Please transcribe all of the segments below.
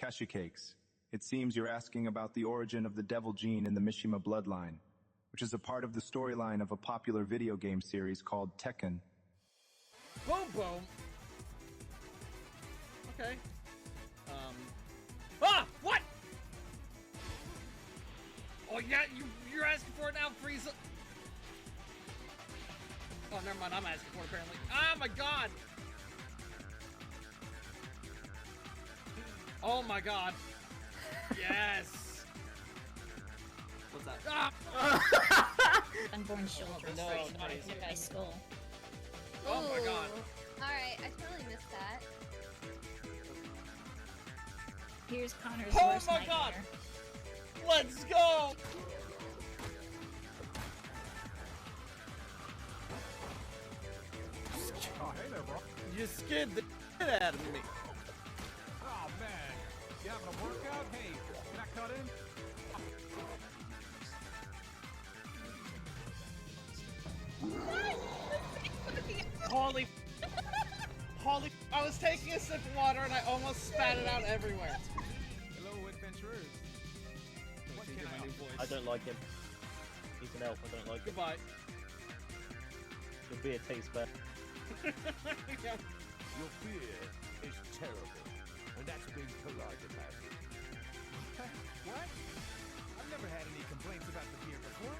Kesha Cakes. It seems you're asking about the origin of the devil gene in the Mishima bloodline, which is a part of the storyline of a popular video game series called Tekken. Boom, boom. Okay. Ah! What? Oh, yeah, you're asking for it now, Frieza. Oh, never mind. I'm asking for it, apparently. Oh, my God. Oh, my God. Yes. What's that? Ah! Unborn children No, first not hit easy. my skull. Oh, my God. Alright, I totally missed that. Here's Connor's Oh worst my nightmare. God. Let's go. Oh, hey there, bro. You scared the shit out of me. Oh, man. You having a workout? Hey, can I cut in? Holy. Holy. I was taking a sip of water and I almost spat it out everywhere. Hello, adventurers. What can I do? I don't like him. He's an elf, I don't like him. Goodbye. The beer tastes better. Yeah. Your fear is terrible, and that's being polite about it. What? I've never had any complaints about the beer before.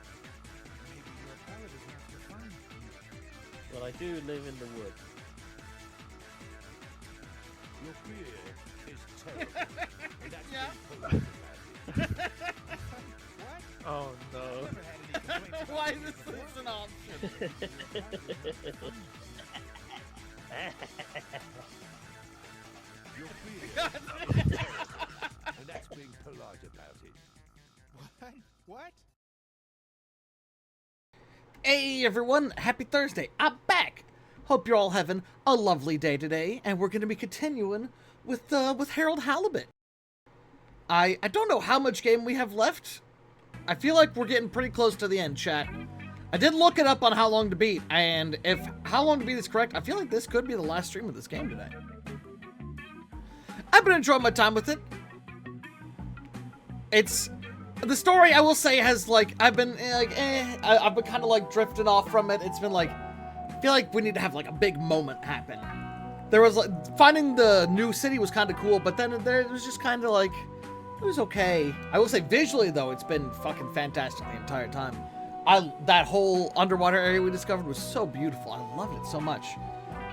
Maybe your palate is not refined. Well, I do live in the woods. Your fear is terrible, and that's Yeah. being polite about it. What? Oh no. I've never had any complaints about Why the beer is before. this an option? Your fear is terrible, and that's being polite about it. What? What? Hey everyone, happy Thursday. I'm back. Hope you're all having a lovely day today, and we're going to be continuing with Harold Halibut. I don't know how much game we have left. I feel like we're getting pretty close to the end, chat. I did look it up on how long to beat, and if how long to beat is correct, I feel like this could be the last stream of this game today. I've been enjoying my time with it. It's the story, I will say, has like I've been I've been kind of like drifting off from it. It's been like I feel like we need to have like a big moment happen. There was like finding the new city was kind of cool, but then it was just kind of like it was okay. I will say visually though, it's been fucking fantastic the entire time. That whole underwater area we discovered was so beautiful. I loved it so much.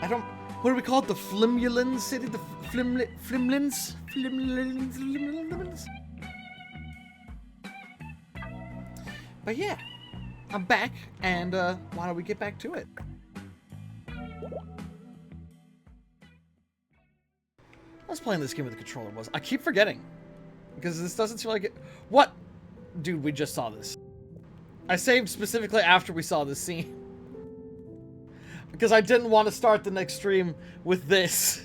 What do we call it? The Flimulin city? The Flimlins? Flimlins? But yeah, I'm back, and why don't we get back to it? I was playing this game with the controller, I keep forgetting. Because this doesn't seem like it. What? Dude, we just saw this. I saved specifically after we saw this scene. Because I didn't want to start the next stream with this.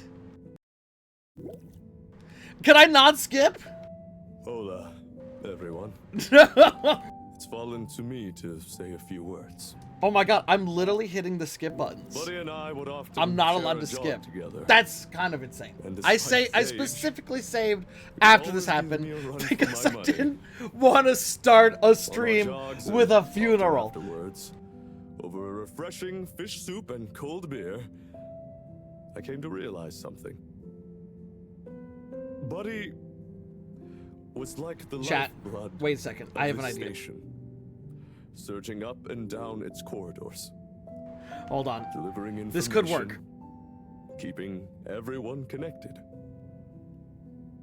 Can I not skip? Hola, everyone. Oh It's fallen to me to say a few words. my god, I'm literally hitting the skip buttons. Buddy and I would often I'm not share allowed a to job skip. together. That's kind of insane. And I despite specifically saved after this always giving happened me a run for because my I money. didn't want to start a On our stream jogs with and a funeral. Afterwards, over a refreshing fish soup and cold beer, I came to realize something. Buddy was like the Chat, lifeblood wait a second. I have of an the idea. station, surging up and down its corridors, Hold on. delivering information. This could work. Keeping everyone connected.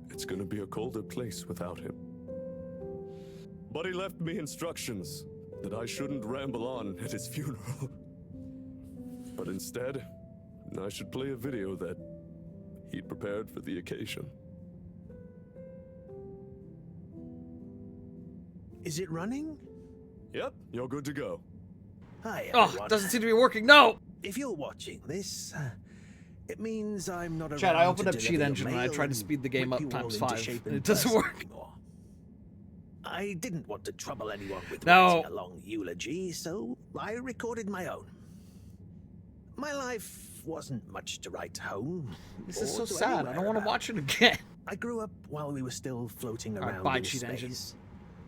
It's gonna be a colder place without him. Buddy left me instructions that I shouldn't ramble on at his funeral. But instead, I should play a video that he'd prepared for the occasion. Is it running? Yep, you're good to go. Hi, Oh, everyone. it doesn't seem to be working. No! If you're watching this, it means I'm not around. Chat, I opened to up Cheat deliver your Engine and I mail tried to and speed the game whip up you all times into 5, shape and in it doesn't person work. anymore. I didn't want to trouble anyone with No. writing a long eulogy, so I recorded my own. My life wasn't much to write home. This is or so to sad. I anywhere don't want to about. watch it again. I grew up while we were still floating All right, around bye, in cheat space. engine.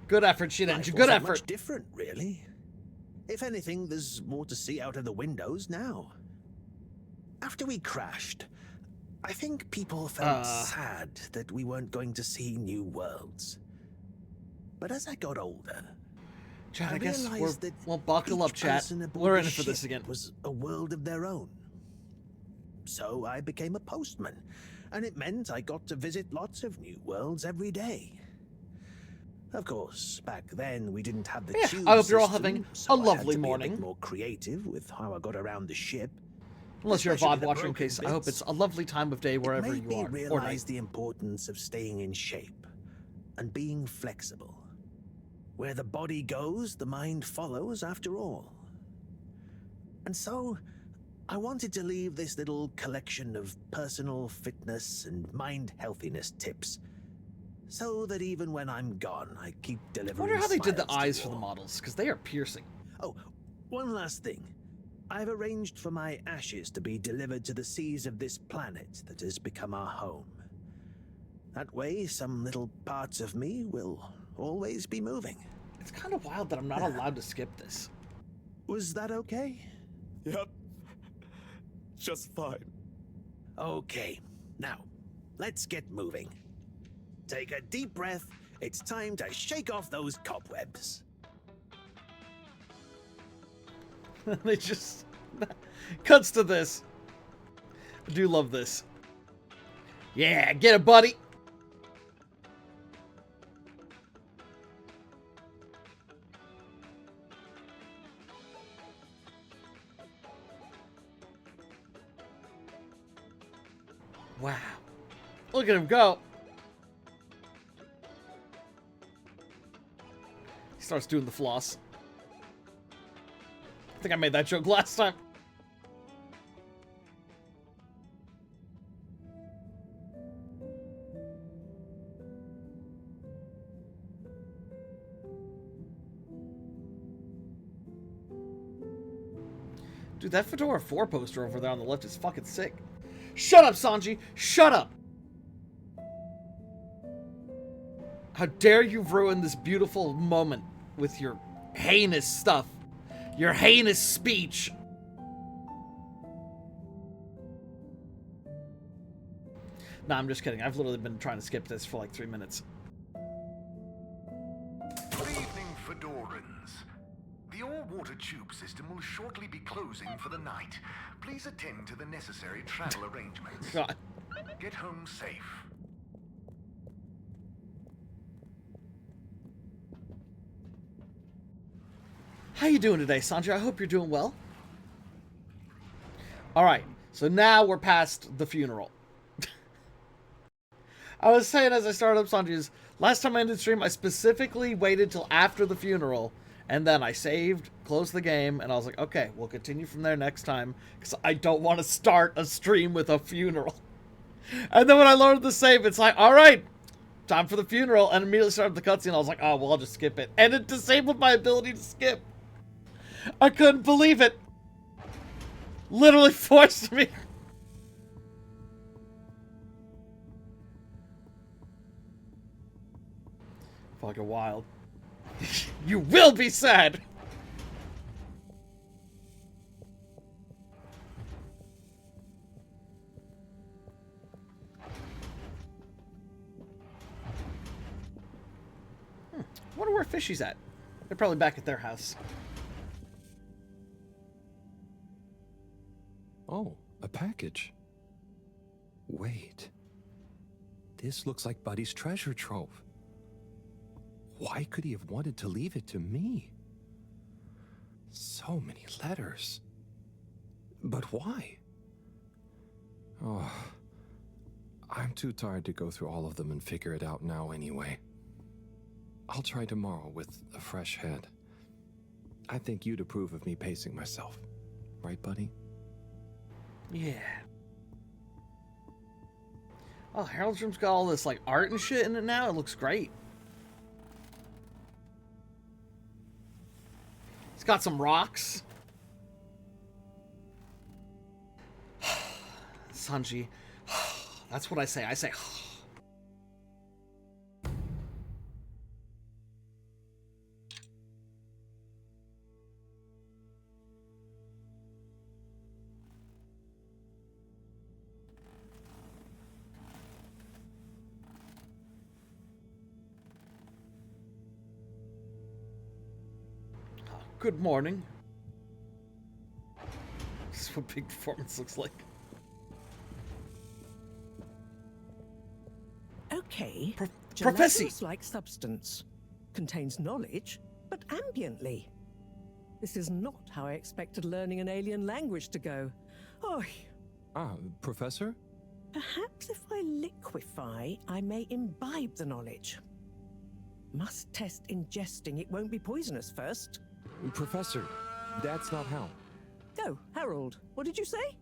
Good effort, cheat Life engine. Good wasn't effort. much different, really. If anything, there's more to see out of the windows now. After we crashed, I think people felt sad that we weren't going to see new worlds. But as I got older, Chat, I I guess realized that we'll buckle up, each chat. person aboard We're the in it for this ship again. was a world of their own. So I became a postman, and it meant I got to visit lots of new worlds every day. Of course, back then we didn't have the Yeah, tube I hope you're all system, having so a I had lovely to be a morning. bit more creative with how I got around the ship. Unless you're a Especially VOD the watcher, in broken case I hope bits. it's a lovely time of day wherever It made you me are. Or realize night. the importance of staying in shape and being flexible. Where the body goes, the mind follows after all. And so, I wanted to leave this little collection of personal fitness and mind healthiness tips, so that even when I'm gone, I keep I delivering wonder how they did the smiles to eyes you for the all. models, because they are piercing. Oh, one last thing. I've arranged for my ashes to be delivered to the seas of this planet that has become our home. That way, some little parts of me will always be moving. It's kind of wild that I'm not allowed to skip this. Was that okay? Yep. Just fine. Okay, now, let's get moving. Take a deep breath. It's time to shake off those cobwebs. They just cuts to this. I do love this. Yeah, get it, buddy. Wow. Look at him go. He starts doing the floss. I think I made that joke last time. Dude, that Fedora 4 poster over there on the left is fucking sick. Shut up, Sanji! Shut up! How dare you ruin this beautiful moment with your heinous stuff. Your heinous speech. Nah, I'm just kidding. I've literally been trying to skip this for like 3 minutes. Good evening, Fedorans. The all-water tube system will shortly be closing for the night. Please attend to the necessary travel arrangements. God. Get home safe. How you doing today, Sanji? I hope you're doing well. Alright, so now we're past the funeral. I was saying as I started up Sanji's, last time I ended stream, I specifically waited till after the funeral, and then I saved, closed the game, and I was like, okay, we'll continue from there next time, because I don't want to start a stream with a funeral. And then when I loaded the save, it's like, alright, time for the funeral, and immediately started the cutscene. I was like, oh, well, I'll just skip it. And it disabled my ability to skip. I couldn't believe it. Literally forced me. Fucking wild. You will be sad. Wonder where Fishy's at. They're probably back at their house. Oh, a package. Wait. This looks like Buddy's treasure trove. Why could he have wanted to leave it to me? So many letters. But why? Oh, I'm too tired to go through all of them and figure it out now anyway. I'll try tomorrow with a fresh head. I think you'd approve of me pacing myself. Right, Buddy? Yeah. Oh, Harold's room's got all this like art and shit in it now. It looks great. It's got some rocks. Sanji. That's what I say. I say. Good morning. This is what peak performance looks like. Okay. Professor! Gelatinous-like substance. Contains knowledge, but ambiently. This is not how I expected learning an alien language to go. Oh, Professor? perhaps if I liquefy, I may imbibe the knowledge. Must test ingesting. It won't be poisonous first. Professor, that's not how. Go, Harold. What did you say?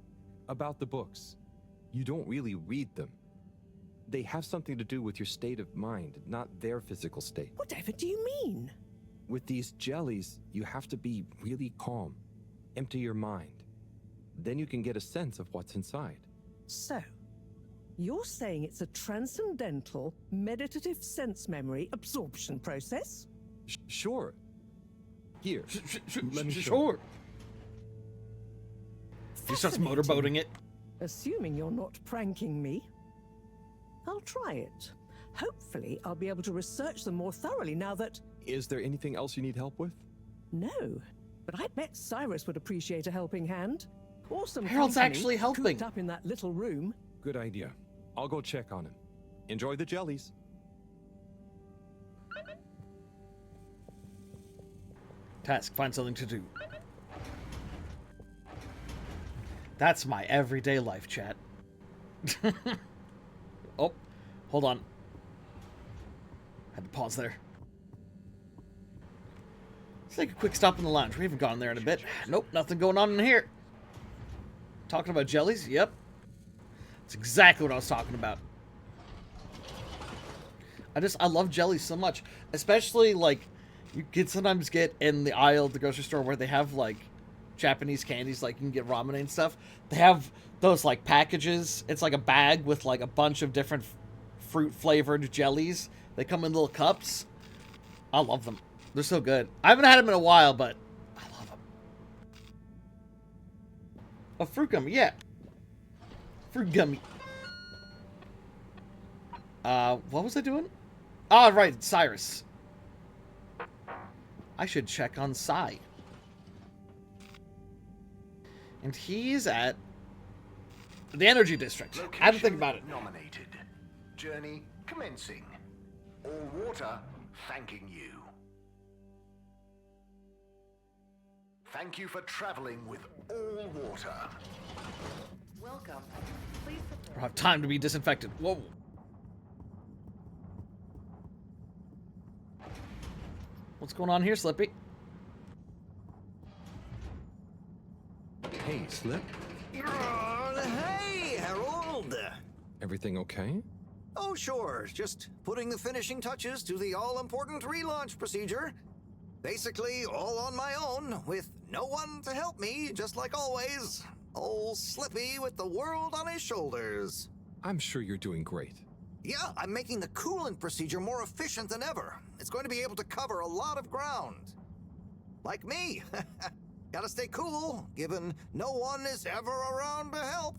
About the books. You don't really read them. They have something to do with your state of mind, not their physical state. Whatever do you mean? With these jellies, you have to be really calm. Empty your mind. Then you can get a sense of what's inside. So, you're saying it's a transcendental, meditative sense memory absorption process? Sure. Here, let me show Sure. He starts motorboating it. Assuming you're not pranking me. I'll try it. Hopefully, I'll be able to research them more thoroughly now that... Is there anything else you need help with? No, but I bet Cyrus would appreciate a helping hand. Or some Harold's company actually helping. cooped up in that little room. Good idea. I'll go check on him. Enjoy the jellies. Task, find something to do. That's my everyday life, chat. Oh, hold on. Had to pause there. Let's take a quick stop in the lounge. We haven't gone there in a bit. Nope, nothing going on in here. Talking about jellies? Yep. That's exactly what I was talking about. I love jellies so much. Especially, like, you can sometimes get in the aisle of the grocery store where they have, like, Japanese candies, like, you can get ramen and stuff. They have those, like, packages. It's like a bag with, like, a bunch of different fruit-flavored jellies. They come in little cups. I love them. They're so good. I haven't had them in a while, but I love them. A fruit gummy, yeah. Fruit gummy. What was I doing? Oh, right, Cyrus. I should check on Sai. And he's at the energy district. I had to think about it. Nominated. Journey commencing. All water thanking you. Thank you for traveling with all water. Welcome. Please I don't have time to be disinfected. Whoa. What's going on here, Slippy? Hey, Slip. Hey, Harold! Everything okay? Oh, sure. Just putting the finishing touches to the all-important relaunch procedure. Basically, all on my own, with no one to help me, just like always. Old Slippy with the world on his shoulders. I'm sure you're doing great. Yeah, I'm making the coolant procedure more efficient than ever. It's going to be able to cover a lot of ground. Like me. Gotta stay cool, given no one is ever around to help.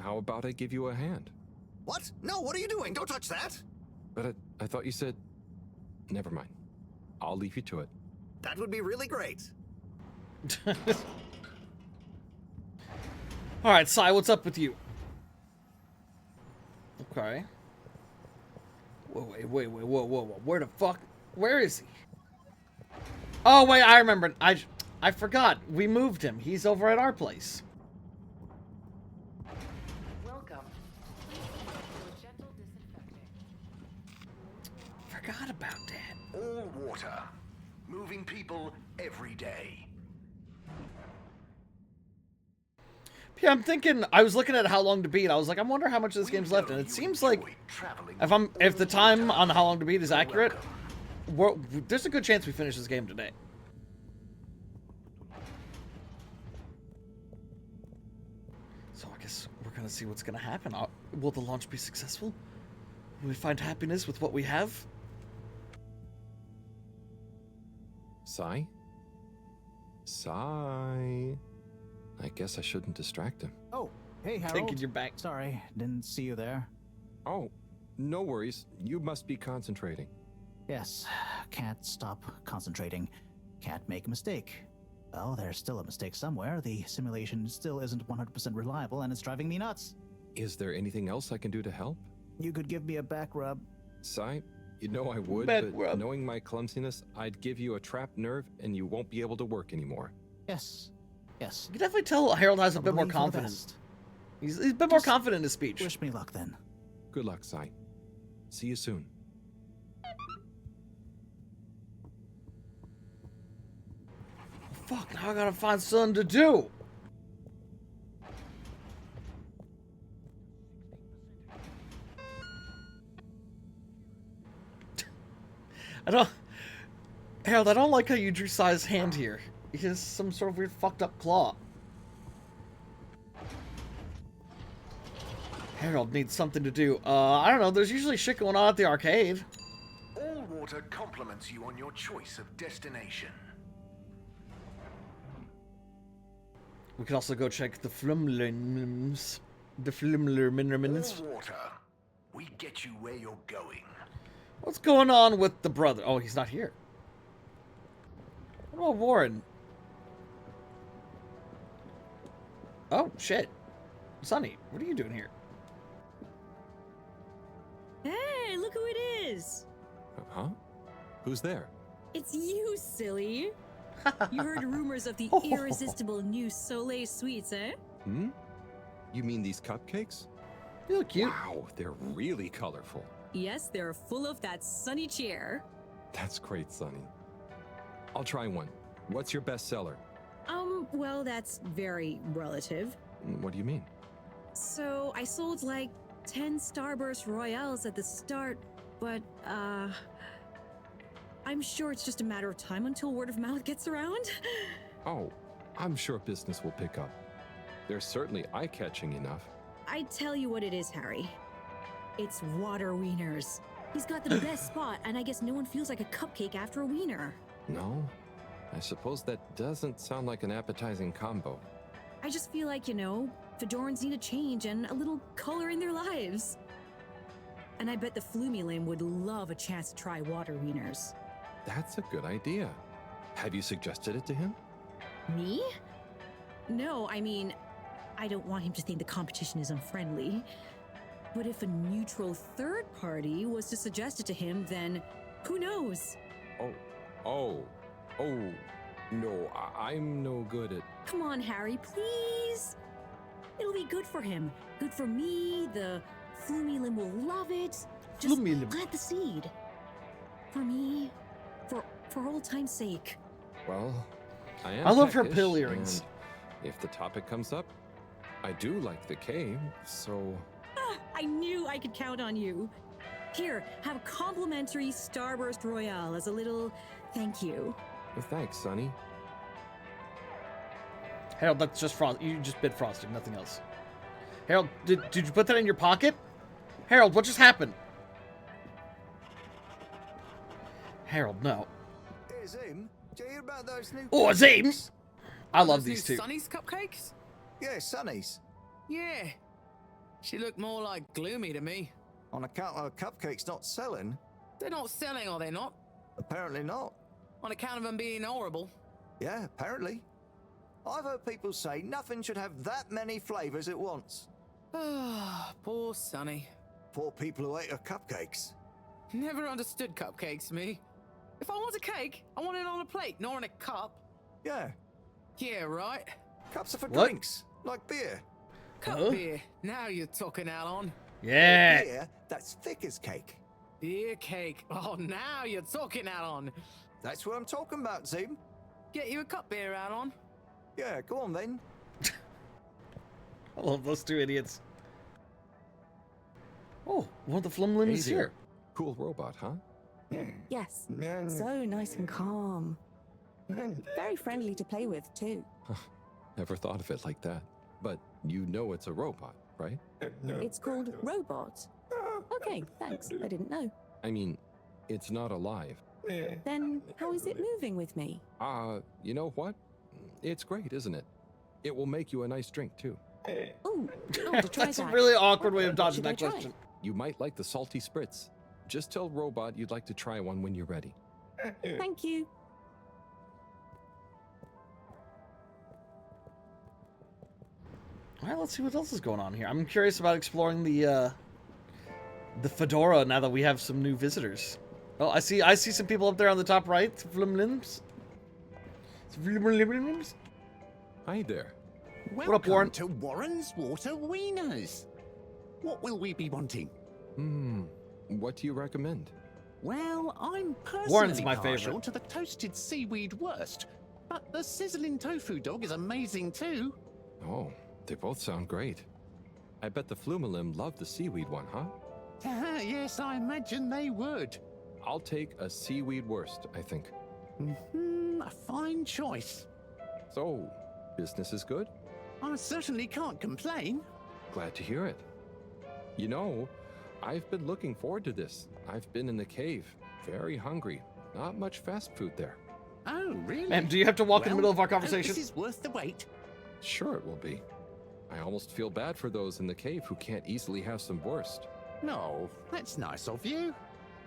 How about I give you a hand? What? No, what are you doing? Don't touch that. But I thought you said... Never mind. I'll leave you to it. That would be really great. Alright, Sai, what's up with you? Okay. Whoa. Where the fuck? Where is he? Oh, wait, I remember. I forgot. We moved him. He's over at our place. welcome. Forgot about that. All water. Moving people every day. Yeah, I'm thinking, I was looking at how long to beat. I was like, I wonder how much of this game's left. And it seems like, if the time on how long to beat is accurate, there's a good chance we finish this game today. So I guess we're gonna see what's gonna happen. Will the launch be successful? Will we find happiness with what we have? Sai? Sai? I guess I shouldn't distract him. Oh, hey, Harold. Taking your back. Sorry, didn't see you there. Oh, no worries. You must be concentrating. Yes, can't stop concentrating. Can't make a mistake. Well, there's still a mistake somewhere. The simulation still isn't 100% reliable, and it's driving me nuts. Is there anything else I can do to help? You could give me a back rub. Sai, you know I would, Back but rub. knowing my clumsiness, I'd give you a trapped nerve and you won't be able to work anymore. Yes, yes. You can definitely tell Harold has a bit more Believe for the confidence. best. He's a bit more confident in his speech. Wish me luck then. Good luck, Sai. See you soon. Fuck, now I gotta find something to do. Harold, I don't like how you drew Sai's hand here. He has some sort of weird fucked up claw. Harold needs something to do. I don't know, there's usually shit going on at the arcade. All water compliments you on your choice of destination. We could also go check the Flumlermins. The Flumlermindermins. All water. We get you where you're going. What's going on with the brother? Oh, he's not here. What about Warren? Oh, shit. Sonny, what are you doing here? Hey, look who it is! Huh? Who's there? It's you, silly! You heard rumors of the irresistible new Soleil sweets, eh? Hmm? You mean these cupcakes? You look cute. Wow, they're really colorful. Yes, they're full of that sunny cheer. That's great, Sonny. I'll try one. What's your best seller? Well, that's very relative. What do you mean? So, I sold like 10 Starburst Royales at the start, but, I'm sure it's just a matter of time until word of mouth gets around. Oh, I'm sure business will pick up. They're certainly eye-catching enough. I tell you what it is, Harry. It's water wieners. He's got the best spot, and I guess no one feels like a cupcake after a wiener. No? I suppose that doesn't sound like an appetizing combo. I just feel like, Fedorans need a change and a little color in their lives. And I bet the Flumilim would love a chance to try water wieners. That's a good idea. Have you suggested it to him? Me? No, I mean, I don't want him to think the competition is unfriendly. But if a neutral third party was to suggest it to him, then who knows? Oh, no, I'm no good at... Come on, Harry, please. It'll be good for him. Good for me. The Flumilim will love it. Just plant the seed. For me. For old time's sake. Well, I love her peckish, pill earrings. and if the topic comes up, I do like the cave, so... I knew I could count on you. Here, have a complimentary Starburst Royale as a little thank you. Well, thanks, Sonny. Harold, that's just frost. You just bit frosting, nothing else. Harold, did you put that in your pocket? Harold, what just happened? Harold, no. Hey, Zim, do you hear about those new Oh, Zim! cupcakes? I love these two. Sunny's cupcakes? Yeah, Sunny's. Yeah. She looked more like Gloomy to me. On account of cupcakes not selling? They're not selling, are they not? Apparently not. On account of them being horrible? Yeah, apparently. I've heard people say nothing should have that many flavors at once. Ah, poor Sunny. Poor people who ate her cupcakes. Never understood cupcakes, me. If I want a cake, I want it on a plate, not in a cup. Yeah. Yeah, right. Cups are for What? drinks, like beer. Cup beer. Now you're talking out on. Yeah. Beer that's thick as cake. Beer cake. Oh, now you're talking out on. That's what I'm talking about, Zim. Get you a cup beer out on. Yeah, go on then. I love those two idiots. Oh, one of the Flumlim is Hey there. here. Cool robot, huh? Yes, so nice and calm. Very friendly to play with, too. Never thought of it like that. But you know it's a robot. right? It's called Robot. Okay, thanks. I didn't know. I mean, it's not alive. Then how is it moving with me? You know what? It's great, isn't it? It will make you a nice drink, too. Ooh, I want to try That's a that. really awkward way of dodging Should I that try? question. You might like the salty spritz. Just tell Robot you'd like to try one when you're ready. Thank you. All right, let's see what else is going on here. I'm curious about exploring the fedora now that we have some new visitors. Oh, I see some people up there on the top right. Vlimlims. Hi there. Welcome What up, Warren? to Warren's Water Wieners. What will we be wanting? What do you recommend? Well, I'm Warren's personally my partial favorite. to the toasted seaweed wurst, but the sizzling tofu dog is amazing too. Oh, they both sound great. I bet the Flumalim love the seaweed one, huh? Yes, I imagine they would. I'll take a seaweed wurst, I think. A fine choice. So, business is good? I certainly can't complain. Glad to hear it. You know, I've been looking forward to this. I've been in the cave, very hungry. Not much fast food there. Oh, really? Man, do you have to walk in the Well, middle of our I hope conversation? This is worth the wait. Sure it will be. I almost feel bad for those in the cave who can't easily have some wurst. No, that's nice of you.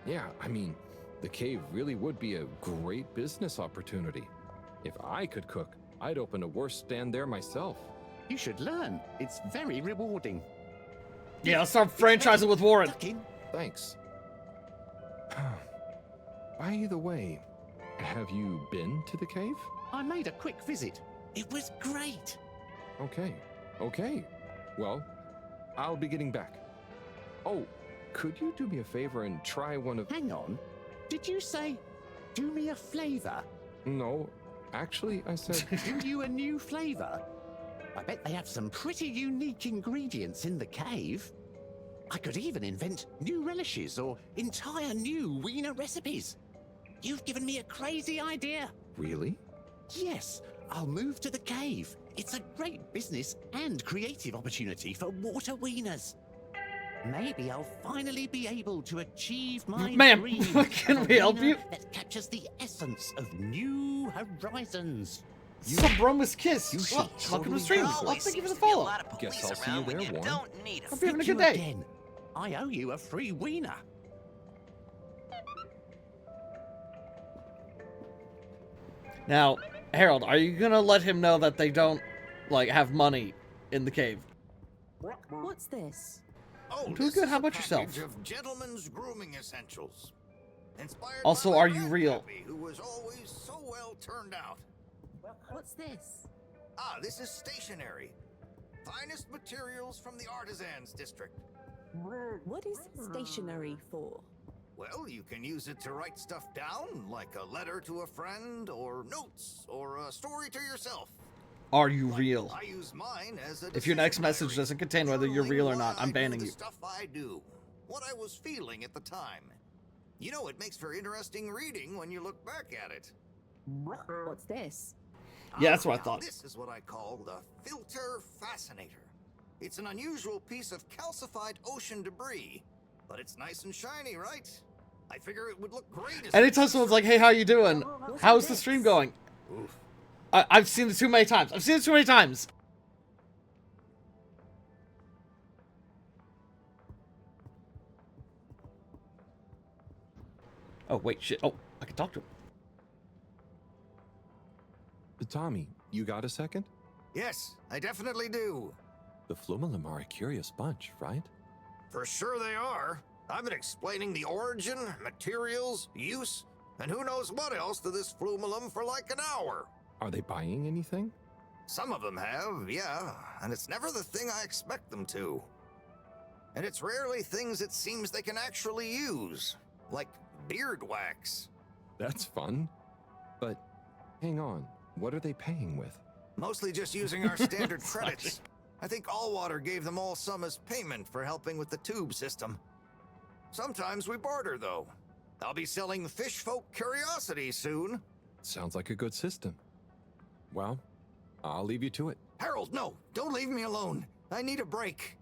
Yeah, I mean, the cave really would be a great business opportunity. If I could cook, I'd open a wurst stand there myself. You should learn. It's very rewarding. Yeah, let's start franchising with Warren. Thanks. By the way, have you been to the cave? I made a quick visit. It was great. Okay. Well, I'll be getting back. Oh, could you do me a favor and try one of... Hang on. Did you say, do me a flavor? No, actually, I said... Do you a new flavor? I bet they have some pretty unique ingredients in the cave. I could even invent new relishes or entire new wiener recipes. You've given me a crazy idea. Really? Yes, I'll move to the cave. It's a great business and creative opportunity for water wieners. Maybe I'll finally be able to achieve my Ma'am, dream can of a we help wiener you? that captures the essence of new horizons. Subromus Kiss. You Well, should welcome to the totally stream. go. Well, thank you for the follow. Guess I'll see you there, Warren. Hope you're having a Thank good you day. again. I owe you a free wiener. Now, Harold, are you gonna let him know that they don't, like, have money in the cave? What's this? Oh, Doing this good. is How a about yourself? package of gentlemen's grooming essentials. Inspired Also, by my are you real? grandpappy, who was always so well turned out. What's this? This is stationery. Finest materials from the artisans district. What is stationery for? Well, you can use it to write stuff down, like a letter to a friend, or notes, or a story to yourself. Are you real? I use mine as a If your next message doesn't contain whether you're real or not, I'm banning the you. stuff I do, what I was feeling at the time. You know, it makes for interesting reading when you look back at it. What's this? Yeah, that's what I Now, thought. This is what I call the Filter Fascinator. It's an unusual piece of calcified ocean debris, but it's nice and shiny, right? I figure it would look great as Anytime someone's like, hey, how you doing? How's the stream going? I've seen it too many times. I've seen it too many times. Oh, wait, shit. Oh, I can talk to him. Tommy, you got a second? Yes, I definitely do. The Flumalim are a curious bunch, right? For sure they are. I've been explaining the origin, materials, use, and who knows what else to this Flumalum for like an hour. Are they buying anything? Some of them have, yeah, and it's never the thing I expect them to. And it's rarely things it seems they can actually use, like beard wax. That's fun. But hang on, what are they paying with? Mostly just using our standard credits. I think Allwater gave them all some as payment for helping with the tube system. Sometimes we barter, though. I'll be selling fish folk curiosities soon. Sounds like a good system. Well, I'll leave you to it. Harold, no! Don't leave me alone! I need a break.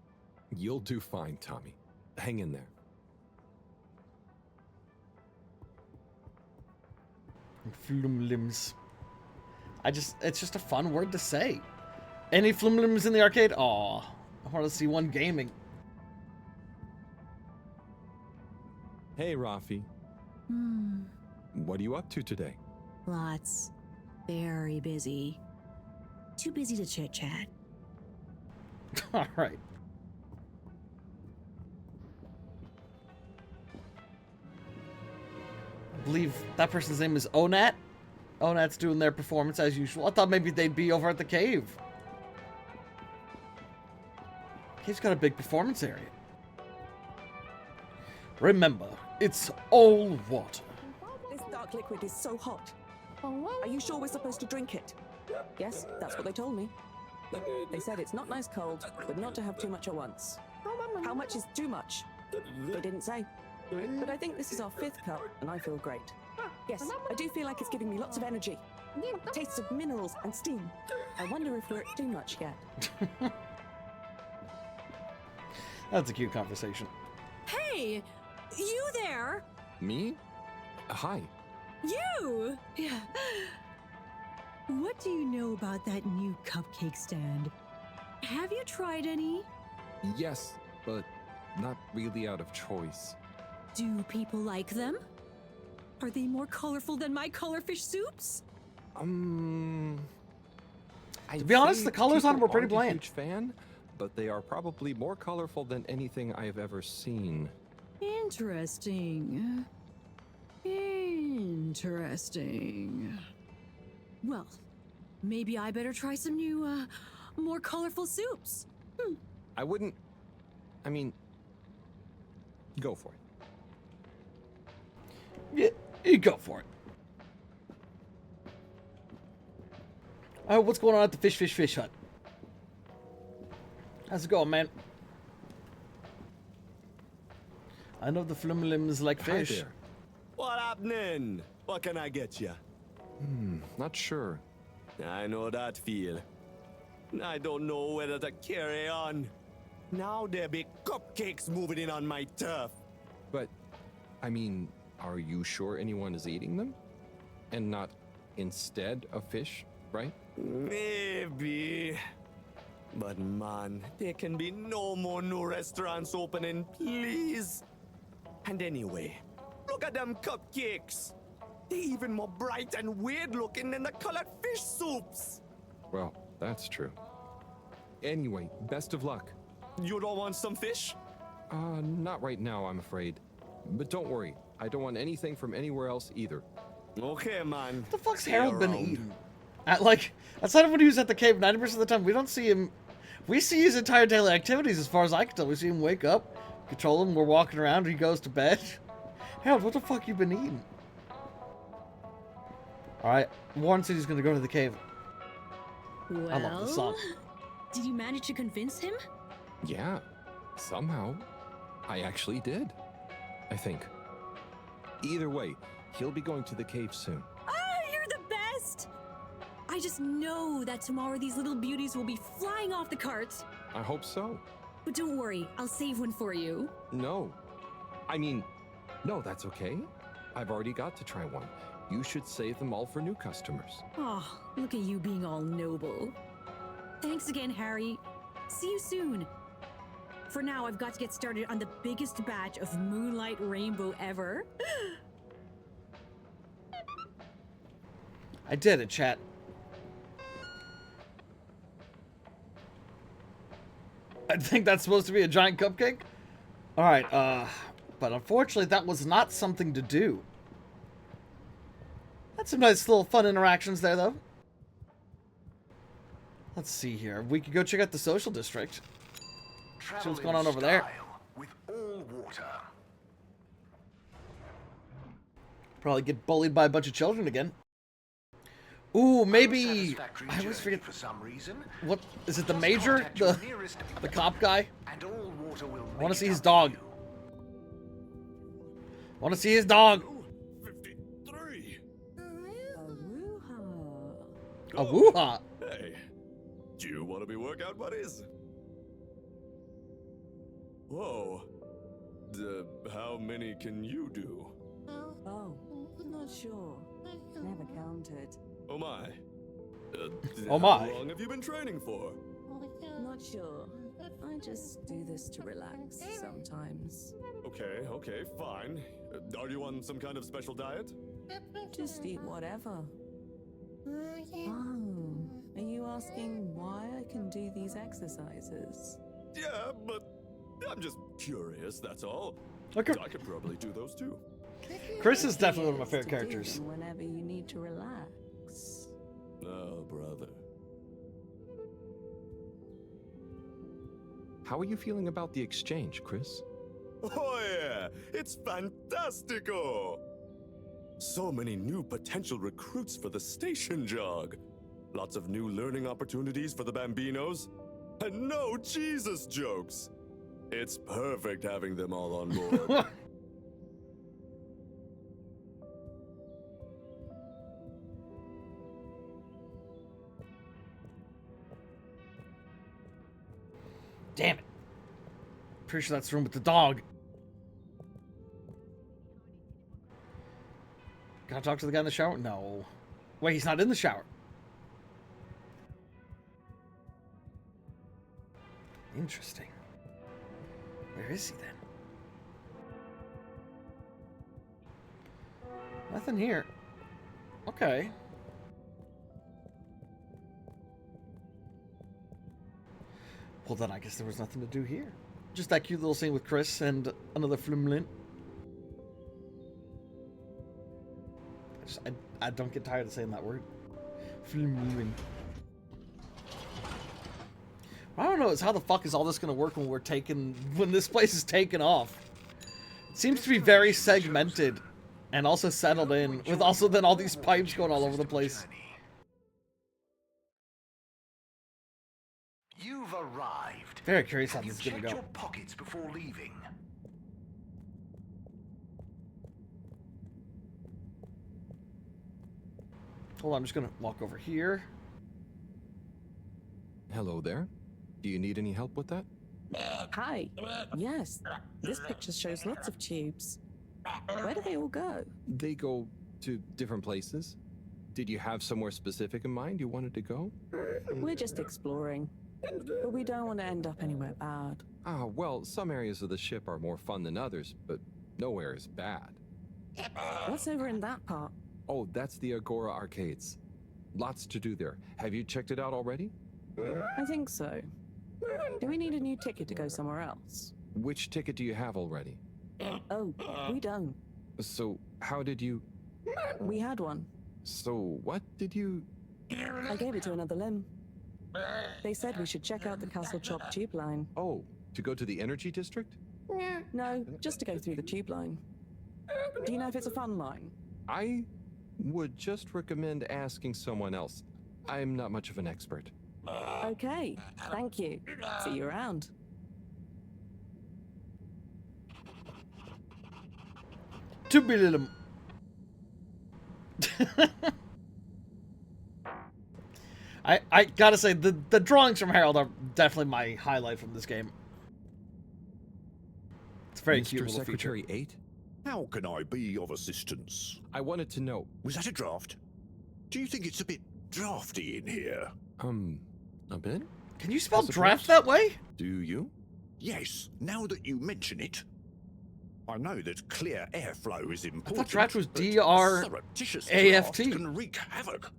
You'll do fine, Tommy. Hang in there. Flumlims. It's just a fun word to say. Any Flumlims in the arcade? Aw, I want to see one gaming. Hey, Rafi. What are you up to today? Lots. Very busy. Too busy to chit-chat. All right. I believe that person's name is Onat. Onat's doing their performance as usual. I thought maybe they'd be over at the cave. Cave's got a big performance area. Remember, it's all water. This dark liquid is so hot. Are you sure we're supposed to drink it? Yes, that's what they told me. They said it's not nice cold, but not to have too much at once. How much is too much? They didn't say. But I think this is our 5th cup, and I feel great. Yes, I do feel like it's giving me lots of energy. Tastes of minerals and steam. I wonder if we're at too much yet. That's a cute conversation. Hey! You there? Me? Hi. You! Yeah. What do you know about that new cupcake stand? Have you tried any? Yes, but not really out of choice. Do people like them? Are they more colorful than my colorfish soups? To be honest, the colors on them were pretty I'm a bland. huge fan, but they are probably more colorful than anything I have ever seen. Interesting. Interesting. Well, maybe I better try some new, more colorful soups. I wouldn't... I mean... Go for it. Yeah, you go for it. Oh, what's going on at the Fish Hut? How's it going, man? I know the Flumlims like fish. Hi there. What happening? What can I get you? Not sure. I know that feel. I don't know whether to carry on. Now there be cupcakes moving in on my turf. But, I mean, are you sure anyone is eating them? And not instead of fish, right? Maybe. But man, there can be no more new restaurants opening, please. And anyway, look at them cupcakes. They're even more bright and weird looking than the colored fish soups. Well, that's true. Anyway, best of luck. You don't want some fish? Not right now, I'm afraid. But don't worry, I don't want anything from anywhere else either. Okay, man. What the fuck's Harold been eating? Outside of when he was at the cave, 90% of the time, we don't see him. We see his entire daily activities, as far as I can tell. We see him wake up, control him, we're walking around, he goes to bed. Harold, what the fuck you been eating? Alright, Warren said he's gonna go to the cave. Well, I love this song. Did you manage to convince him? Yeah, somehow. I actually did. I think. Either way, he'll be going to the cave soon. Oh, you're the best! I just know that tomorrow these little beauties will be flying off the cart. I hope so. But don't worry, I'll save one for you. No. I mean, no, that's okay. I've already got to try one. You should save them all for new customers. Oh, look at you being all noble. Thanks again, Harry. See you soon. For now, I've got to get started on the biggest batch of Moonlight Rainbow ever. I did it, chat. I think that's supposed to be a giant cupcake? Alright, but unfortunately that was not something to do. That's some nice little fun interactions there, though. Let's see here. We could go check out the social district. See what's going on over there. With all water. Probably get bullied by a bunch of children again. Ooh, maybe... I always forget... For some reason, what... Is it the major? The cop guy? and all water will I want to see his dog. I want to see his dog. 53. A woo-ha. Hey, do you want to be workout buddies? Whoa. How many can you do? Oh, not sure. Never counted. Oh my. Oh my. How long have you been training for? Not sure. I just do this to relax sometimes. Okay, fine. Are you on some kind of special diet? Just eat whatever. Oh, are you asking why I can do these exercises? Yeah, but I'm just curious, that's all. Okay. I could probably do those too. Chris is definitely one of my favorite To do characters. them whenever you need to relax. Oh, brother. How are you feeling about the exchange, Chris? Oh yeah, it's fantastico! So many new potential recruits for the station jog. Lots of new learning opportunities for the Bambinos. And no Jesus jokes. It's perfect having them all on board. Damn it. Pretty sure that's the room with the dog. Can I talk to the guy in the shower? No. Wait, he's not in the shower. Interesting. Where is he then? Nothing here. Okay. Well, then I guess there was nothing to do here. Just that cute little scene with Chris and another Flimlin. I don't get tired of saying that word. Flimlin. I don't know is how the fuck is all this gonna work when this place is taken off. It seems to be very segmented and also settled in, with also then all these pipes going all over the place. You've arrived. Very curious how Have you this is gonna checked go. your pockets before leaving? Hold on, I'm just gonna walk over here. Hello there. Do you need any help with that? Hi. Yes, this picture shows lots of tubes. Where do they all go? They go to different places. Did you have somewhere specific in mind you wanted to go? We're just exploring. But we don't want to end up anywhere bad. Ah, well, some areas of the ship are more fun than others, but nowhere is bad. What's over in that part? Oh, that's the Agora Arcades. Lots to do there. Have you checked it out already? I think so. Do we need a new ticket to go somewhere else? Which ticket do you have already? Oh, we don't. So, how did you... We had one. So, what did you... I gave it to another limb. They said we should check out the Castle Chop tube line. Oh, to go to the energy district? No, just to go through the tube line. Do you know if it's a fun line? I would just recommend asking someone else. I'm not much of an expert. Okay, thank you. See you around. To be little. I gotta say the drawings from Harold are definitely my highlight from this game. It's a very cute little Secretary feature. 8? How can I be of assistance? I wanted to know. Was that a draft? Do you think it's a bit drafty in here? A bit? Can you spell draft that way? Do you? Yes, now that you mention it. I know that clear airflow is important. I thought draft was but D-R-A-F-T. surreptitious draft can wreak havoc.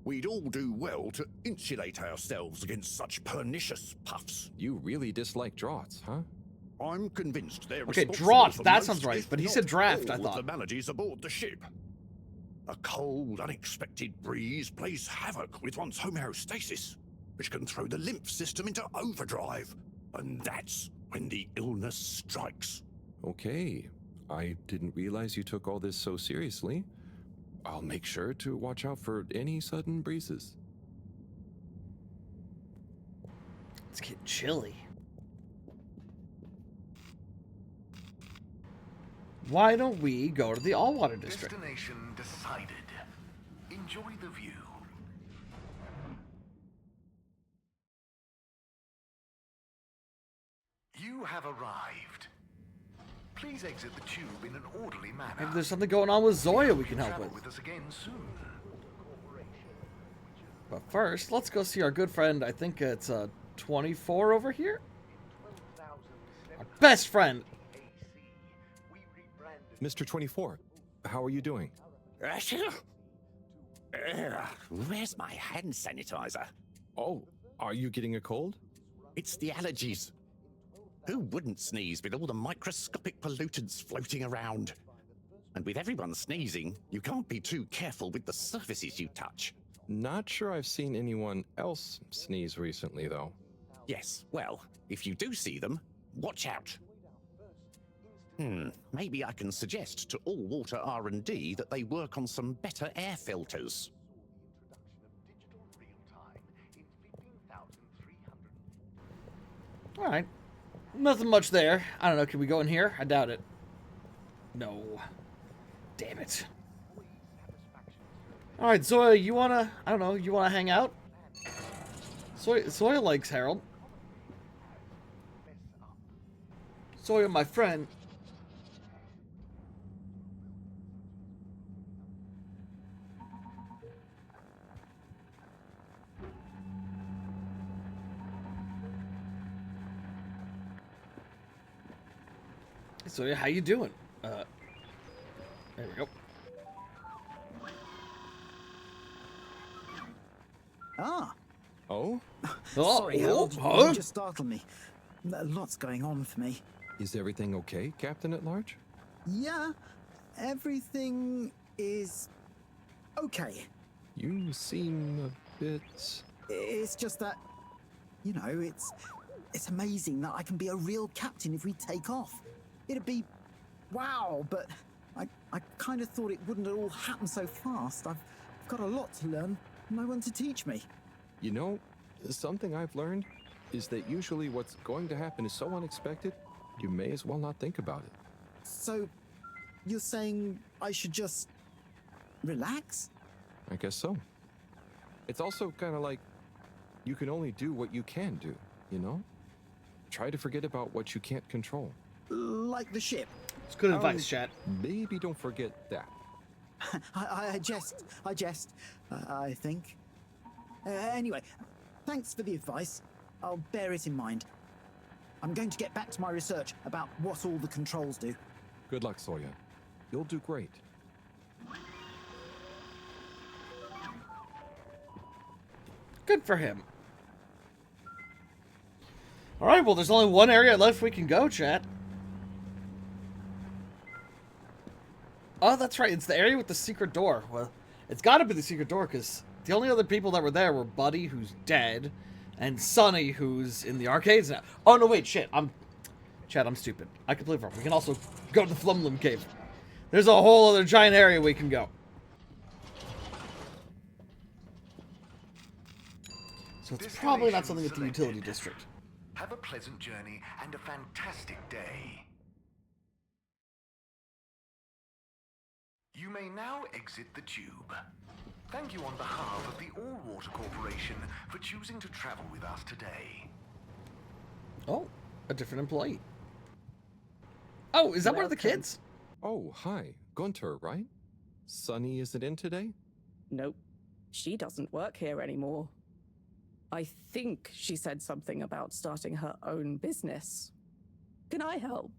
We'd all do well to insulate ourselves against such pernicious puffs. You really dislike draughts, huh? I'm convinced they're Okay, responsible draught, for that most, sounds right, if but he not said draft, I all of thought. the maladies aboard the ship. A cold, unexpected breeze plays havoc with one's homeostasis, which can throw the lymph system into overdrive, and that's when the illness strikes. Okay. I didn't realize you took all this so seriously. I'll make sure to watch out for any sudden breezes. It's getting chilly. Why don't we go to the all-water district? Destination decided. Enjoy the view. You You have arrived. Please exit the tube in an orderly manner. Maybe there's something going on with Zoya we can help Travel with. with us again soon. But first, let's go see our good friend. I think it's 24 over here. Our best friend. Mr. 24, how are you doing? Where's my hand sanitizer? Oh, are you getting a cold? It's the allergies. Who wouldn't sneeze with all the microscopic pollutants floating around? And with everyone sneezing, you can't be too careful with the surfaces you touch. Not sure I've seen anyone else sneeze recently, though. Yes, well, if you do see them, watch out. Maybe I can suggest to all water R&D that they work on some better air filters. Alright. Nothing much there. I don't know, can we go in here? I doubt it. No. Damn it. Alright, Zoya, you wanna, I don't know, you wanna hang out? Zoya likes Harold. Zoya, my friend. So how you doing? There we go. Ah. Oh? Sorry, Harold. Huh? You just startled me. Lots going on for me. Is everything okay, Captain at Large? Yeah, everything is okay. You seem a bit... It's just that, you know, it's amazing that I can be a real captain if we take off. It'd be wow, but I kind of thought it wouldn't all happen so fast. I've got a lot to learn, and no one to teach me. You know, something I've learned is that usually what's going to happen is so unexpected, you may as well not think about it. So, you're saying I should just relax? I guess so. It's also kind of like you can only do what you can do, you know? Try to forget about what you can't control. Like the ship. It's good advice, chat. Maybe don't forget that. I jest, I think. Anyway, thanks for the advice. I'll bear it in mind. I'm going to get back to my research about what all the controls do. Good luck, Zoya. You'll do great. Good for him. Alright, well, there's only one area left we can go, chat. Oh, that's right. It's the area with the secret door. Well, it's got to be the secret door, because the only other people that were there were Buddy, who's dead, and Sonny, who's in the arcades now. Oh, no, wait, shit. I'm stupid. I completely wrong. We can also go to the Flumlim Cave. There's a whole other giant area we can go. So it's probably not something with the utility district. Have a pleasant journey and a fantastic day. You may now exit the tube. Thank you on behalf of the All-Water Corporation for choosing to travel with us today. Oh, a different employee. Oh, is that one of the kids? Oh, hi. Gunter, right? Sunny isn't in today? Nope. She doesn't work here anymore. I think she said something about starting her own business. Can I help?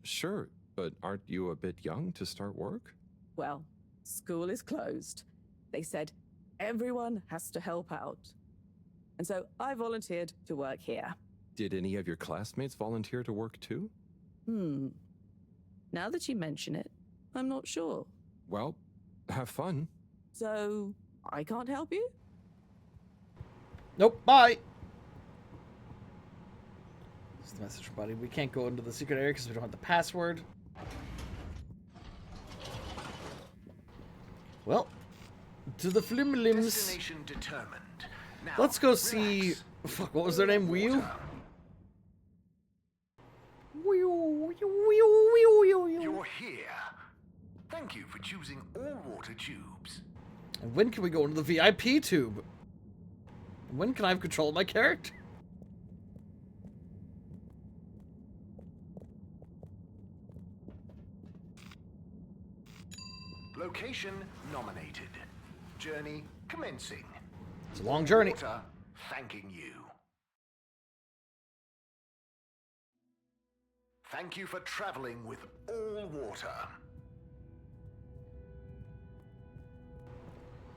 Sure. But aren't you a bit young to start work? Well, school is closed. They said everyone has to help out. And so I volunteered to work here. Did any of your classmates volunteer to work too? Now that you mention it, I'm not sure. Well, have fun. So, I can't help you? Nope, bye. This is the message from Buddy. We can't go into the secret area because we don't have the password. Well, to the Flimlims. Destination determined. Now, Let's go see. Fuck, what was their name? Wheel? You're here. Thank you for choosing all water tubes. And when can we go into the VIP tube? When can I have control of my character? Location nominated. Journey commencing. It's a long journey. Water thanking you. Thank you for traveling with all water.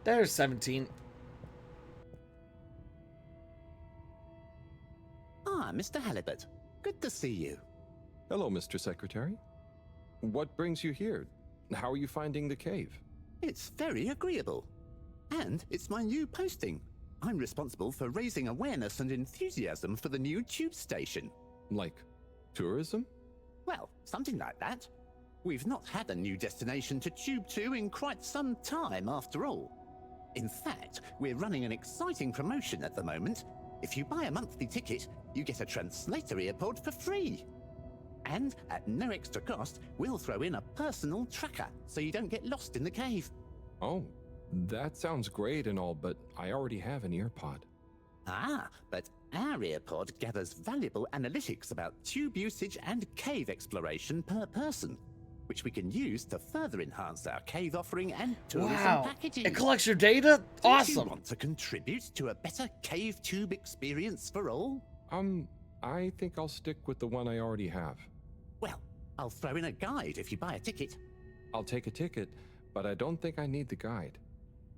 There's 17. Ah, Mr. Halibut. Good to see you. Hello, Mr. Secretary. What brings you here? How are you finding the cave? It's very agreeable. And it's my new posting. I'm responsible for raising awareness and enthusiasm for the new tube station. Like tourism? Well, something like that. We've not had a new destination to tube to in quite some time, after all. In fact, we're running an exciting promotion at the moment. If you buy a monthly ticket, you get a translator earpod for free. And at no extra cost, we'll throw in a personal tracker so you don't get lost in the cave. Oh, that sounds great and all, but I already have an earpod. Ah, but our earpod gathers valuable analytics about tube usage and cave exploration per person, which we can use to further enhance our cave offering and tourism packages. It collects your data? Awesome. Do you want to contribute to a better cave tube experience for all? I think I'll stick with the one I already have. Well, I'll throw in a guide if you buy a ticket. I'll take a ticket, but I don't think I need the guide.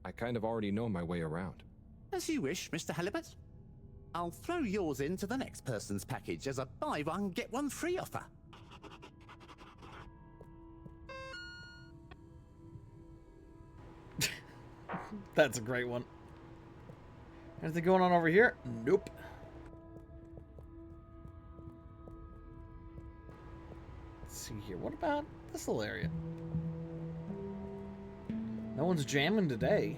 I kind of already know my way around. As you wish, Mr. Halibut. I'll throw yours into the next person's package as a buy one, get one free offer. That's a great one. Anything going on over here? Nope. Let's see here. What about this little area? No one's jamming today.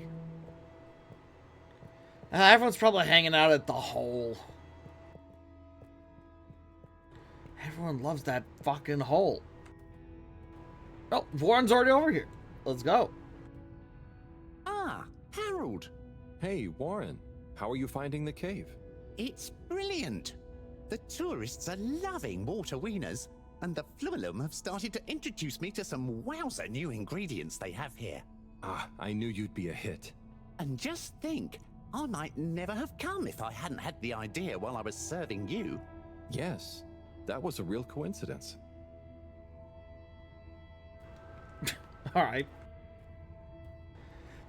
Everyone's probably hanging out at the hole. Everyone loves that fucking hole. Oh, Warren's already over here. Let's go. Ah, Harold. Hey, Warren. How are you finding the cave? It's brilliant. The tourists are loving water wieners, and the Flumelum have started to introduce me to some wowzer new ingredients they have here. Ah, I knew you'd be a hit. And just think, I might never have come if I hadn't had the idea while I was serving you. Yes, that was a real coincidence. All right.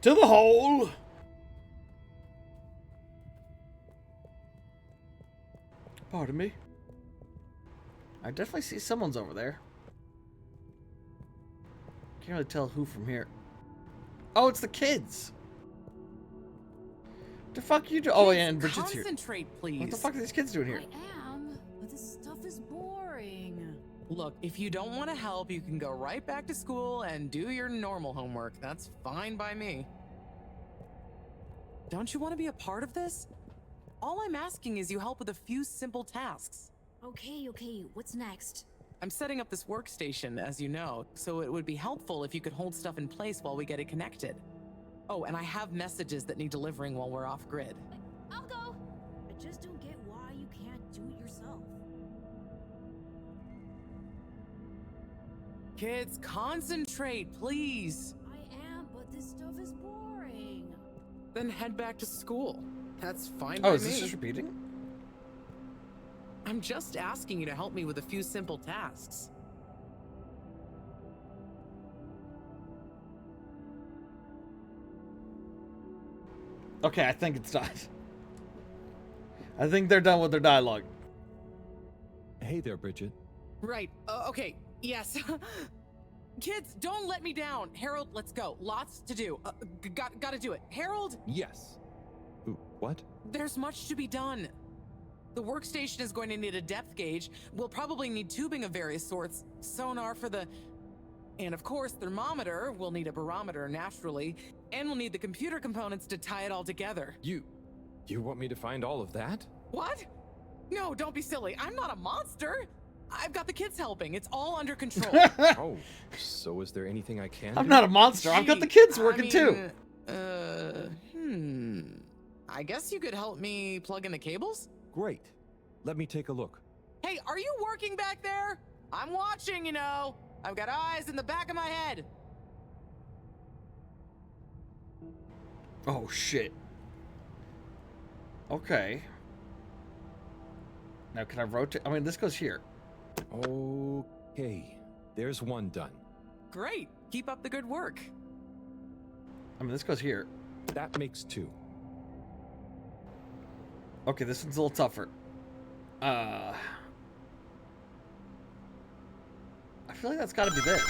To the hole. Pardon me. I definitely see someone's over there. Can't really tell who from here. Oh, it's the kids. The fuck you do? Oh, yeah, and Bridget's here. Concentrate, please. What the fuck are these kids doing here? I am, but this stuff is boring. Look, if you don't want to help, you can go right back to school and do your normal homework. That's fine by me. Don't you want to be a part of this? All I'm asking is you help with a few simple tasks. Okay, what's next? I'm setting up this workstation, as you know, so it would be helpful if you could hold stuff in place while we get it connected. Oh, and I have messages that need delivering while we're off grid. I'll go. I just don't get why you can't do it yourself. Kids, concentrate, please. I am, but this stuff is boring. Then head back to school. That's fine by me. Oh, is this just repeating? I'm just asking you to help me with a few simple tasks. Okay, I think it's done. I think they're done with their dialogue. Hey there, Bridget. Right. Okay. Yes. Kids, don't let me down. Harold, let's go. Lots to do. Gotta do it. Harold? Yes. What? There's much to be done. The workstation is going to need a depth gauge. We'll probably need tubing of various sorts. Sonar for the... And of course, thermometer. We'll need a barometer, naturally. And we'll need the computer components to tie it all together. You want me to find all of that? What? No, don't be silly. I'm not a monster. I've got the kids helping. It's all under control. Oh, so is there anything I can I'm do? not a monster. I've got the kids working too. I guess you could help me plug in the cables? Great. Let me take a look. Hey, are you working back there? I'm watching, you know. I've got eyes in the back of my head. Oh, shit. Okay. Now, can I rotate? I mean, this goes here. Okay. There's one done. Great. Keep up the good work. I mean, this goes here. That makes 2. Okay, this one's a little tougher. I feel like that's got to be this.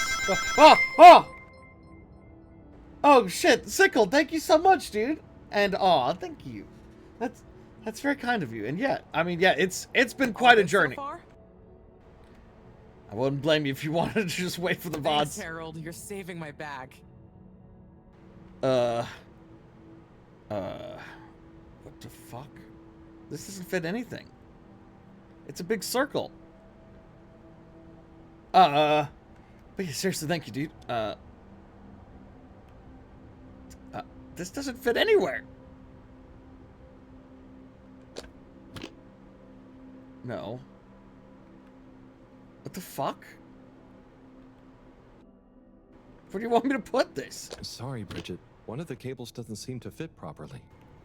Oh, shit. Sickle, thank you so much, dude. And, thank you. That's very kind of you. And yeah, I mean, yeah, it's been quite a journey. So far? I wouldn't blame you if you wanted to just wait for the Thanks, VODs. Harold. You're saving my bag. What the fuck? This doesn't fit anything. It's a big circle. But yeah, seriously, thank you, dude. This doesn't fit anywhere. No. What the fuck? Where do you want me to put this? Sorry, Bridget. One of the cables doesn't seem to fit properly.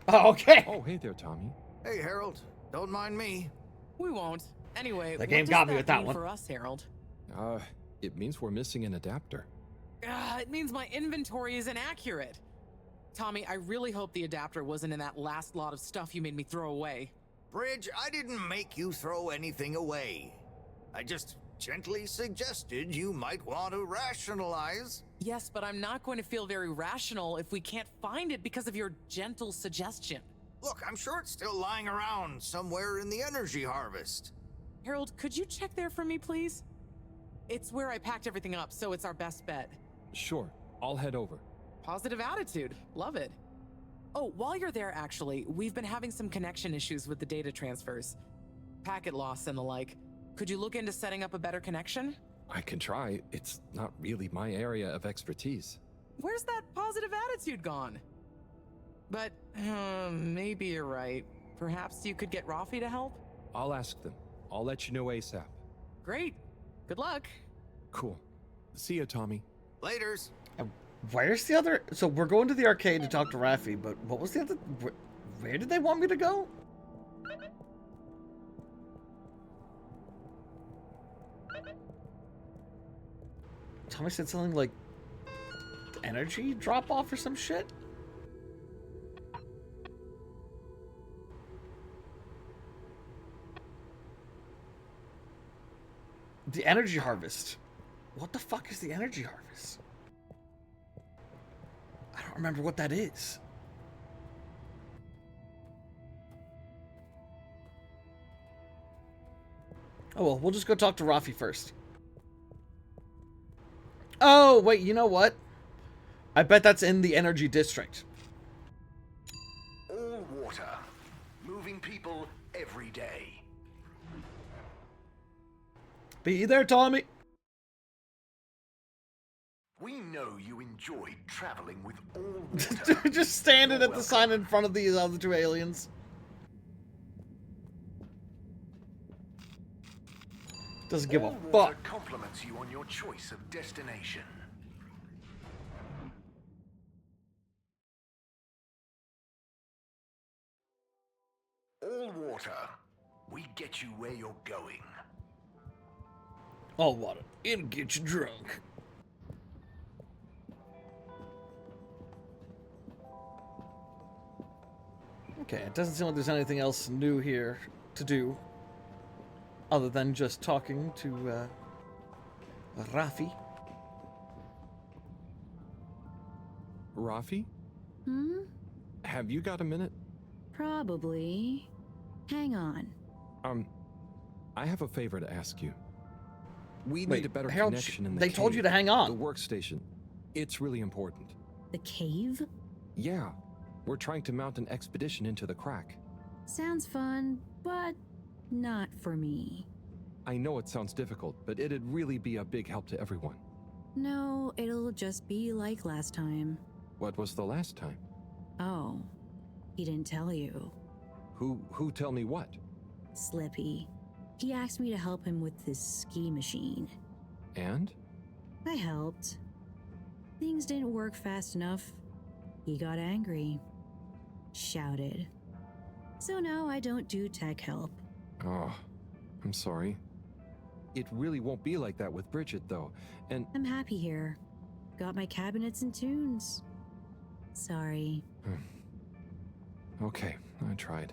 Oh, okay. Oh, hey there, Tommy. Hey, Harold. Don't mind me. We won't. Anyway, the game got me with that mean one. For us, Harold? It means we're missing an adapter. It means my inventory is inaccurate. Tommy, I really hope the adapter wasn't in that last lot of stuff you made me throw away. Bridge, I didn't make you throw anything away. I just gently suggested you might want to rationalize. Yes, but I'm not going to feel very rational if we can't find it because of your gentle suggestion. Look, I'm sure it's still lying around somewhere in the energy harvest. Harold, could you check there for me, please? It's where I packed everything up, so it's our best bet. Sure, I'll head over. Positive attitude. Love it. Oh, while you're there, actually, we've been having some connection issues with the data transfers. Packet loss and the like. Could you look into setting up a better connection? I can try. It's not really my area of expertise. Where's that positive attitude gone? But, maybe you're right. Perhaps you could get Rafi to help? I'll ask them. I'll let you know ASAP. Great. Good luck. Cool. See ya, Tommy. Laters. Where's the other? So we're going to the arcade to talk to Rafi, but what was the other? Where did they want me to go? Tommy said something like energy drop off or some shit. The energy harvest. What the fuck is the energy harvest? I don't remember what that is. Oh well, we'll just go talk to Rafi first. Oh, wait, you know what? I bet that's in the energy district. All water. Moving people every day. Be there, Tommy. We know you enjoyed traveling with all water. Just standing at the sign in front of these other two aliens. Doesn't give a water fuck. compliments you on your choice of destination. All water. We get you where you're going. All water. It'll get you drunk. Okay, it doesn't seem like there's anything else new here to do. Other than just talking to Rafi. Rafi? Hmm? Have you got a minute? Probably. Hang on. I have a favor to ask you. We Wait, need a better Harold, connection in the they told cave, you to hang on. The workstation. It's really important. The cave? Yeah. We're trying to mount an expedition into the crack. Sounds fun, but not for me. I know it sounds difficult, but it'd really be a big help to everyone. No, it'll just be like last time. What was the last time? Oh, he didn't tell you. Who tell me what? Slippy. He asked me to help him with this ski machine. And? I helped. Things didn't work fast enough. He got angry. shouted. So no, I don't do tech help. Oh, I'm sorry. It really won't be like that with Bridget, though, and... I'm happy here. Got my cabinets and tunes. Sorry. Okay, I tried.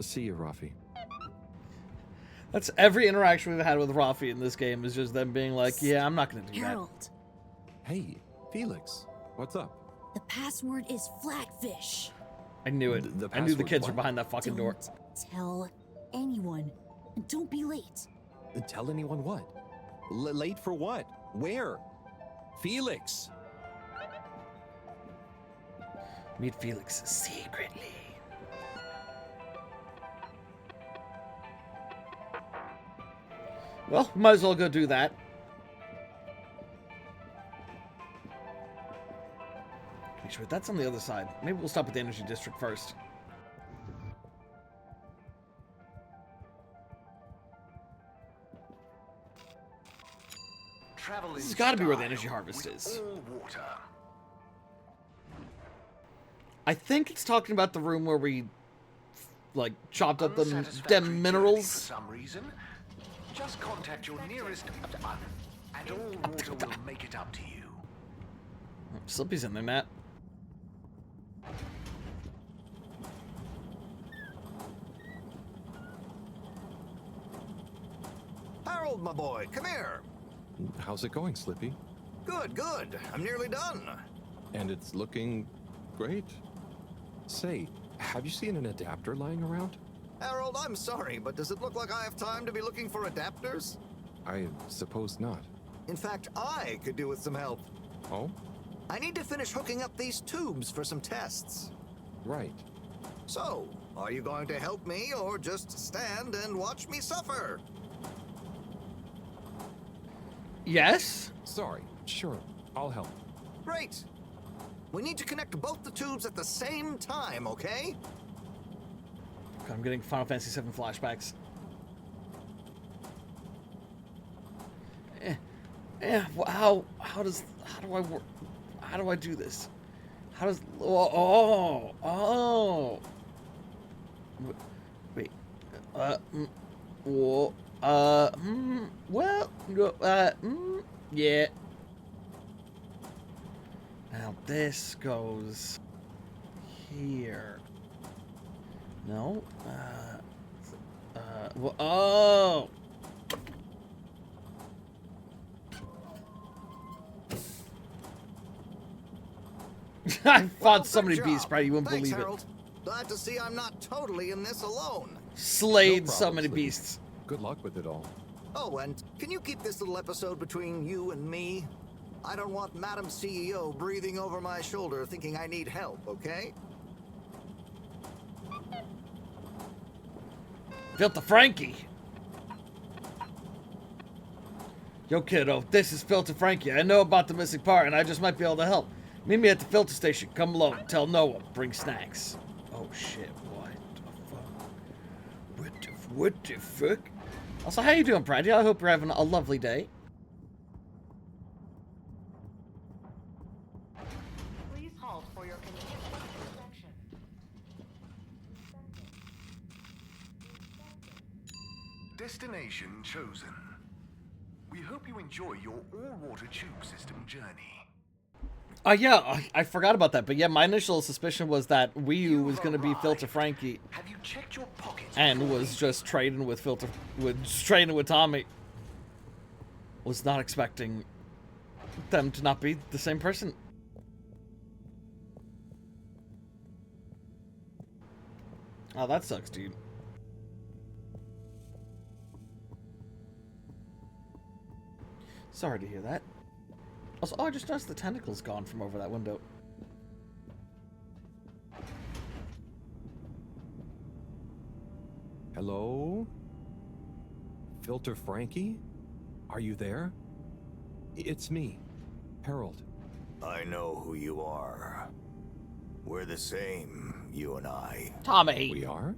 See you, Rafi. That's every interaction we've had with Rafi in this game is just them being like, yeah, I'm not going to do Harold. Hey, Felix, what's up? The password is Flatfish. that. I knew it. I knew the kids were behind that fucking door. Don't tell anyone. And don't be late. Tell anyone what? Late for what? Where? Felix! Meet Felix secretly. Well, might as well go do that. Make sure that's on the other side. Maybe we'll stop at the Energy District first. This has got to be where the energy harvest is. I think it's talking about the room where we, like, chopped up them minerals. For some reason, just contact your nearest and all water will make it up to you. Slippy's in there, Matt. Harold, my boy, come here. How's it going, Slippy? Good, good. I'm nearly done. And it's looking great. Say, have you seen an adapter lying around? Harold, I'm sorry, but does it look like I have time to be looking for adapters? I suppose not. In fact, I could do with some help. Oh? I need to finish hooking up these tubes for some tests. Right. So, are you going to help me or just stand and watch me suffer? Yes? Sorry. Sure. I'll help. Great. We need to connect both the tubes at the same time, okay? I'm getting Final Fantasy VII flashbacks. How do I do this? How does wait yeah. Now this goes here. No. Oh. I fought so many beasts, Brad, you wouldn't Thanks, believe Harold. Glad to see I'm not totally in this alone. it. Slayed No so problem, many Slippy. beasts. Good luck with it all. Oh, and can you keep this little episode between you and me? I don't want Madam CEO breathing over my shoulder thinking I need help, okay? Filter Frankie. Yo, kiddo, this is Filter Frankie. I know about the missing part, and I just might be able to help. Meet me at the filter station. Come alone. Tell Noah. Bring snacks. Oh, shit. What the fuck? Also, how you doing, Brady? I hope you're having a lovely day. Please halt for your continued inspection. Destination chosen. We hope you enjoy your all-water tube system journey. Yeah, I forgot about that. But yeah, my initial suspicion was that Wii U was going to be Filter Frankie. Have you checked your pockets? And was just trading with Tommy. Was not expecting them to not be the same person. Oh, that sucks, dude. Sorry to hear that. Also, oh, I just noticed the tentacle's gone from over that window. Hello? Filter Frankie? Are you there? It's me, Harold. I know who you are. We're the same, you and I. Tommy! We are?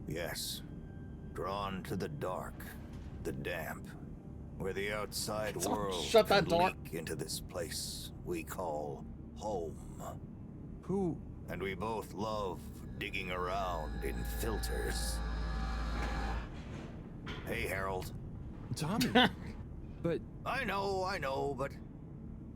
Yes. Drawn to the dark, the damp, where the outside world shut that can door. leak into this place we call home. Who And we both love digging around in filters. Hey, Harold. Tommy. But... I know, but...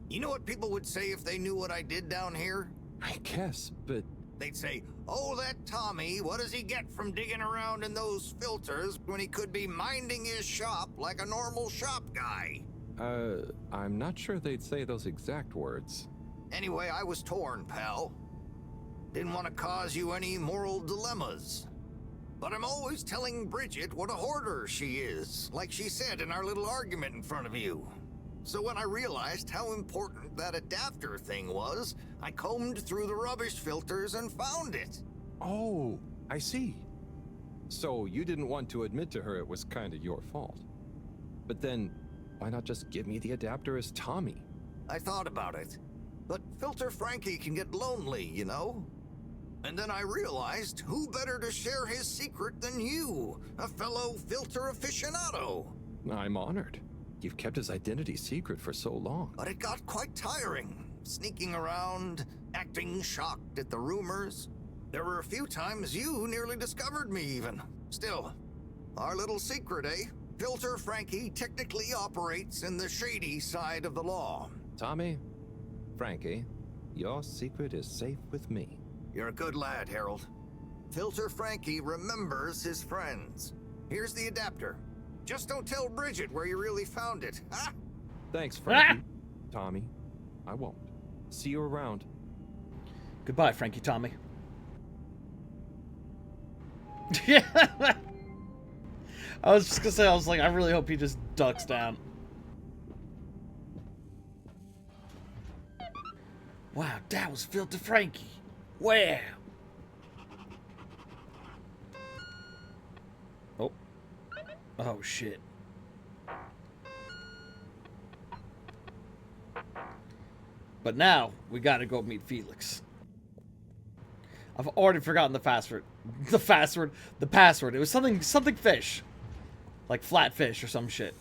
You know what people would say if they knew what I did down here? I guess, but... They'd say, oh, that Tommy, what does he get from digging around in those filters when he could be minding his shop like a normal shop guy? I'm not sure they'd say those exact words. Anyway, I was torn, pal. Didn't want to cause you any moral dilemmas. But I'm always telling Bridget what a hoarder she is, like she said in our little argument in front of you. So when I realized how important that adapter thing was, I combed through the rubbish filters and found it. Oh, I see. So you didn't want to admit to her it was kind of your fault. But then, why not just give me the adapter as Tommy? I thought about it. But Filter Frankie can get lonely, you know? And then I realized who better to share his secret than you, a fellow filter aficionado. I'm honored. You've kept his identity secret for so long. But it got quite tiring, sneaking around, acting shocked at the rumors. There were a few times you nearly discovered me even. Still, our little secret, eh? Filter Frankie technically operates in the shady side of the law. Tommy, Frankie, your secret is safe with me. You're a good lad, Harold. Filter Frankie remembers his friends. Here's the adapter. Just don't tell Bridget where you really found it, huh? Thanks, Frankie. Tommy, I won't. See you around. Goodbye, Frankie Tommy. Yeah. I was just gonna say, I was like, I really hope he just ducks down. Wow, that was Filter Frankie. Wow. Oh. Oh, shit. But now, we gotta go meet Felix. I've already forgotten the password. The password. It was something fish. Like flatfish or some shit.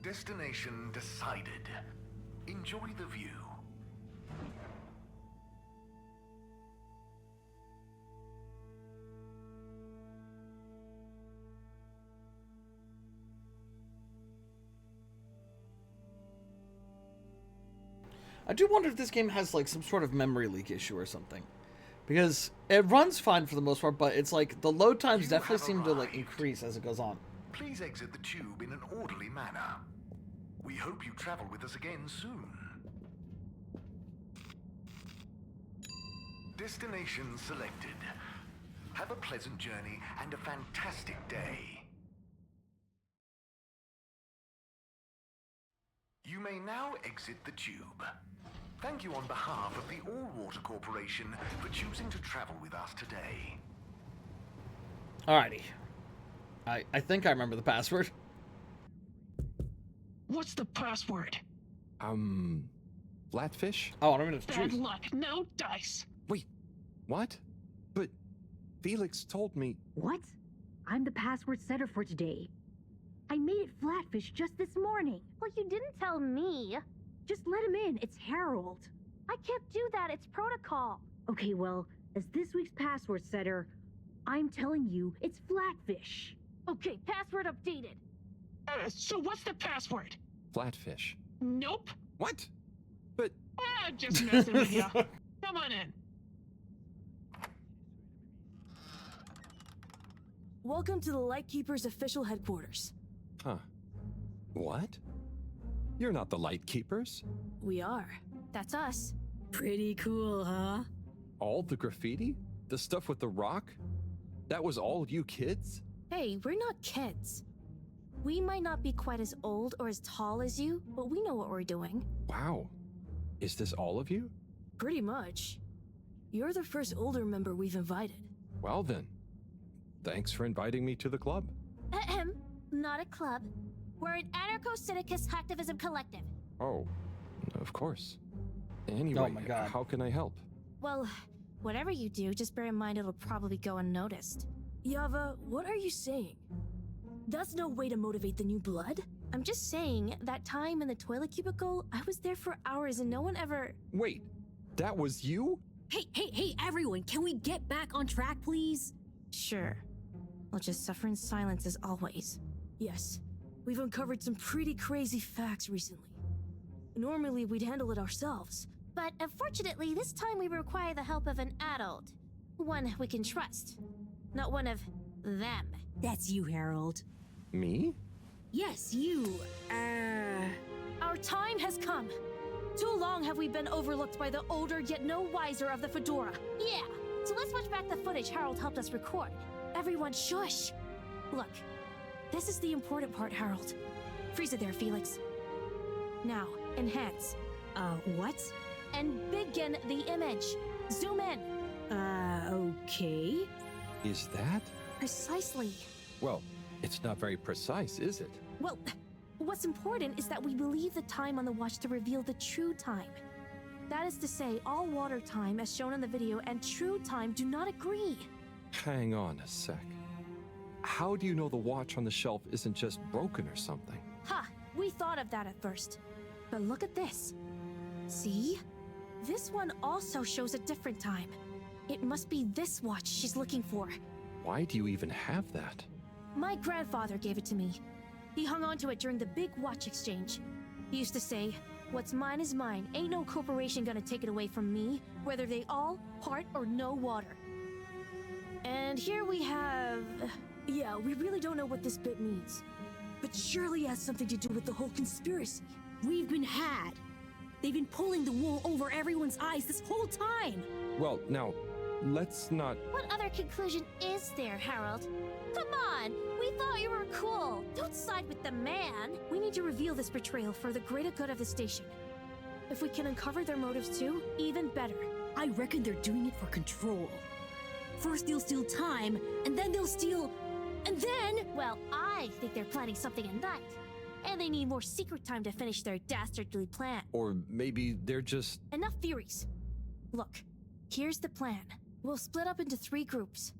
Destination decided. Enjoy the view. I do wonder if this game has like some sort of memory leak issue or something. Because it runs fine for the most part, but it's like the load times definitely seem to like increase as it goes on. Please exit the tube in an orderly manner. We hope you travel with us again soon. Destination selected. Have a pleasant journey and a fantastic day. You may now exit the tube. Thank you on behalf of the All-Water Corporation for choosing to travel with us today. Alrighty. I think I remember the password. What's the password? Flatfish? Oh, I don't even have to Bad choose. luck, no dice. Wait, what? But Felix told me... What? I'm the password setter for today. I made it Flatfish just this morning. Well, you didn't tell me. Just let him in, it's Harold. I can't do that, it's protocol. Okay, well, as this week's password setter, I'm telling you, it's Flatfish. Okay, password updated. So what's the password? Flatfish. Nope. What? But... Just messing with you. Come on in. Welcome to the Lightkeeper's official headquarters. Huh. What? You're not the Lightkeepers. We are. That's us. Pretty cool, huh? All the graffiti? The stuff with the rock? That was all you kids? Hey, we're not kids. We might not be quite as old or as tall as you, but we know what we're doing. Wow. Is this all of you? Pretty much. You're the first older member we've invited. Well then. Thanks for inviting me to the club. Ahem. Not a club. We're an anarcho-syndicist hacktivism collective. Oh, of course. Anyway, Oh my God. How can I help? Well, whatever you do, just bear in mind it'll probably go unnoticed. Yava, what are you saying? That's no way to motivate the new blood. I'm just saying, that time in the toilet cubicle, I was there for hours and no one ever... Wait, that was you? Hey, everyone, can we get back on track, please? Sure. I'll just suffer in silence as always. Yes, we've uncovered some pretty crazy facts recently. Normally, we'd handle it ourselves. But unfortunately, this time we require the help of an adult. One we can trust. Not one of them. That's you, Harold. Me? Yes, you. Our time has come. Too long have we been overlooked by the older yet no wiser of the Fedora. Yeah, so let's watch back the footage Harold helped us record. Everyone shush. Look, this is the important part, Harold. Freeze it there, Felix. Now, enhance. What? And begin the image. Zoom in. Okay. Is that? Precisely. Well, it's not very precise, is it? Well, what's important is that we believe the time on the watch to reveal the true time. That is to say, all water time, as shown in the video, and true time do not agree. Hang on a sec. How do you know the watch on the shelf isn't just broken or something? Ha! We thought of that at first. But look at this. See? This one also shows a different time. It must be this watch she's looking for. Why do you even have that? My grandfather gave it to me. He hung on to it during the big watch exchange. He used to say, "What's mine is mine. Ain't no corporation gonna take it away from me, whether they all, part, or no water." And here we have... Yeah, we really don't know what this bit means. But surely it has something to do with the whole conspiracy. We've been had. They've been pulling the wool over everyone's eyes this whole time. Well, now, let's not... What other conclusion is there, Harold? Come on! We thought you were cool! Don't side with the man! We need to reveal this betrayal for the greater good of the station. If we can uncover their motives too, even better. I reckon they're doing it for control. First they'll steal time, and then they'll steal... And then... Well, I think they're planning something at night. And they need more secret time to finish their dastardly plan. Or maybe they're just... Enough theories. Look, here's the plan. We'll split up into 3 groups.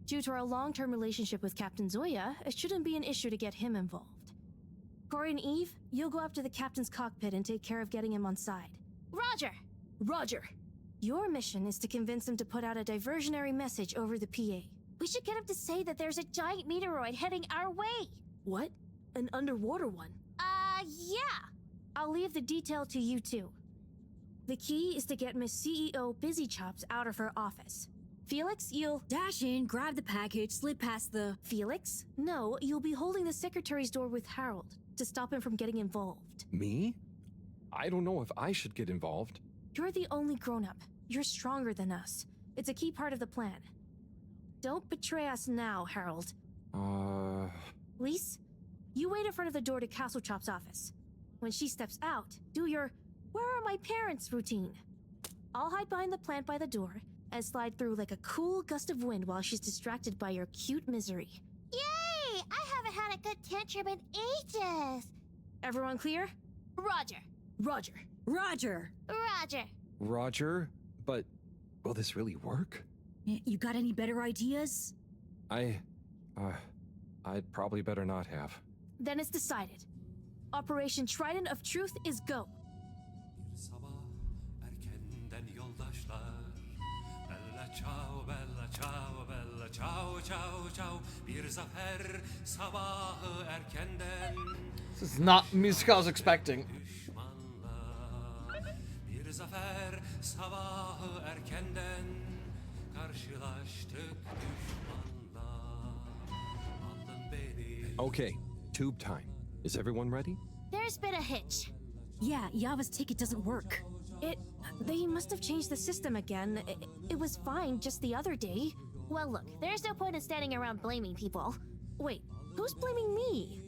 Due to our long-term relationship with Captain Zoya, it shouldn't be an issue to get him involved. Corey and Eve, you'll go up to the captain's cockpit and take care of getting him on side. Roger! Roger! Your mission is to convince him to put out a diversionary message over the PA. We should get him to say that there's a giant meteoroid heading our way. What? An underwater one? Yeah. I'll leave the detail to you two. The key is to get Miss CEO Busy Chops out of her office. Felix, you'll... Dash in, grab the package, slip past the... Felix? No, you'll be holding the secretary's door with Harold to stop him from getting involved. Me? I don't know if I should get involved. You're the only grown-up. You're stronger than us. It's a key part of the plan. Don't betray us now, Harold. Lise, you wait in front of the door to Castle Chop's office. When she steps out, do your "where are my parents" routine. I'll hide behind the plant by the door and slide through like a cool gust of wind while she's distracted by your cute misery. Yay! I haven't had a good tantrum in ages. Everyone clear? Roger. Roger. Roger. Roger. Roger? But will this really work? You got any better ideas? I'd probably better not have. Then it's decided. Operation Trident of Truth is go. This is not music I was expecting. Okay, tube time. Is everyone ready? There's been a hitch. Yeah, Yava's ticket doesn't work. They must have changed the system again. It was fine just the other day. Well, look, there's no point in standing around blaming people. Wait, who's blaming me?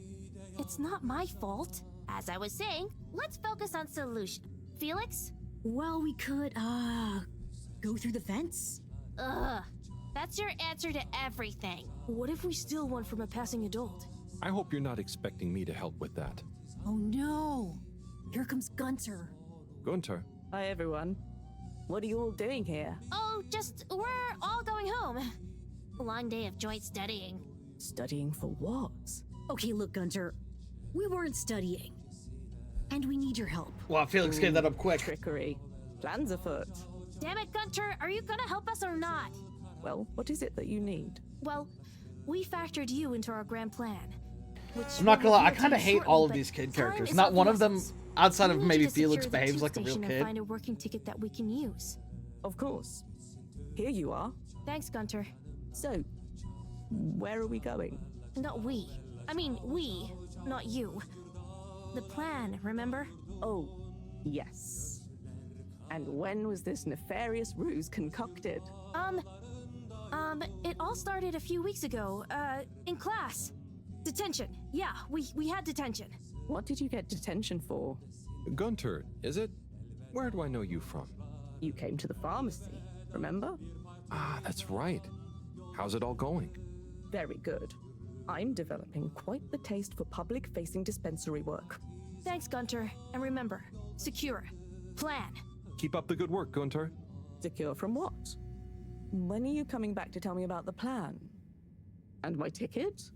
It's not my fault. As I was saying, let's focus on solution. Felix? Well, we could, go through the fence? Ugh. That's your answer to everything. What if we steal one from a passing adult? I hope you're not expecting me to help with that. Oh no! Here comes Gunter. Gunter? Hi everyone. What are you all doing here? Oh, we're all going home. Long day of joint studying. Studying for what? Okay, look, Gunter. We weren't studying. And we need your help. Wow, Felix gave that up quick. Trickery. Plans afoot. Damn it, Gunter, are you gonna help us or not? Well, what is it that you need? Well, we factored you into our grand plan. Which I'm not gonna lie, I we'll kind of reveal hate all of shortly, these kid but time characters. is Not of one the of them, essence. outside We of need maybe you to Felix, secure the behaves tube like a real station and kid. find a working ticket that we can use. Of course. Here you are. Thanks, Gunter. So, where are we going? Not we. I mean, we, not you. The plan, remember? Oh, yes. And when was this nefarious ruse concocted? It all started a few weeks ago, in class. Detention. Yeah, we had detention. What did you get detention for? Gunter, is it? Where do I know you from? You came to the pharmacy, remember? Ah, that's right. How's it all going? Very good. I'm developing quite the taste for public-facing dispensary work. Thanks, Gunter. And remember, secure. Plan. Keep up the good work, Gunter. Secure from what? When are you coming back to tell me about the plan? And my ticket?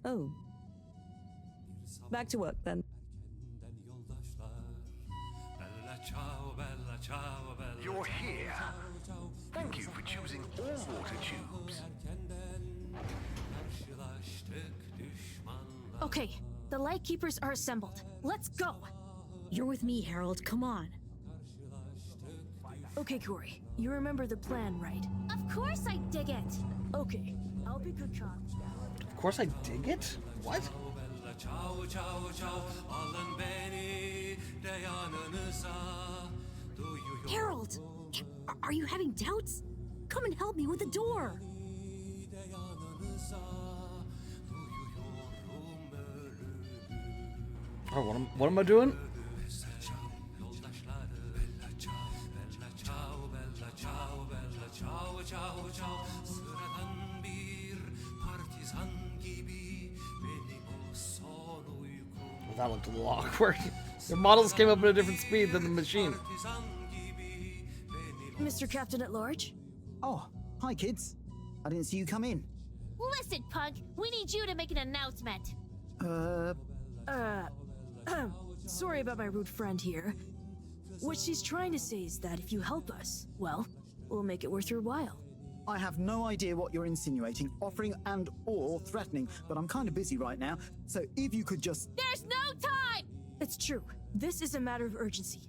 Oh. Back to work then. You're here. Thank you for choosing all water tubes. Okay, the Lightkeepers are assembled. Let's go! You're with me, Harold. Come on. Okay, Corey. You remember the plan, right? Of course I dig it! Okay, I'll be good cop. Of course I dig it? What? Harold! Are you having doubts? Come and help me with the door! Oh, what am I doing? Well, that looked a little awkward. Their models came up at a different speed than the machine. Mr. Captain at Large? Oh, hi kids. I didn't see you come in. Listen, Pug, we need you to make an announcement. Sorry about my rude friend here. What she's trying to say is that if you help us, well, we'll make it worth your while. I have no idea what you're insinuating, offering and/or threatening, but I'm kind of busy right now, so if you could just... There's no time! It's true. This is a matter of urgency.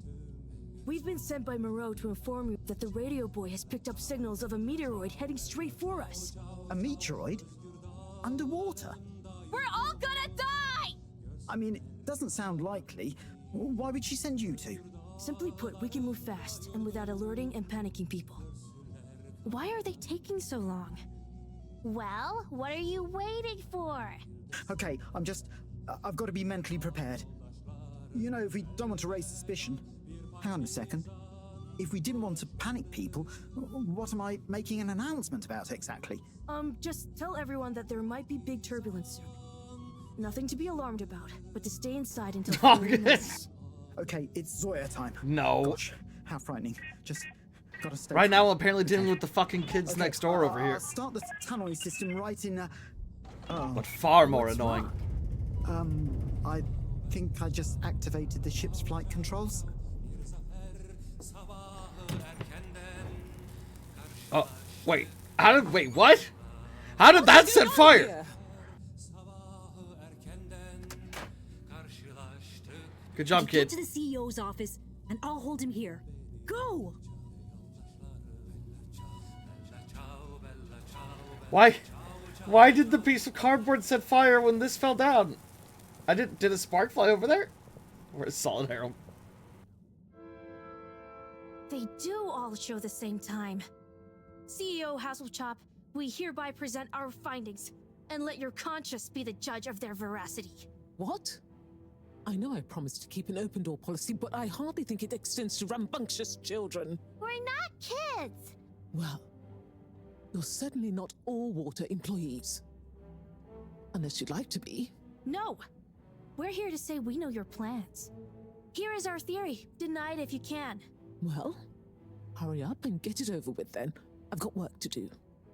We've been sent by Moreau to inform you that the radio boy has picked up signals of a meteoroid heading straight for us. A meteoroid? Underwater? We're all gonna die! I mean, it doesn't sound likely. Why would she send you two? Simply put, we can move fast and without alerting and panicking people. Why are they taking so long? Well, what are you waiting for? Okay, I've got to be mentally prepared. You know, if we don't want to raise suspicion... Hang on a second. If we didn't want to panic people, what am I making an announcement about exactly? Just tell everyone that there might be big turbulence soon. Nothing to be alarmed about, but to stay inside until further notice. Okay, it's Zoya time. No. Gosh, how frightening. Just gotta stay Right now, calm. I'm apparently dealing with the fucking kids Okay, next door over here. Start the tunneling system right in... But far more what's annoying. wrong? I think I just activated the ship's flight controls. Oh, wait. Wait, what? How did that set fire? Good job, Get kid. to the CEO's office, and I'll hold him here. Go! Why did the piece of cardboard set fire when this fell down? Did a spark fly over there? Or a solid arrow? They do all show the same time. CEO Hasselchop, we hereby present our findings, and let your conscience be the judge of their veracity. What? I know I promised to keep an open door policy, but I hardly think it extends to rambunctious children. We're not kids! Well, you're certainly not all water employees. Unless you'd like to be. No! We're here to say we know your plans. Here is our theory. Deny it if you can. Well, hurry up and get it over with then. I've got work to do.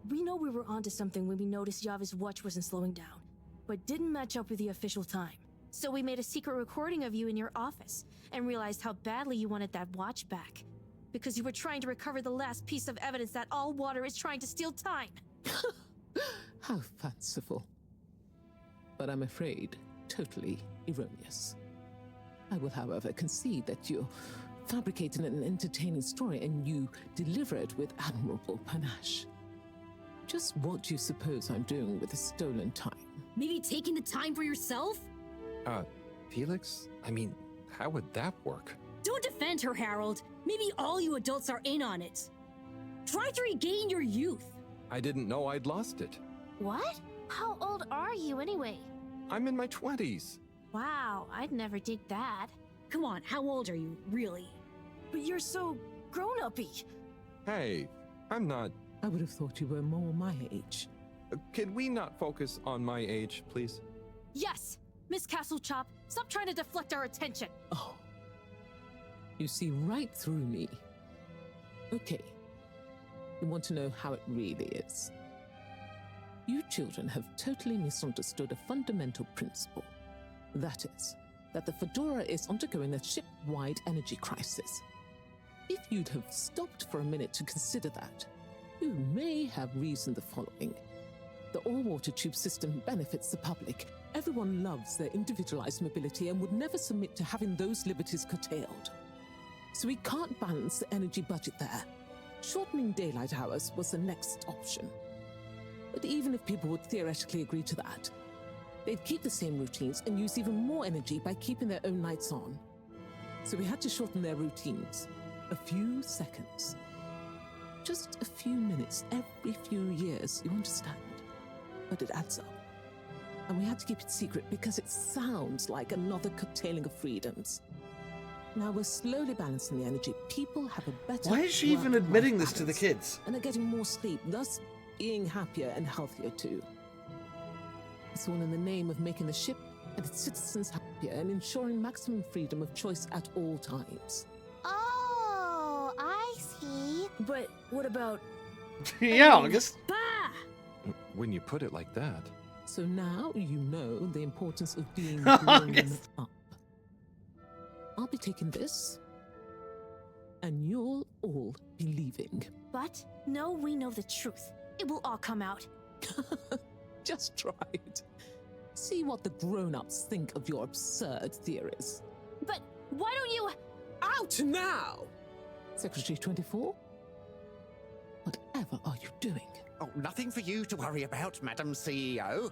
We know we were onto something when we noticed Yava's watch wasn't slowing down, but didn't match up with the official time. So we made a secret recording of you in your office and realized how badly you wanted that watch back. Because you were trying to recover the last piece of evidence that all water is trying to steal time. How fanciful. But I'm afraid totally erroneous. I will, however, concede that you fabricated an entertaining story and you deliver it with admirable panache. Just what do you suppose I'm doing with the stolen time? Maybe taking the time for yourself? Felix? I mean, how would that work? Don't defend her, Harold. Maybe all you adults are in on it. Try to regain your youth. I didn't know I'd lost it. What? How old are you anyway? I'm in my 20s. Wow, I'd never dig that. Come on, how old are you, really? But you're so grown-uppy. Hey, I'm not... I would have thought you were more my age. Could we not focus on my age, please? Yes! Miss Castlechop, stop trying to deflect our attention. Oh. You see right through me. Okay. You want to know how it really is. You children have totally misunderstood a fundamental principle. That is, that the Fedora is undergoing a ship-wide energy crisis. If you'd have stopped for a minute to consider that, you may have reasoned the following. The all-water tube system benefits the public. Everyone loves their individualized mobility and would never submit to having those liberties curtailed. So we can't balance the energy budget there. Shortening daylight hours was the next option. But even if people would theoretically agree to that, they'd keep the same routines and use even more energy by keeping their own lights on. So we had to shorten their routines. A few seconds. Just a few minutes every few years, you understand? But it adds up. And we had to keep it secret because it sounds like another curtailing of freedoms. Now we're slowly balancing the energy. People have a better... Why is she even admitting this to the kids? And are getting more sleep, thus being happier and healthier too. It's all in the name of making the ship and its citizens happier and ensuring maximum freedom of choice at all times. Oh, I see. But what about... Yeah, August. Bah! When you put it like that. So now you know the importance of being grown up. I'll be taking this, and you'll all be leaving. But no, we know the truth. It will all come out. Just try it. See what the grown-ups think of your absurd theories. But why don't you... Out now! Secretary 24? Whatever are you doing? Oh, nothing for you to worry about, Madam CEO.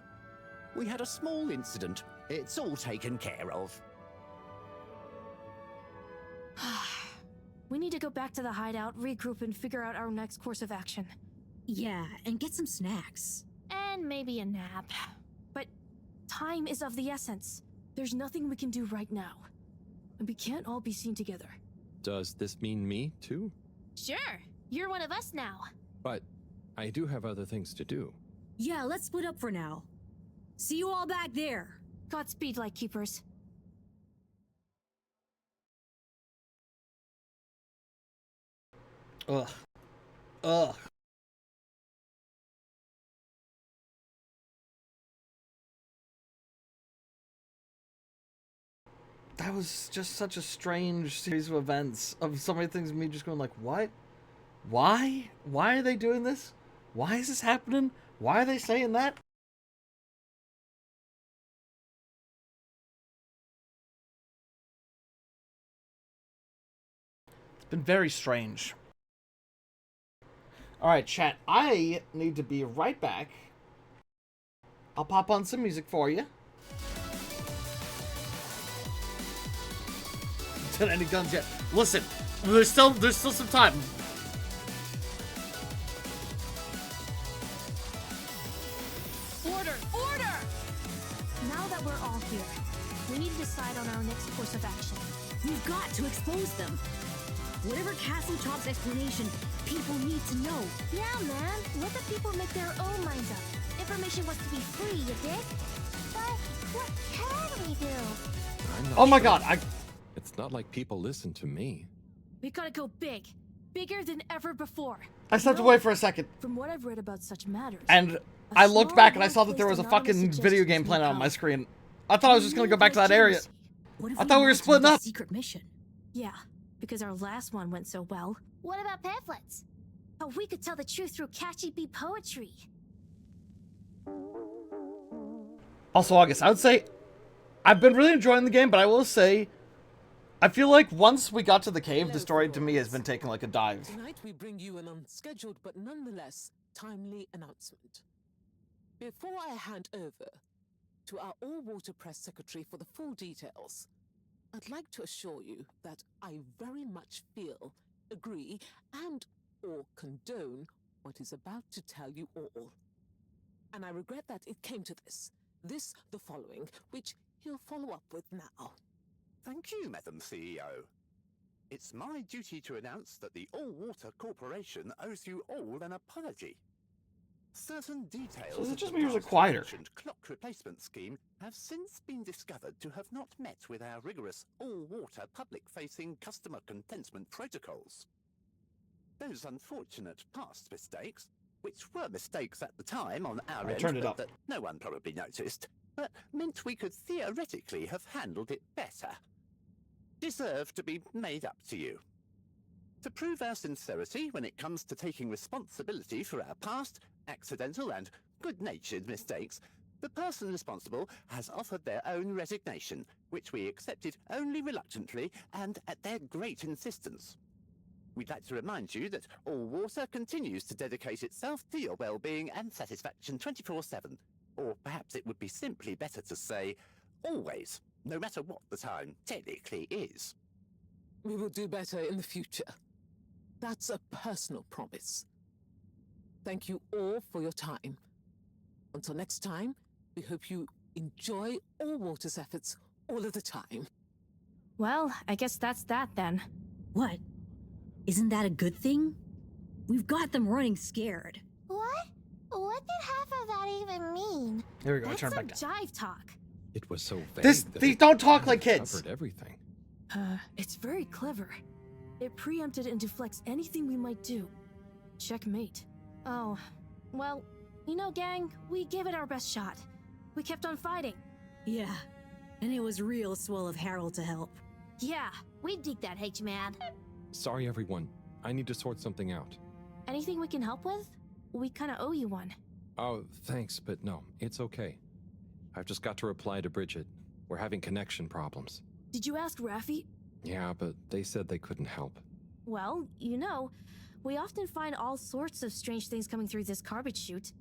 We had a small incident. It's all taken care of. We need to go back to the hideout, regroup, and figure out our next course of action. Yeah, and get some snacks. And maybe a nap. But time is of the essence. There's nothing we can do right now. And we can't all be seen together. Does this mean me, too? Sure, you're one of us now. But I do have other things to do. Yeah, let's split up for now. See you all back there. Godspeed, Lightkeepers. Ugh. Ugh. That was just such a strange series of events. Of so many things, me just going like, what? Why? Why are they doing this? Why is this happening? Why are they saying that? It's been very strange. Alright, chat. I need to be right back. I'll pop on some music for you. Done any guns yet? Listen, there's still some time. Order! Order! Now that we're all here, we need to decide on our next course of action. We've got to expose them. Whatever Castlechop's explanation, people need to know. Yeah, man. Let the people make their own minds up. Information was to be free, you dig? But what can we do? Oh my god, It's not like people listen to me. We gotta go big. Bigger than ever before. I stepped away for a second. From what I've read about such matters. And I looked back and I saw that there was a fucking video game playing on my screen. I thought I was just gonna go back to that area. What if I thought we were announced splitting another up. secret mission? Yeah, because our last one went so well. What about pamphlets? Oh, we could tell the truth through catchy bee poetry. Also, August, I would say I've been really enjoying the game, but I will say I feel like once we got to the cave, the story to me has been taking like a dive. Tonight we bring you an unscheduled but nonetheless timely announcement. Before I hand over to our all-water press secretary for the full details, I'd like to assure you that I very much feel, agree, and or condone what is about to tell you all. And I regret that it came to this, the following, which he'll follow up with now. Thank you, Madam CEO. It's my duty to announce that the All-Water Corporation owes you all an apology. Certain details So is it of just the me or is it past quieter? mentioned clock replacement scheme have since been discovered to have not met with our rigorous all-water public-facing customer contentment protocols. Those unfortunate past mistakes, which were mistakes at the time on our I end, turned it but up. that no one probably noticed, but meant we could theoretically have handled it better, deserve to be made up to you. To prove our sincerity when it comes to taking responsibility for our past, accidental and good-natured mistakes, the person responsible has offered their own resignation, which we accepted only reluctantly and at their great insistence. We'd like to remind you that All Water continues to dedicate itself to your well-being and satisfaction 24/7. Or perhaps it would be simply better to say, always, no matter what the time technically is. We will do better in the future. That's a personal promise. Thank you all for your time. Until next time, we hope you enjoy All Water's efforts all of the time. Well, I guess that's that then. What? Isn't that a good thing? We've got them running scared. What? What did half of that even mean? There we go. I That's turned some back down. jive talk. It was so vague. These that don't talk like it kids. covered everything. It's very clever. It preempted and deflects anything we might do. Checkmate. Oh, well, you know, gang, we gave it our best shot. We kept on fighting. Yeah, and it was real swell of Harold to help. Yeah, we dig that, H-Man. Sorry, everyone. I need to sort something out. Anything we can help with? We kinda owe you one. Oh, thanks, but no, it's okay. I've just got to reply to Bridget. We're having connection problems. Did you ask Raffi? Yeah, but they said they couldn't help. Well, you know, we often find all sorts of strange things coming through this garbage chute.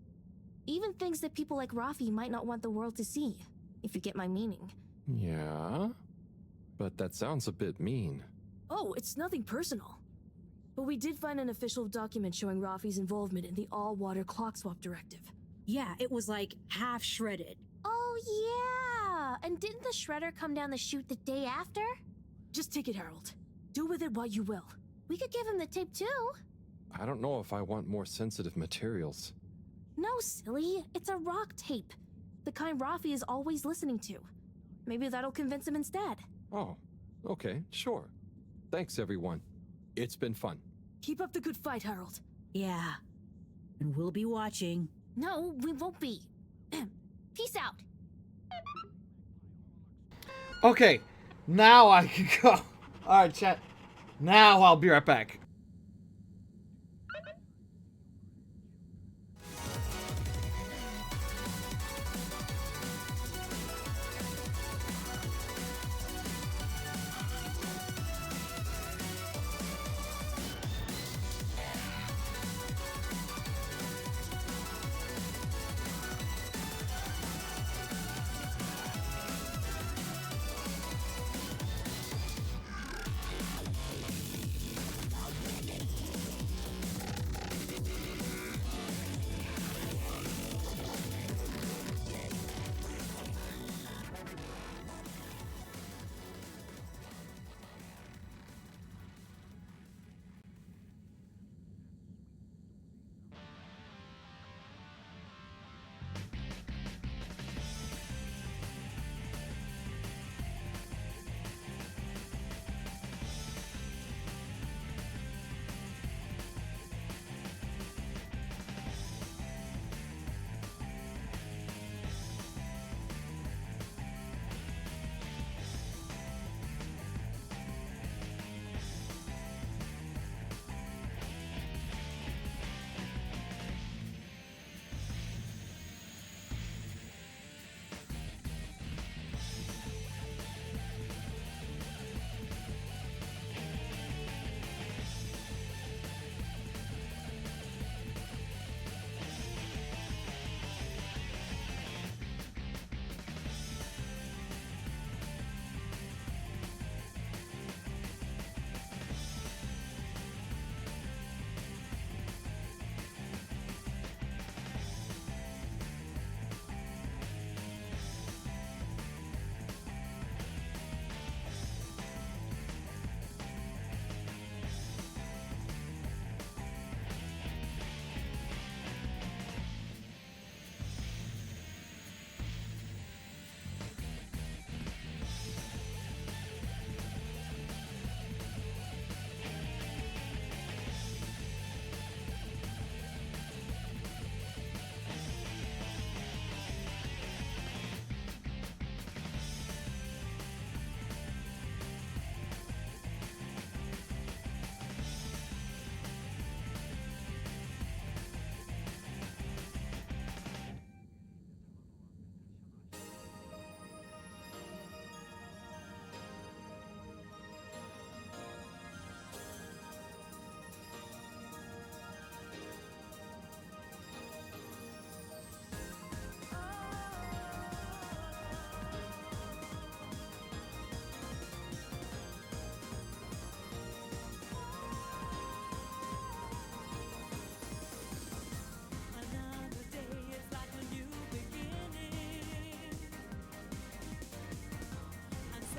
Even things that people like Raffi might not want the world to see, if you get my meaning. Yeah? But that sounds a bit mean. Oh, it's nothing personal. But we did find an official document showing Raffi's involvement in the all-water clock swap directive. Yeah, it was like half shredded. Oh, yeah! And didn't the shredder come down the chute the day after? Just take it, Harold. Do with it what you will. We could give him the tape, too. I don't know if I want more sensitive materials. No, silly. It's a rock tape. The kind Raffi is always listening to. Maybe that'll convince him instead. Oh, okay, sure. Thanks, everyone. It's been fun. Keep up the good fight, Harold. Yeah, and we'll be watching. No, we won't be. Peace out. Okay, now I can go. Alright, chat. Now I'll be right back.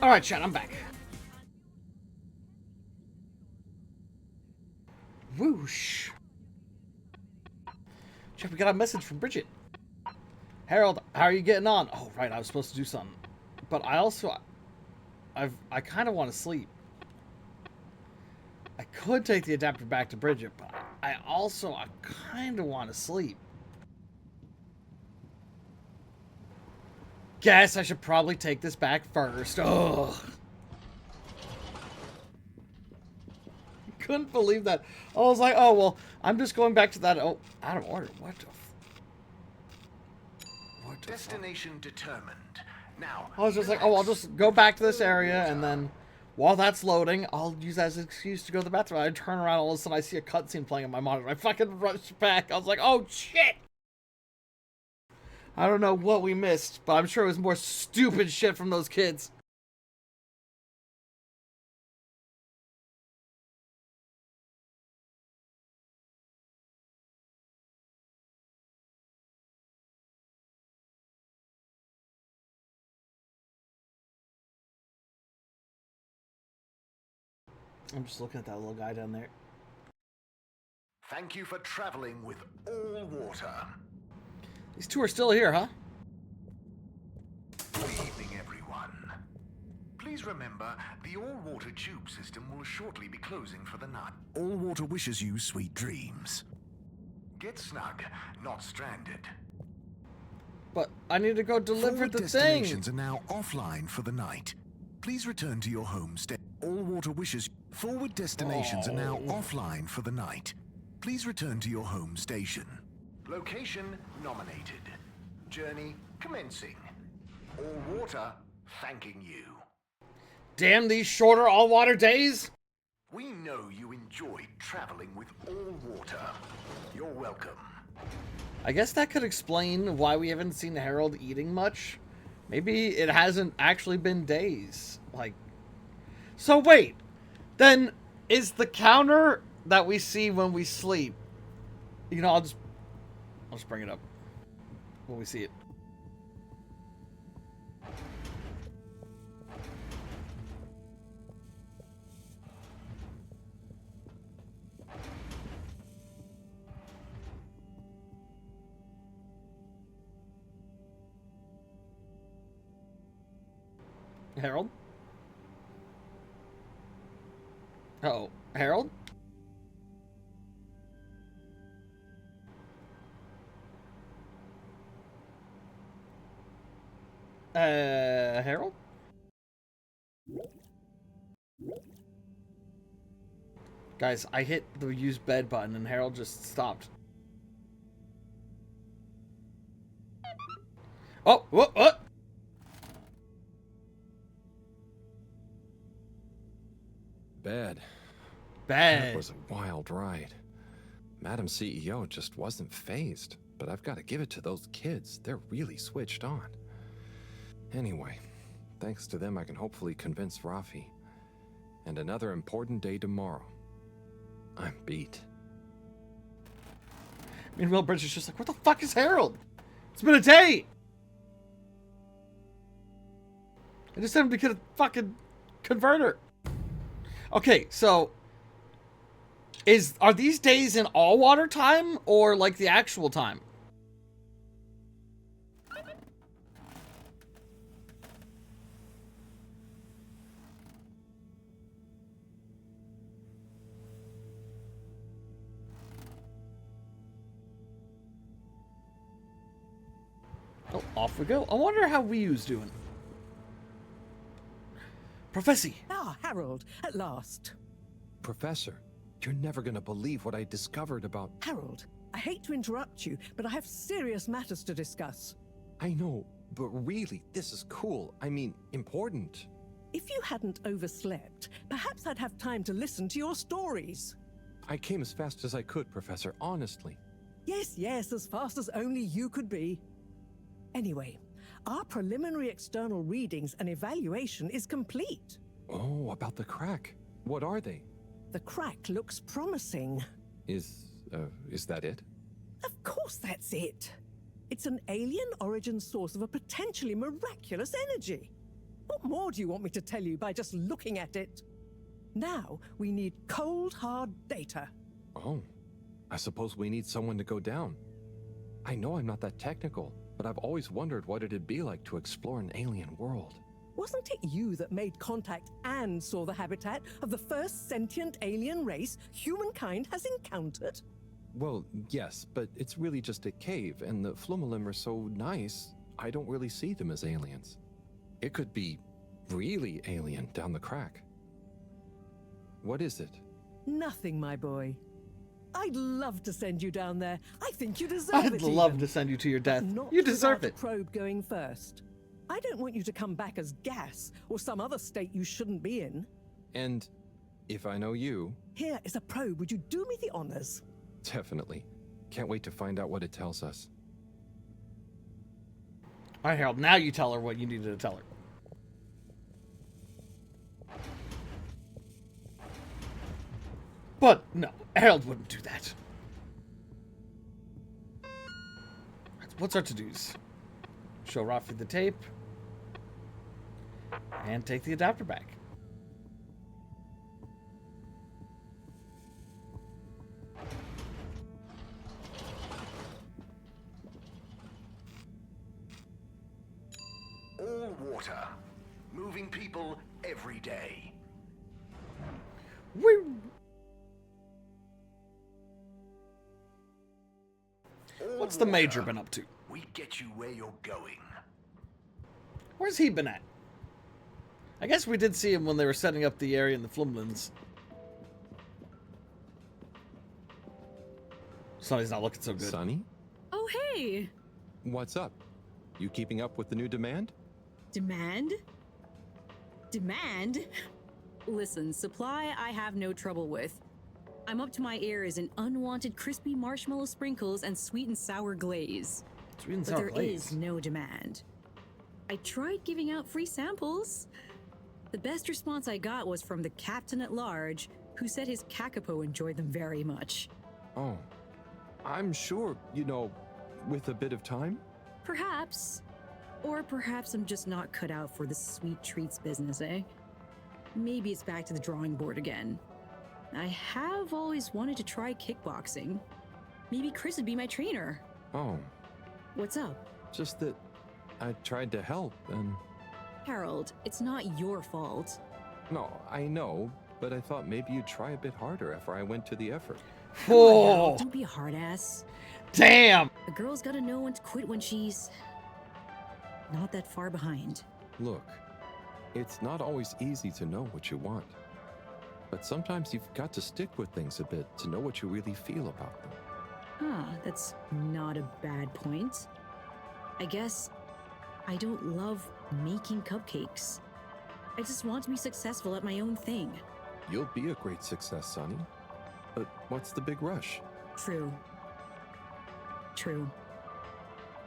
Alright, chat, I'm back. Whoosh. Chat, we got a message from Bridget. Harold, how are you getting on? Oh, right, I was supposed to do something. But I also... I kind of want to sleep. I could take the adapter back to Bridget, but I kind of want to sleep. Guess I should probably take this back first. Oh, couldn't believe that. I was like, oh well, I'm just going back to that. Oh, out of order. What the? What the Destination determined. Now. I was just like, oh, I'll just go back to this area, and then while that's loading, I'll use that as an excuse to go to the bathroom. I turn around, all of a sudden I see a cutscene playing on my monitor. I fucking rush back. I was like, oh shit. I don't know what we missed, but I'm sure it was more stupid shit from those kids. I'm just looking at that little guy down there. Thank you for traveling with all water. These two are still here, huh? Good evening, everyone. Please remember, the all-water tube system will shortly be closing for the night. All water wishes you sweet dreams. Get snug, not stranded. But I need to go deliver Forward the destinations thing. are now offline for the night. Please return to your home state. All water wishes. Forward destinations are now offline for the night. Please return to your home station. Location nominated. Journey commencing. All water thanking you. Damn these shorter all-water days. We know you enjoyed traveling with all water. You're welcome. I guess that could explain why we haven't seen Harold eating much. Maybe it hasn't actually been days. Like, so wait, then is the counter that we see when we sleep? You know, I'll just bring it up when we see it. Harold? Uh-oh. Harold? Harold? Guys, I hit the use bed button and Harold just stopped. Oh, what? Bad. Bad. That was a wild ride. Madam CEO just wasn't phased, but I've got to give it to those kids. They're really switched on. Anyway, thanks to them I can hopefully convince Rafi. And another important day tomorrow. I'm beat. Meanwhile, Bridget's just like, what the fuck is Harold? It's been a day! I just had him to get a fucking converter. Okay, so are these days in all water time or like the actual time? Oh, off we go. I wonder how Wiyu's doing. Professor. Ah, Harold, at last. Professor, you're never gonna believe what I discovered about... Harold, I hate to interrupt you, but I have serious matters to discuss. I know, but really, this is cool. I mean, important. If you hadn't overslept, perhaps I'd have time to listen to your stories. I came as fast as I could, Professor, honestly. Yes, as fast as only you could be. Anyway, our preliminary external readings and evaluation is complete. Oh, about the crack. What are they? The crack looks promising. Is that it? Of course that's it. It's an alien origin source of a potentially miraculous energy. What more do you want me to tell you by just looking at it? Now, we need cold, hard data. Oh, I suppose we need someone to go down. I know I'm not that technical, but I've always wondered what it'd be like to explore an alien world. Wasn't it you that made contact and saw the habitat of the first sentient alien race humankind has encountered? Well, yes, but it's really just a cave, and the Flumilim are so nice, I don't really see them as aliens. It could be really alien down the crack. What is it? Nothing, my boy. I'd love to send you down there. I think you deserve it. I'd love to send you to your death. You deserve it. Probe going first. I don't want you to come back as gas or some other state you shouldn't be in. And if I know you... Here is a probe. Would you do me the honors? Definitely. Can't wait to find out what it tells us. All right, Harold, now you tell her what you needed to tell her. But no, Harold wouldn't do that. What's our to-dos? Show Rafi the tape. And take the adapter back. All water. Moving people every day. Woo! What's the Major been up to? We get you where you're going. Where's he been at? I guess we did see him when they were setting up the area in the Flumlands. Sonny's not looking so good. Sonny? Oh, hey! What's up? You keeping up with the new demand? Demand? Demand? Listen, supply I have no trouble with. I'm up to my ears in unwanted crispy marshmallow sprinkles and sweet and sour glaze. Sweet and but sour there glaze. is no demand. I tried giving out free samples. The best response I got was from the captain at large, who said his Kakapo enjoyed them very much. Oh, I'm sure, with a bit of time? Perhaps. Or perhaps I'm just not cut out for the sweet treats business, eh? Maybe it's back to the drawing board again. I have always wanted to try kickboxing. Maybe Chris would be my trainer. Oh. What's up? Just that I tried to help and... Harold, it's not your fault. No, I know, but I thought maybe you'd try a bit harder after I went to the effort. Oh! Don't be a hard ass. Damn! A girl's gotta know when to quit when she's... not that far behind. Look, it's not always easy to know what you want. But sometimes you've got to stick with things a bit to know what you really feel about them. Ah, that's not a bad point. I guess I don't love making cupcakes. I just want to be successful at my own thing. You'll be a great success, Sonny. But what's the big rush? True. True.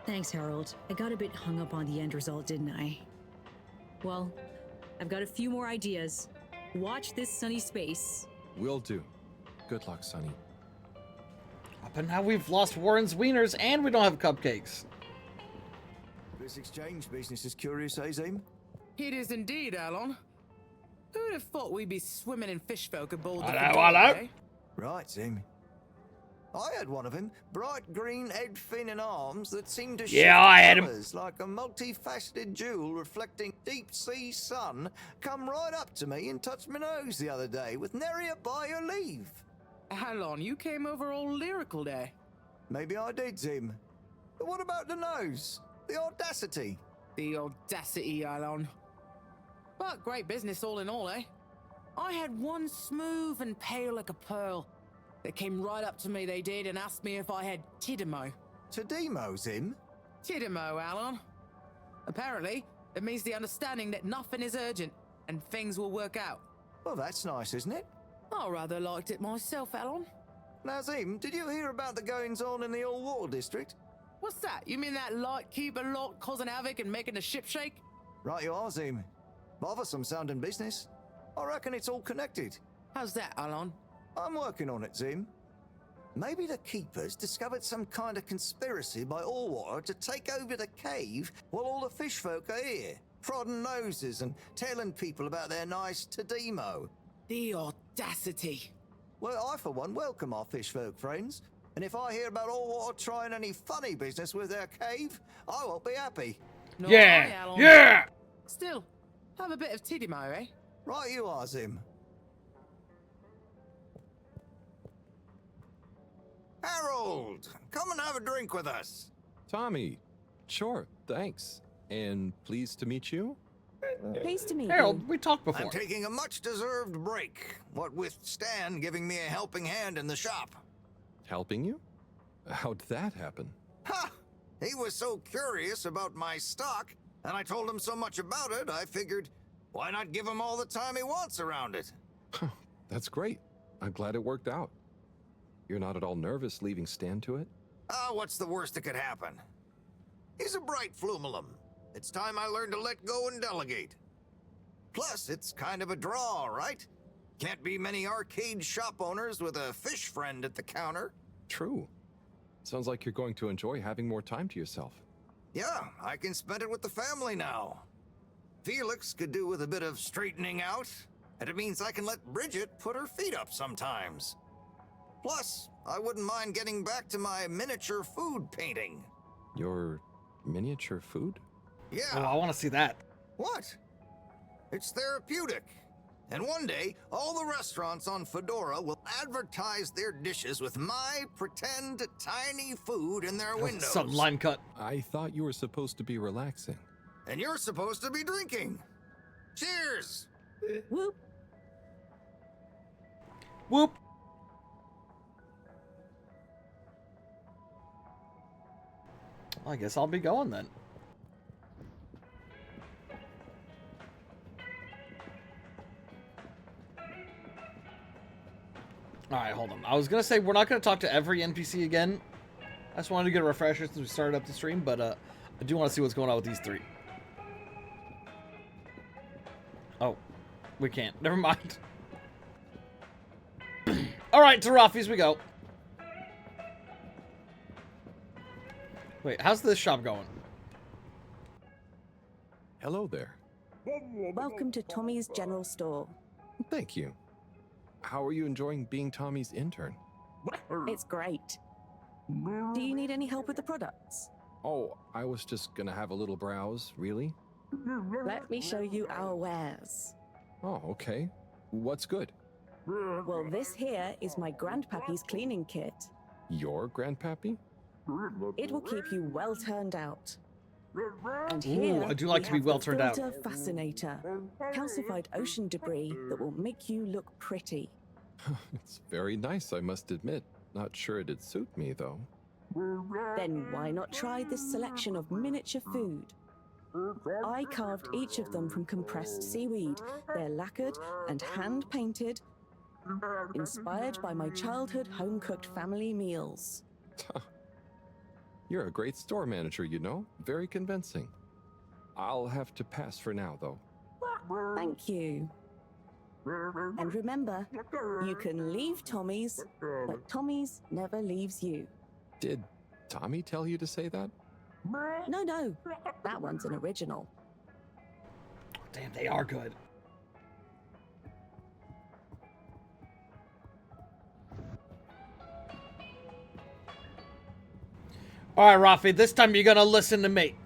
Thanks, Harold. I got a bit hung up on the end result, didn't I? Well, I've got a few more ideas. Watch this sunny space. Will do. Good luck, Sonny. But now we've lost Warren's wieners and we don't have cupcakes. This exchange business is curious, eh, Zim? It is indeed, Alon. Who'd have thought we'd be swimming in fish folk aboard the Hello, Fedora, hello. eh? Right, Zim. I had one of them, bright green head, fin and arms that seemed to Yeah, I had 'em. colours like a multifaceted jewel reflecting deep sea sun come right up to me and touched my nose the other day with nary a by your leave. Alon, you came over all lyrical there. Maybe I did, Zim. But what about the nose? The audacity? The audacity, Alon. But great business all in all, eh? I had one smooth and pale like a pearl. They came right up to me, they did, and asked me if I had Tidimo. Tidimo, Zim? Tidimo, Alon. Apparently, it means the understanding that nothing is urgent and things will work out. Well, that's nice, isn't it? I rather liked it myself, Alon. Now, Zim, did you hear about the goings-on in the All Water District? What's that? You mean that lightkeeper lot causing havoc and making the ship shake? Right you are, Zim. Bothersome sounding business. I reckon it's all connected. How's that, Alon? I'm working on it, Zim. Maybe the keepers discovered some kind of conspiracy by Allwater to take over the cave while all the fish folk are here, prodding noses and telling people about their nice Tademo. The audacity. Well, I for one welcome our fish folk friends, and if I hear about all water trying any funny business with their cave, I won't be happy. No, Yeah, I, Alan. yeah. Still, have a bit of Tidimo, eh? Right you are, Zim. Harold, come and have a drink with us. Tommy, sure, thanks. And pleased to meet you? Pleased to meet Harold, you. we talked before. I'm taking a much-deserved break, what with Stan giving me a helping hand in the shop. Helping you? How'd that happen? Ha! He was so curious about my stock, and I told him so much about it, I figured, why not give him all the time he wants around it? That's great. I'm glad it worked out. You're not at all nervous leaving Stan to it? Ah, what's the worst that could happen? He's a bright flumelum. It's time I learned to let go and delegate. Plus, it's kind of a draw, right? Can't be many arcade shop owners with a fish friend at the counter. True. Sounds like you're going to enjoy having more time to yourself. Yeah, I can spend it with the family now. Felix could do with a bit of straightening out, and it means I can let Bridget put her feet up sometimes. Plus, I wouldn't mind getting back to my miniature food painting. Your miniature food? Yeah. Oh, I want to see that. What? It's therapeutic. And one day, all the restaurants on Fedora will advertise their dishes with my pretend tiny food in their windows. Some line cut. I thought you were supposed to be relaxing. And you're supposed to be drinking. Cheers! Whoop. Whoop. I guess I'll be going then. Alright, hold on. I was gonna say we're not gonna talk to every NPC again. I just wanted to get a refresher since we started up the stream, but I do want to see what's going on with these three. Oh, we can't. Never mind. Alright, to Rafi's we go. Wait, how's this shop going? Hello there. Welcome to Tommy's General Store. Thank you. How are you enjoying being Tommy's intern? It's great. Do you need any help with the products? Oh, I was just gonna have a little browse, really? Let me show you our wares. Oh, okay. What's good? Well, this here is my grandpappy's cleaning kit. Your grandpappy? It will keep you well turned out. And Ooh, here I do like we to be have well the turned out. Filter Fascinator, calcified ocean debris that will make you look pretty. It's very nice, I must admit. Not sure it'd suit me, though. Then why not try this selection of miniature food? I carved each of them from compressed seaweed. They're lacquered and hand-painted, inspired by my childhood home-cooked family meals. You're a great store manager, you know. Very convincing. I'll have to pass for now, though. Thank you. And remember, you can leave Tommy's, but Tommy's never leaves you. Did Tommy tell you to say that? No. That one's an original. Damn, they are good. Alright, Rafi, this time you're gonna listen to me.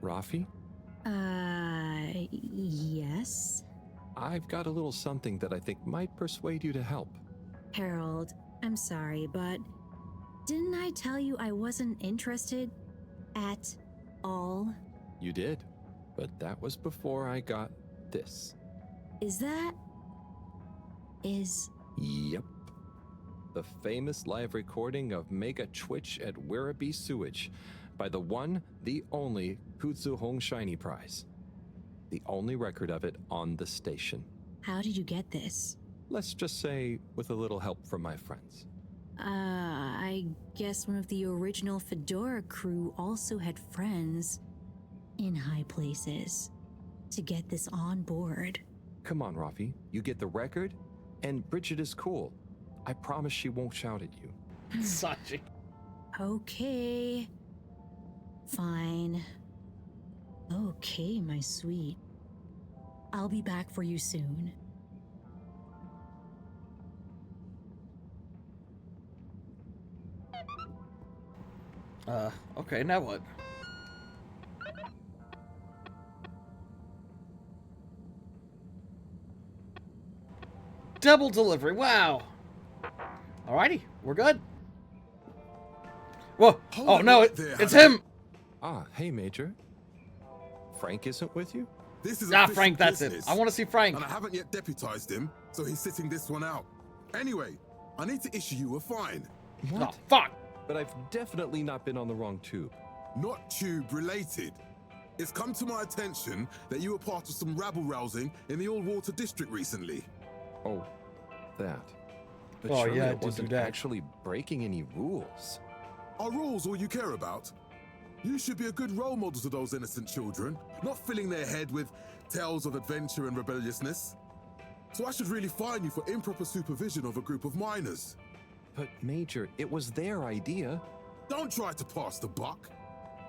Rafi? Yes? I've got a little something that I think might persuade you to help. Harold, I'm sorry, but didn't I tell you I wasn't interested at all? You did, but that was before I got this. Yep. The famous live recording of Mega Twitch at Werribee Sewage by the one, the only Kutsu Hong Shiny Prize. The only record of it on the station. How did you get this? Let's just say with a little help from my friends. I guess one of the original Fedora crew also had friends in high places to get this on board. Come on, Rafi. You get the record, and Bridget is cool. I promise she won't shout at you. Sachi. Okay. Fine. Okay, my sweet. I'll be back for you soon. Okay, now what? Double delivery, wow. Alrighty, we're good. Whoa, oh no, it's him! Ah, hey, Major. Frank isn't with you? This is Frank, that's business. it. I want to see Frank. And I haven't yet deputized him, so he's sitting this one out. Anyway, I need to issue you a fine. What? Oh, fuck. But I've definitely not been on the wrong tube. Not tube related. It's come to my attention that you were part of some rabble-rousing in the All-Water District recently. Oh, that. But Oh, surely yeah, it wasn't actually breaking any rules. Are rules all you care about? You should be a good role model to those innocent children, not filling their head with tales of adventure and rebelliousness. So I should really fine you for improper supervision of a group of minors. But Major, it was their idea. Don't try to pass the buck.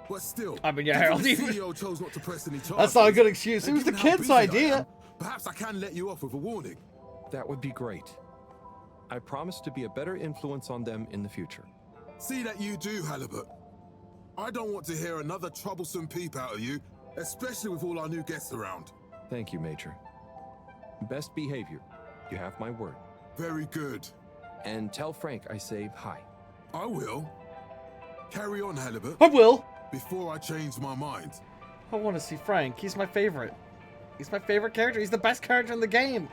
But still, I mean, yeah, given Harold, the even- CEO chose not to press any charges. That's not a good excuse. It and was the given how kid's busy I idea. am, perhaps I can let you off with a warning. That would be great. I promise to be a better influence on them in the future. See that you do, Halibut. I don't want to hear another troublesome peep out of you, especially with all our new guests around. Thank you, Major. Best behavior. You have my word. Very good. And tell Frank I say hi. I will. Carry on, Halibut. I will. Before I change my mind. I want to see Frank. He's my favorite. He's my favorite character. He's the best character in the game.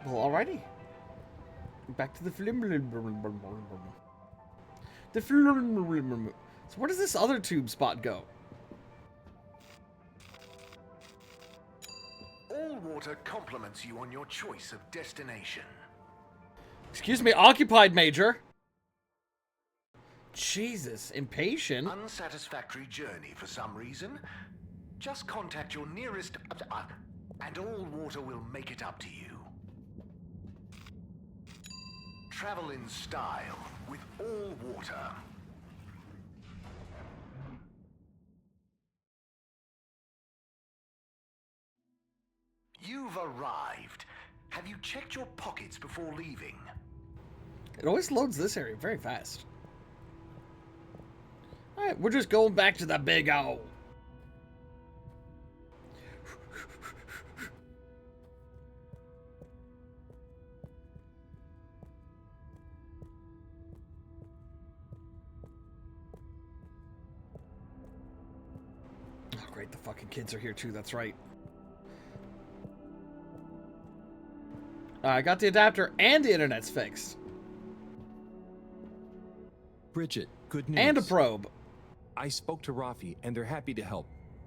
Well, alrighty. Back to the film. The film. So where does this other tube spot go? All water compliments you on your choice of destination. Excuse me, occupied, Major. Jesus, impatient. Unsatisfactory journey for some reason? Just contact your nearest... and all water will make it up to you. Travel in style with all water. You've arrived. Have you checked your pockets before leaving? It always loads this area very fast. Alright, we're just going back to the big O. Oh, great, the fucking kids are here too, that's right. I got the adapter and the internet's fixed. Bridget, good news. And a probe. I spoke to Rafi, and they're happy to help.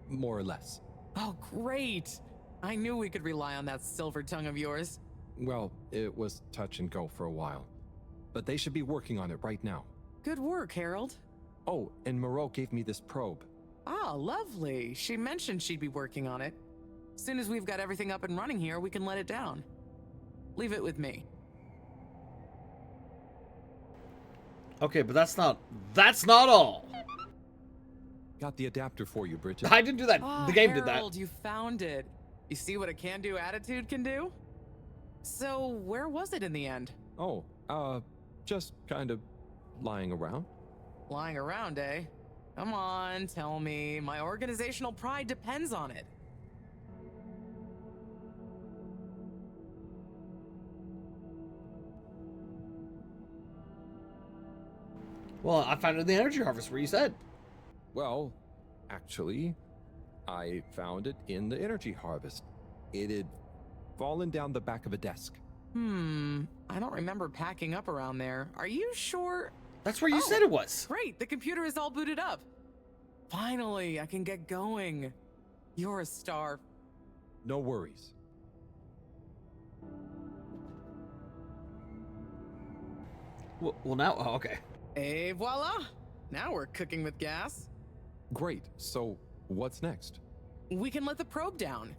More or less. Oh, great. I knew we could rely on that silver tongue of yours. Well, it was touch and go for a while. But they should be working on it right now. Good work, Harold. Oh, and Moreau gave me this probe. Ah, lovely. She mentioned she'd be working on it. As soon as we've got everything up and running here, we can let it down. Leave it with me. Okay, but that's not all. Got the adapter for you, Bridget. I didn't do that. Oh, The game Harold, did that. You found it. You see what a can-do attitude can do? So, where was it in the end? Oh, just kind of lying around. Lying around, eh? Come on, tell me. My organizational pride depends on it. Well, I found it in the energy harvest where you said. Well, actually, I found it in the energy harvest. It had fallen down the back of a desk. I don't remember packing up around there. Are you sure? That's where you said it was. Great, the computer is all booted up. Finally, I can get going. You're a star. No worries. Well, now, oh, okay. Et voila! Now we're cooking with gas. Great. So, what's next? We can let the probe down.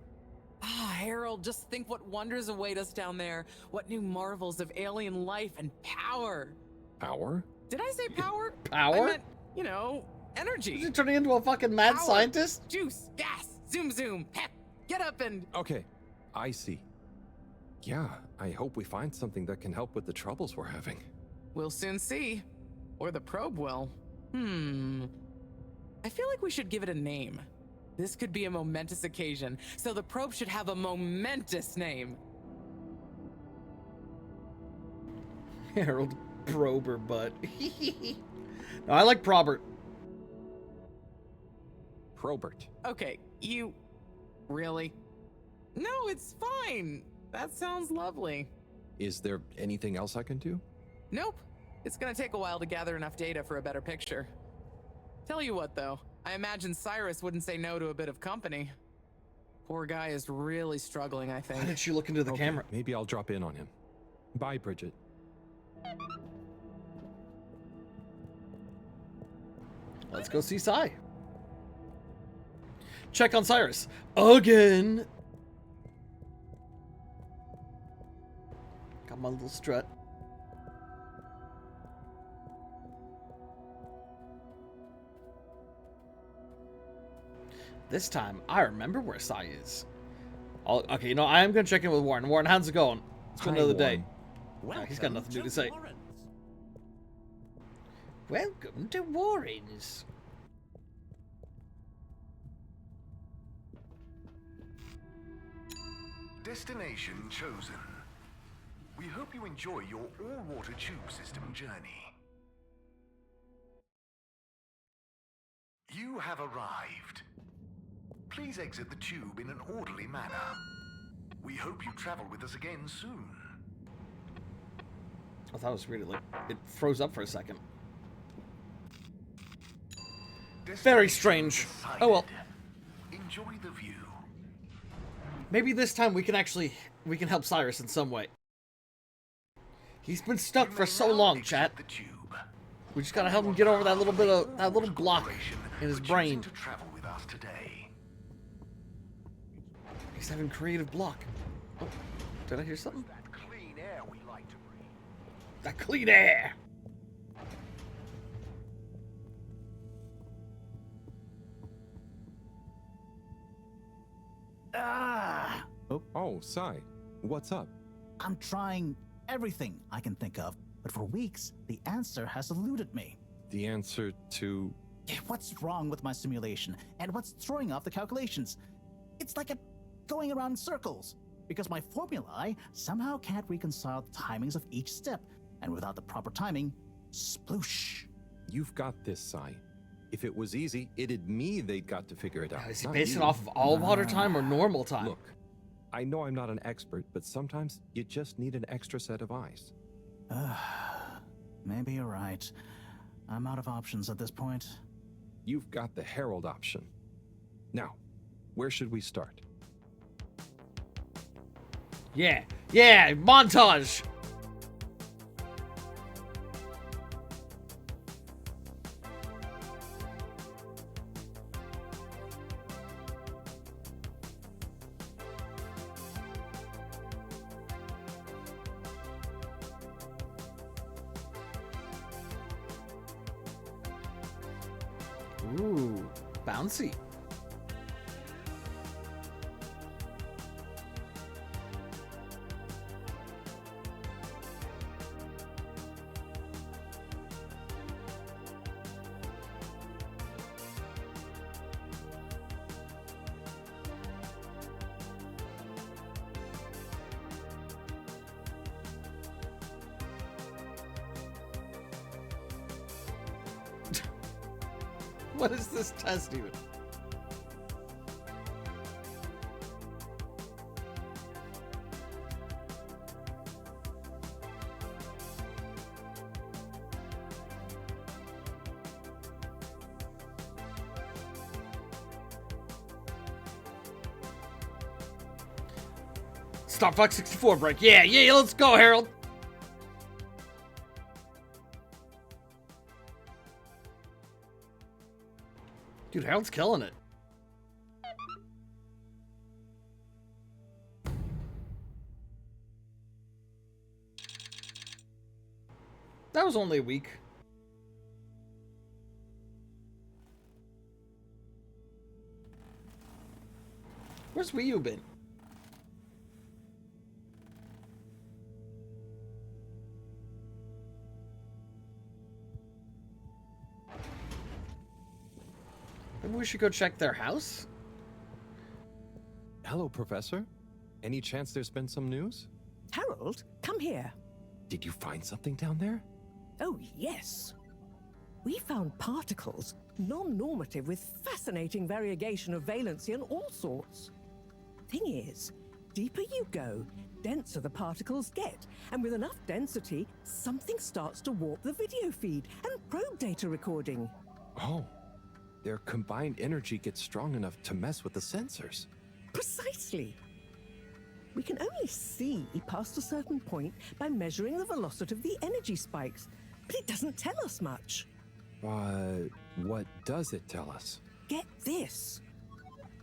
Ah, Harold, just think what wonders await us down there. What new marvels of alien life and power. Power? Did I say power? Power? I meant, you know, energy. Is he turning into a fucking mad Power, scientist? Juice, gas, zoom zoom, pep, get up and... Okay, I see. Yeah, I hope we find something that can help with the troubles we're having. We'll soon see. Or the probe will. I feel like we should give it a name. This could be a momentous occasion, so the probe should have a momentous name. Harold Prober butt. No, I like Probert. Probert. Okay, you... Really? No, it's fine. That sounds lovely. Is there anything else I can do? Nope. It's gonna take a while to gather enough data for a better picture. Tell you what, though. I imagine Cyrus wouldn't say no to a bit of company. Poor guy is really struggling, I think. Why did she look into the camera? Maybe I'll drop in on him. Bye, Bridget. Let's go see Sai. Check on Cyrus. Again. Got my little strut. This time, I remember where Sai is. Okay, you know, I am going to check in with Warren. Warren, how's it going? It's been another day. He's got nothing new to say. Welcome to Warren's. Destination chosen. We hope you enjoy your all-water tube system journey. You have arrived. Please exit the tube in an orderly manner. We hope you travel with us again soon. I thought it was really like it froze up for a second. Very strange. Oh well. Enjoy the view. Maybe this time we can help Cyrus in some way. He's been stuck for so long, chat. We just gotta help him get over that little bit of that little block in his brain. To travel with us today. He's having creative block. Oh, did I hear something? That clean air we like to breathe. That clean air. Oh, Sai. What's up? I'm trying everything I can think of, but for weeks, the answer has eluded me. The answer to... What's wrong with my simulation, and what's throwing off the calculations? It's like going around in circles, because my formulae somehow can't reconcile the timings of each step, and without the proper timing, sploosh. You've got this, Sai. If it was easy, it'd me they'd got to figure it out. Is he basing it off of all water time or normal time? Look, I know I'm not an expert, but sometimes you just need an extra set of eyes. Maybe you're right. I'm out of options at this point. You've got the Herald option. Now, where should we start? Yeah, montage. Ooh, bouncy. What is this test even? Star Fox 64 break. Yeah, let's go, Harold. Dude, Harold's killing it. That was only a week. Where's Wii U been? Maybe we should go check their house? Hello, Professor. Any chance there's been some news? Harold, come here. Did you find something down there? Oh, yes. We found particles, non-normative, with fascinating variegation of valency and all sorts. Thing is, deeper you go, denser the particles get, and with enough density, something starts to warp the video feed and probe data recording. Oh, their combined energy gets strong enough to mess with the sensors. Precisely. We can only see past a certain point by measuring the velocity of the energy spikes, but it doesn't tell us much. What does it tell us? Get this.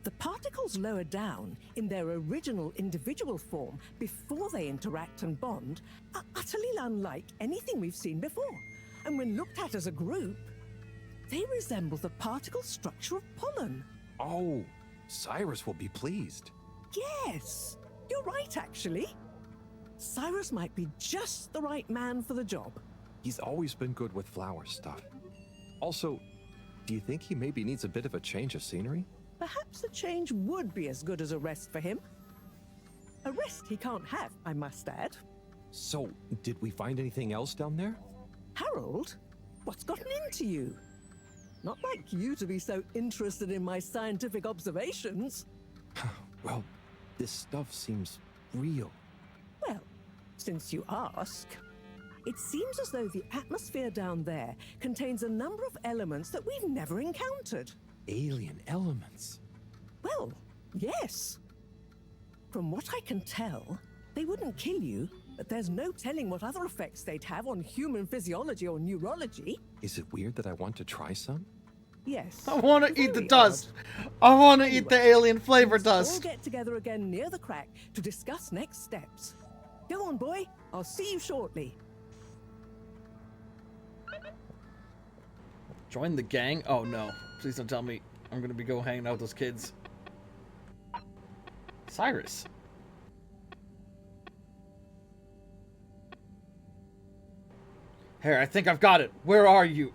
The particles lower down in their original individual form before they interact and bond are utterly unlike anything we've seen before. And when looked at as a group, they resemble the particle structure of pollen. Oh, Cyrus will be pleased. Yes, you're right, actually. Cyrus might be just the right man for the job. He's always been good with flower stuff. Also, do you think he maybe needs a bit of a change of scenery? Perhaps a change would be as good as a rest for him. A rest he can't have, I must add. So, did we find anything else down there? Harold, what's gotten into you? Not like you to be so interested in my scientific observations. Well, this stuff seems real. Well, since you ask, it seems as though the atmosphere down there contains a number of elements that we've never encountered. Alien elements? Well, yes. From what I can tell, they wouldn't kill you, but there's no telling what other effects they'd have on human physiology or neurology. Is it weird that I want to try some? Yes. I want to eat the dust. I want to eat the alien flavor dust. We'll get together again near the crack to discuss next steps. Go on, boy. I'll see you shortly. Join the gang? Oh no. Please don't tell me I'm going to be go hanging out with those kids. Cyrus. Here, I think I've got it. Where are you?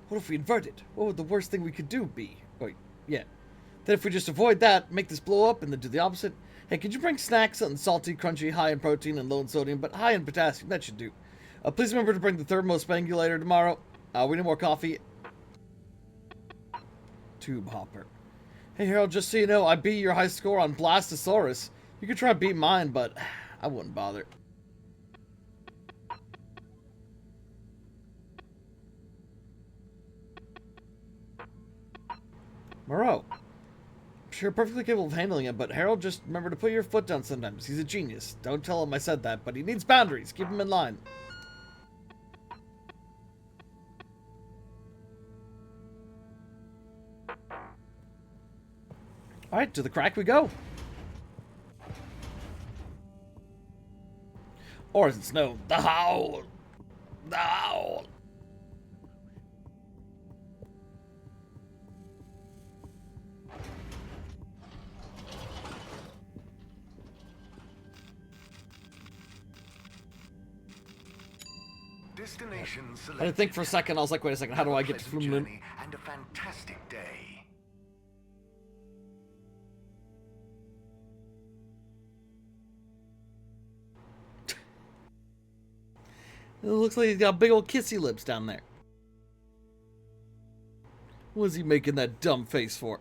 What if we inverted? What would the worst thing we could do be? Wait, yeah. Then if we just avoid that, make this blow up, and then do the opposite. Hey, could you bring snacks? Something salty, crunchy, high in protein and low in sodium, but high in potassium. That should do. Please remember to bring the thermospangulator tomorrow. We need more coffee. Tube hopper. Hey, Harold, just so you know, I beat your high score on Blastosaurus. You could try to beat mine, but I wouldn't bother. Moreau. I'm sure perfectly capable of handling it, but Harold, just remember to put your foot down sometimes. He's a genius. Don't tell him I said that, but he needs boundaries. Keep him in line. Alright, to the crack we go. Or as it's known, the Howl. The Howl. Destination I didn't think for a second. I was like, wait a second. How do I get to Flumen? And a fantastic day. It looks like he's got big old kissy lips down there. What is he making that dumb face for?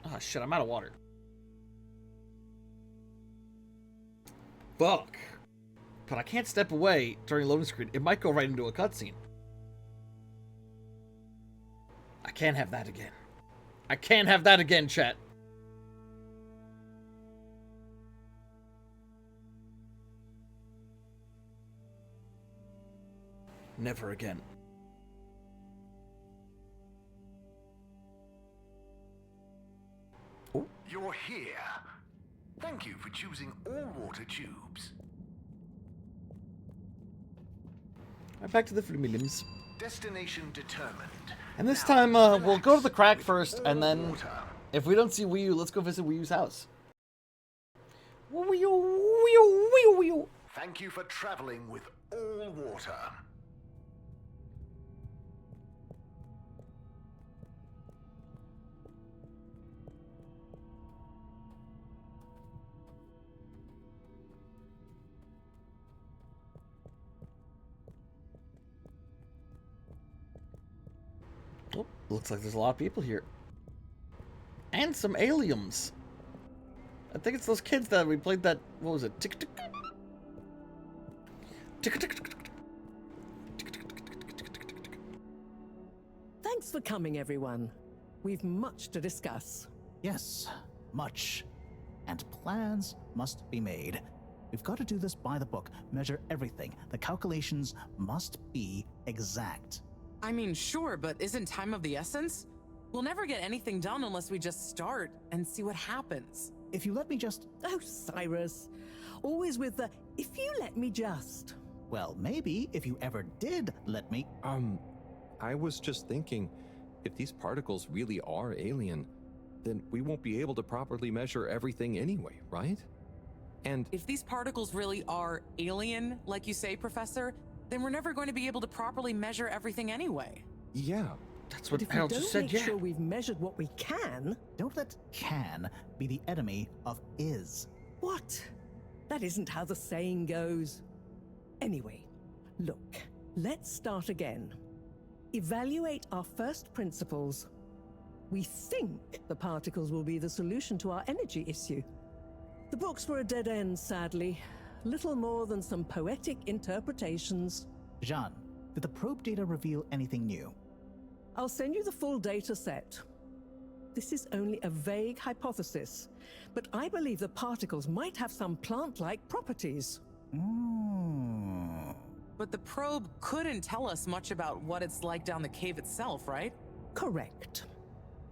Oh shit, I'm out of water. Fuck. But I can't step away during loading screen. It might go right into a cutscene. I can't have that again. I can't have that again, chat. Never again. You're here. Thank you for choosing all water tubes. Right back to the Flumilims. Destination determined. And this time, we'll go to the crack first, and then, if we don't see Wii U, let's go visit Wii U's house. Wii U, Wii U, Wii U, Wii U. Thank you for traveling with all water. Oh, looks like there's a lot of people here. And some aliens. I think it's those kids that we played that, what was it? Tick tick. Tick tick tick. Thanks for coming, everyone. We've much to discuss. Yes, much. And plans must be made. We've got to do this by the book, measure everything. The calculations must be exact. I mean, sure, but isn't time of the essence? We'll never get anything done unless we just start and see what happens. If you let me just... Oh, Cyrus. Always with the, if you let me just. Well, maybe if you ever did let me... I was just thinking, if these particles really are alien, then we won't be able to properly measure everything anyway, right? And if these particles really are alien, like you say, Professor, then we're never going to be able to properly measure everything anyway. Yeah. That's what But if Harold we just don't said, make yeah. sure we've measured what we can... Don't let can be the enemy of is. What? That isn't how the saying goes. Anyway, look, let's start again. Evaluate our first principles. We think the particles will be the solution to our energy issue. The books were a dead end, sadly. Little more than some poetic interpretations. Jean, did the probe data reveal anything new? I'll send you the full data set. This is only a vague hypothesis, but I believe the particles might have some plant-like properties. But the probe couldn't tell us much about what it's like down the cave itself, right? Correct.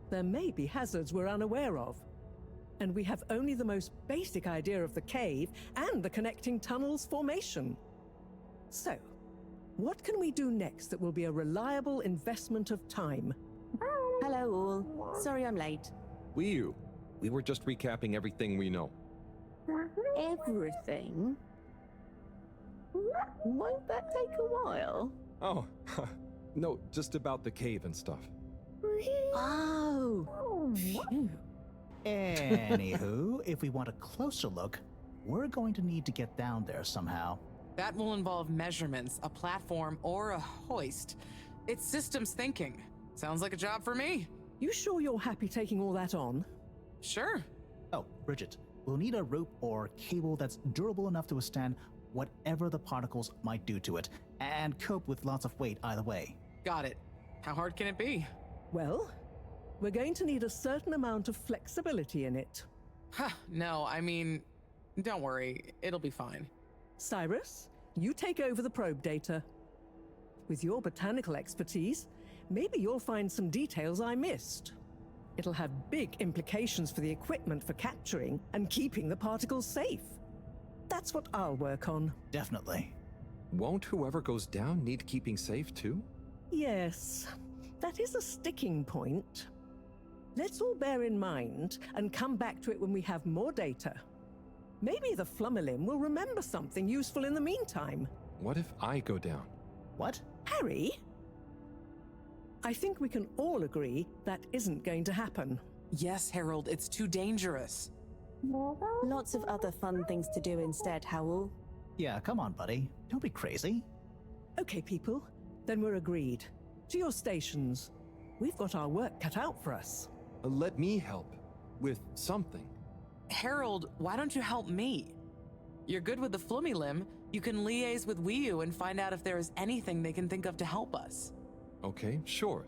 There may be hazards we're unaware of, and we have only the most basic idea of the cave and the connecting tunnels formation. So, what can we do next that will be a reliable investment of time? Hello all. Sorry I'm late. Wii U, we were just recapping everything we know. Everything? Won't that take a while? Oh, no, just about the cave and stuff. Oh. Phew. Anywho, if we want a closer look, we're going to need to get down there somehow. That will involve measurements, a platform, or a hoist. It's systems thinking. Sounds like a job for me. You sure you're happy taking all that on? Sure. Oh, Bridget, we'll need a rope or cable that's durable enough to withstand whatever the particles might do to it, and cope with lots of weight either way. Got it. How hard can it be? Well, we're going to need a certain amount of flexibility in it. No, I mean, don't worry. It'll be fine. Cyrus, you take over the probe data. With your botanical expertise, maybe you'll find some details I missed. It'll have big implications for the equipment for capturing and keeping the particles safe. That's what I'll work on. Definitely. Won't whoever goes down need keeping safe too? Yes, that is a sticking point. Let's all bear in mind and come back to it when we have more data. Maybe the Flummilim will remember something useful in the meantime. What if I go down? What? Harry? I think we can all agree that isn't going to happen. Yes, Harold, it's too dangerous. Lots of other fun things to do instead, Howell. Yeah, come on, buddy. Don't be crazy. Okay, people, then we're agreed. To your stations. We've got our work cut out for us. Let me help with something. Harold, why don't you help me? You're good with the Flummilim. You can liaise with Wii U and find out if there is anything they can think of to help us. Okay, sure.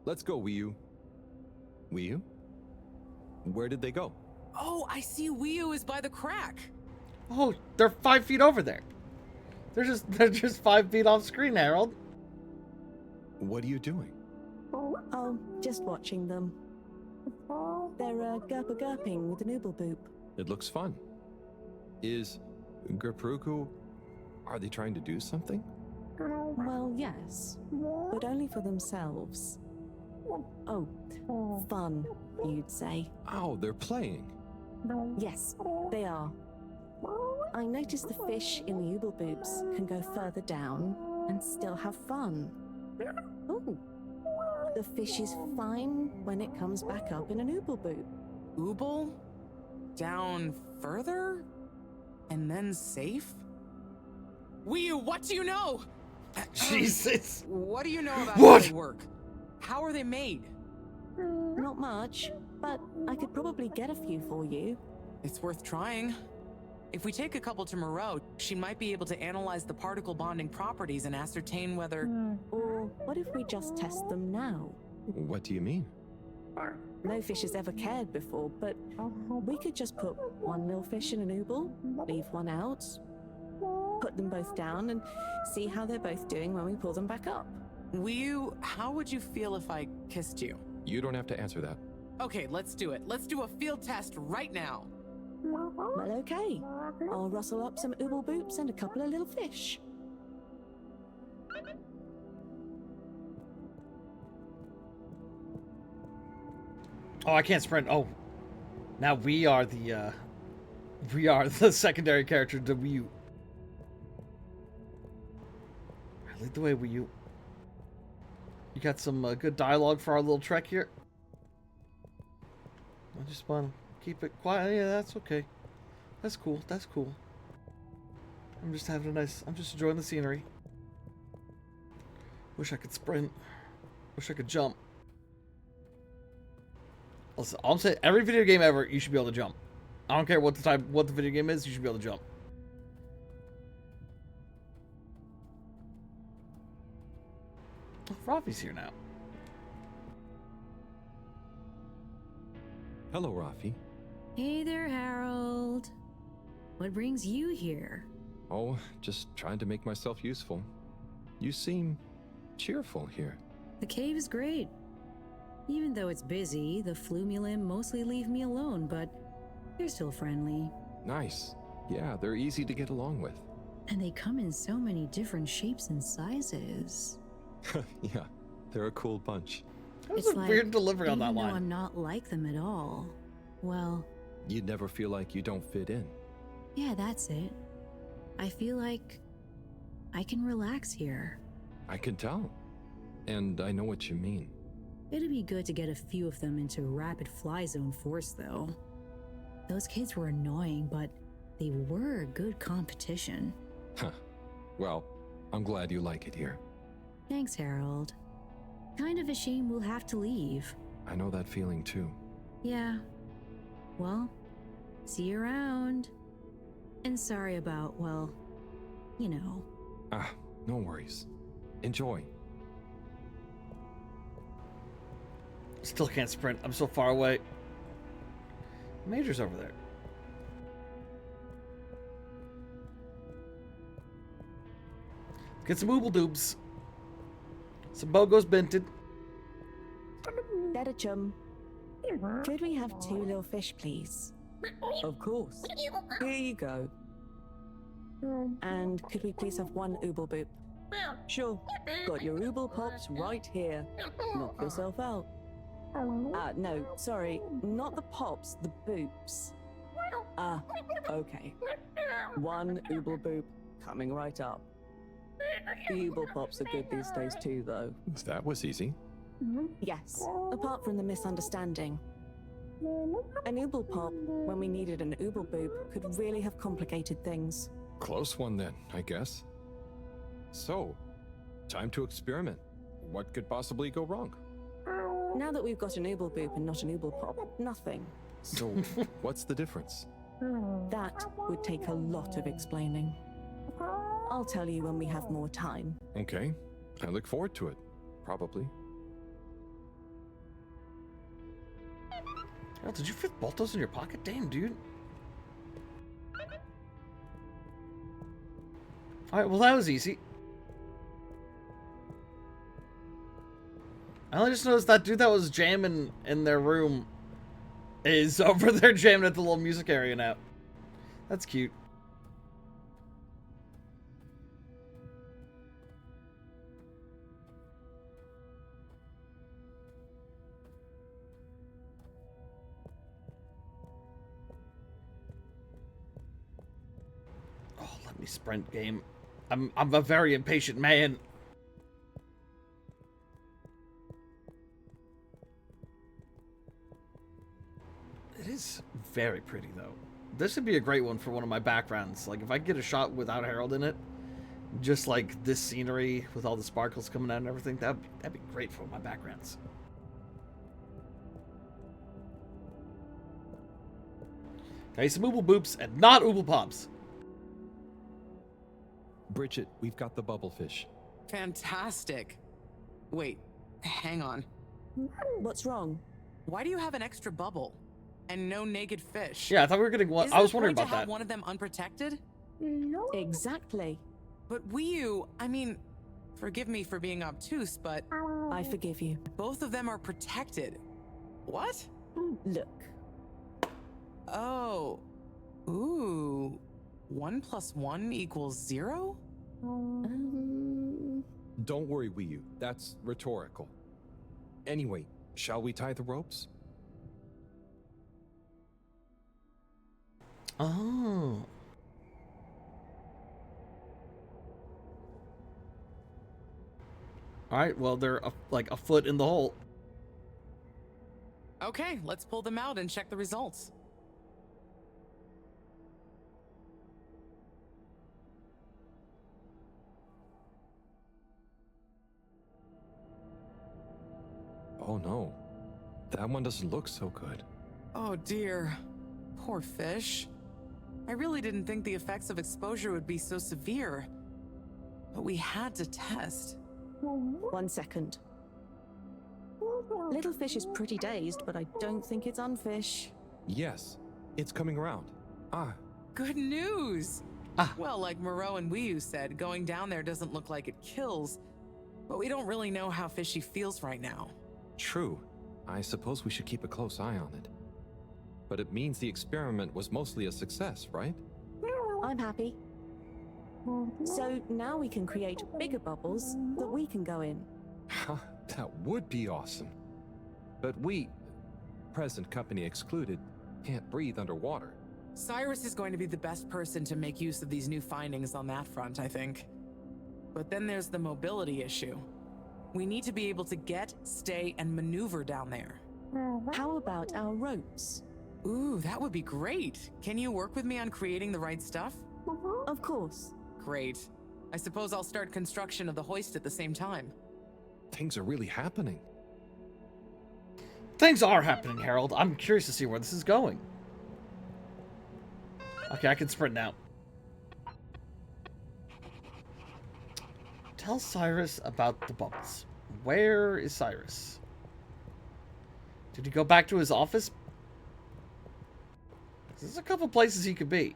Let's go, Wii U. Wii U? Where did they go? Oh, I see Wii U is by the crack. Oh, they're 5 feet over there. They're just 5 feet off screen, Harold. What are you doing? Oh, just watching them. They're gerping with an ooble boop. It looks fun. Is Gerpruku... Are they trying to do something? Well, yes, but only for themselves. Oh, fun, you'd say. Oh, they're playing. Yes, they are. I noticed the fish in the oobleboobs can go further down and still have fun. Oh, the fish is fine when it comes back up in an oobleboob. Ooble? Down further? And then safe? Wii, what do you know? Jesus. What do you know about What? how they work? How are they made? Not much, but I could probably get a few for you. It's worth trying. If we take a couple to Moreau, she might be able to analyze the particle bonding properties and ascertain whether... Or what if we just test them now? What do you mean? No fish has ever cared before, but we could just put one little fish in an ooble, leave one out, put them both down, and see how they're both doing when we pull them back up. How would you feel if I kissed you? You don't have to answer that. Okay, let's do it. Let's do a field test right now. Well, okay. I'll rustle up some oobleboops and a couple of little fish. Oh, I can't sprint. Oh, now we are the secondary character to Wii U. Lead the way, Wii U. You got some good dialogue for our little trek here. I just want to keep it quiet. Yeah, that's okay. That's cool. That's cool. I'm just having a nice... I'm just enjoying the scenery. Wish I could sprint. Wish I could jump. Listen, I'm saying every video game ever, you should be able to jump. I don't care what the video game is, you should be able to jump. Oh, Rafi's here now. Hello, Rafi. Hey there, Harold. What brings you here? Oh, just trying to make myself useful. You seem cheerful here. The cave is great. Even though it's busy, the Flumilim mostly leave me alone, but they're still friendly. Nice. Yeah, they're easy to get along with. And they come in so many different shapes and sizes. Yeah, they're a cool bunch. That was a weird delivery on that even though line. I'm not like them at all. Well, You'd never feel like you don't fit in. yeah, that's it. I feel like I can relax here. I can tell. And I know what you mean. It'd be good to get a few of them into Rapid Fly Zone Force, though. Those kids were annoying, but they were good competition. Huh. Well, I'm glad you like it here. Thanks, Harold. Kind of a shame we'll have to leave. I know that feeling too. Yeah. Well, see you around. And sorry about, well, you know. Ah, no worries. Enjoy. Still can't sprint. I'm so far away. Major's over there. Get some oobledoobs. Some bogos bented. Better chum. Could we have 2 little fish, please? Of course. Here you go. And could we please have 1 oobleboop? Sure. Got your ooble pops right here. Knock yourself out. No, sorry. Not the pops, the boops. Okay. 1 oobleboop coming right up. The ooble pops are good these days too, though. That was easy. Yes, apart from the misunderstanding. An ooble pop, when we needed an ooble boob, could really have complicated things. Close one then, I guess. So, time to experiment. What could possibly go wrong? Now that we've got an ooble boob and not an ooble pop, nothing. So, what's the difference? That would take a lot of explaining. I'll tell you when we have more time. Okay, I look forward to it. Probably. Oh, did you fit both those in your pocket? Damn, dude. Alright, well that was easy. I only just noticed that dude that was jamming in their room is over there jamming at the little music area now. That's cute. me sprint, game. I'm a very impatient man. It is very pretty, though. This would be a great one for one of my backgrounds. Like, if I get a shot without Harold in it, just like this scenery with all the sparkles coming out and everything, that'd be great for my backgrounds. Okay, some Ooble Boops and not Ooble Pops. Bridget, we've got the bubblefish. Fantastic. Wait, hang on. What's wrong? Why do you have an extra bubble and no naked fish? Yeah, I thought we were getting one. I was wondering about to have that. One of them unprotected? No. Exactly. But Wii I mean, forgive me for being obtuse, but I forgive you. Both of them are protected. What? Look. Oh. Ooh. 1 + 1 = 0? Don't worry, Wii. That's rhetorical. Anyway, shall we tie the ropes? Oh. Alright, well, they're like a foot in the hole. Okay, let's pull them out and check the results. Oh no, that one doesn't look so good. Oh dear. Poor fish. I really didn't think the effects of exposure would be so severe. But we had to test. 1 second. Little fish is pretty dazed, but I don't think it's unfish. Yes, it's coming around. Good news! Well, like Moreau and Wii said, going down there doesn't look like it kills, but we don't really know how fishy feels right now. True. I suppose we should keep a close eye on it. But it means the experiment was mostly a success, right? I'm happy. So now we can create bigger bubbles that we can go in. That would be awesome. But we, present company excluded, can't breathe underwater. Cyrus is going to be the best person to make use of these new findings on that front, I think. But then there's the mobility issue. We need to be able to get, stay, and maneuver down there. How about our ropes? Ooh, that would be great. Can you work with me on creating the right stuff? Of course. Great. I suppose I'll start construction of the hoist at the same time. Things are really happening. Things are happening, Harold. I'm curious to see where this is going. Okay, I can sprint now. Tell Cyrus about the bubbles. Where is Cyrus? Did he go back to his office? There's a couple places he could be.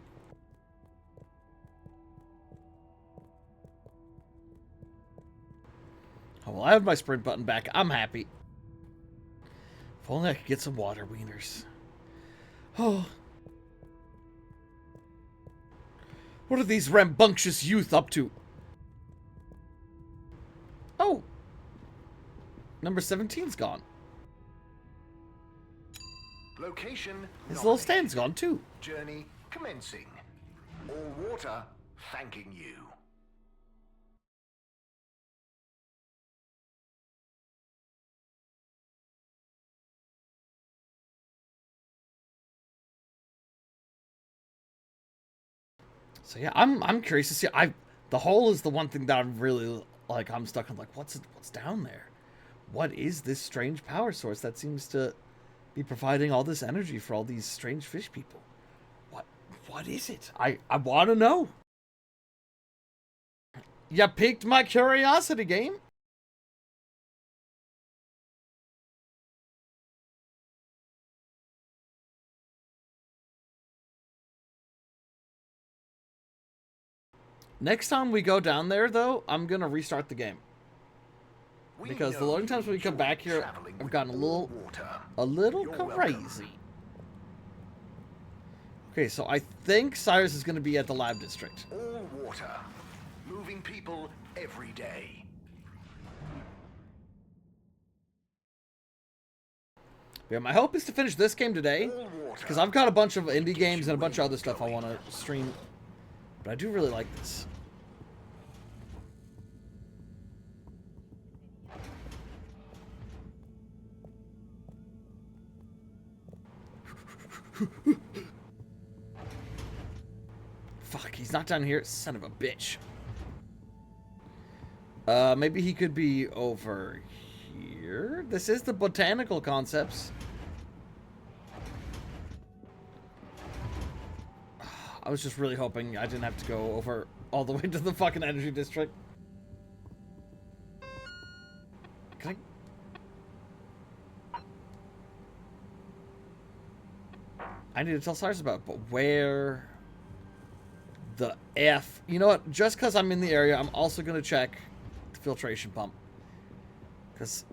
Oh, well, I have my sprint button back. I'm happy. If only I could get some water wieners. Oh. What are these rambunctious youth up to? Oh. Number 17's gone. Location. His little stand's gone too. Journey commencing. All water thanking you. So yeah, I'm curious to see. The hole is the one thing that I'm really like. I'm stuck on like what's down there? What is this strange power source that seems to be providing all this energy for all these strange fish people? What is it? I want to know. You piqued my curiosity, game. Next time we go down there, though, I'm going to restart the game. Because the loading times when we come back here have gotten a little crazy. Okay, so I think Cyrus is going to be at the lab district. All water. Moving people every day. Yeah, my hope is to finish this game today. Because I've got a bunch of indie games and a bunch of other stuff I want to stream. But I do really like this. Fuck, he's not down here. Son of a bitch. Maybe he could be over here. This is the botanical concepts. I was just really hoping I didn't have to go over all the way to the fucking energy district. Can I need to tell Cyrus about it, but where the F? You know what? Just because I'm in the area, I'm also going to check the filtration pump. Because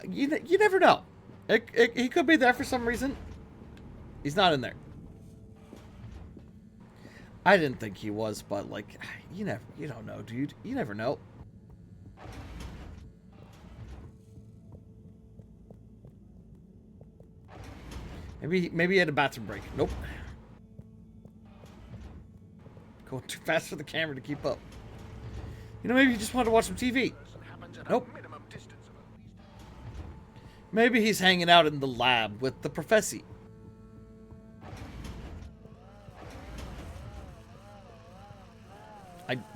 you never know. He could be there for some reason. He's not in there. I didn't think he was, but like, you don't know, dude. You never know. Maybe he had a bathroom break. Nope. Going too fast for the camera to keep up. You know, maybe he just wanted to watch some TV. Nope. Maybe he's hanging out in the lab with the professor.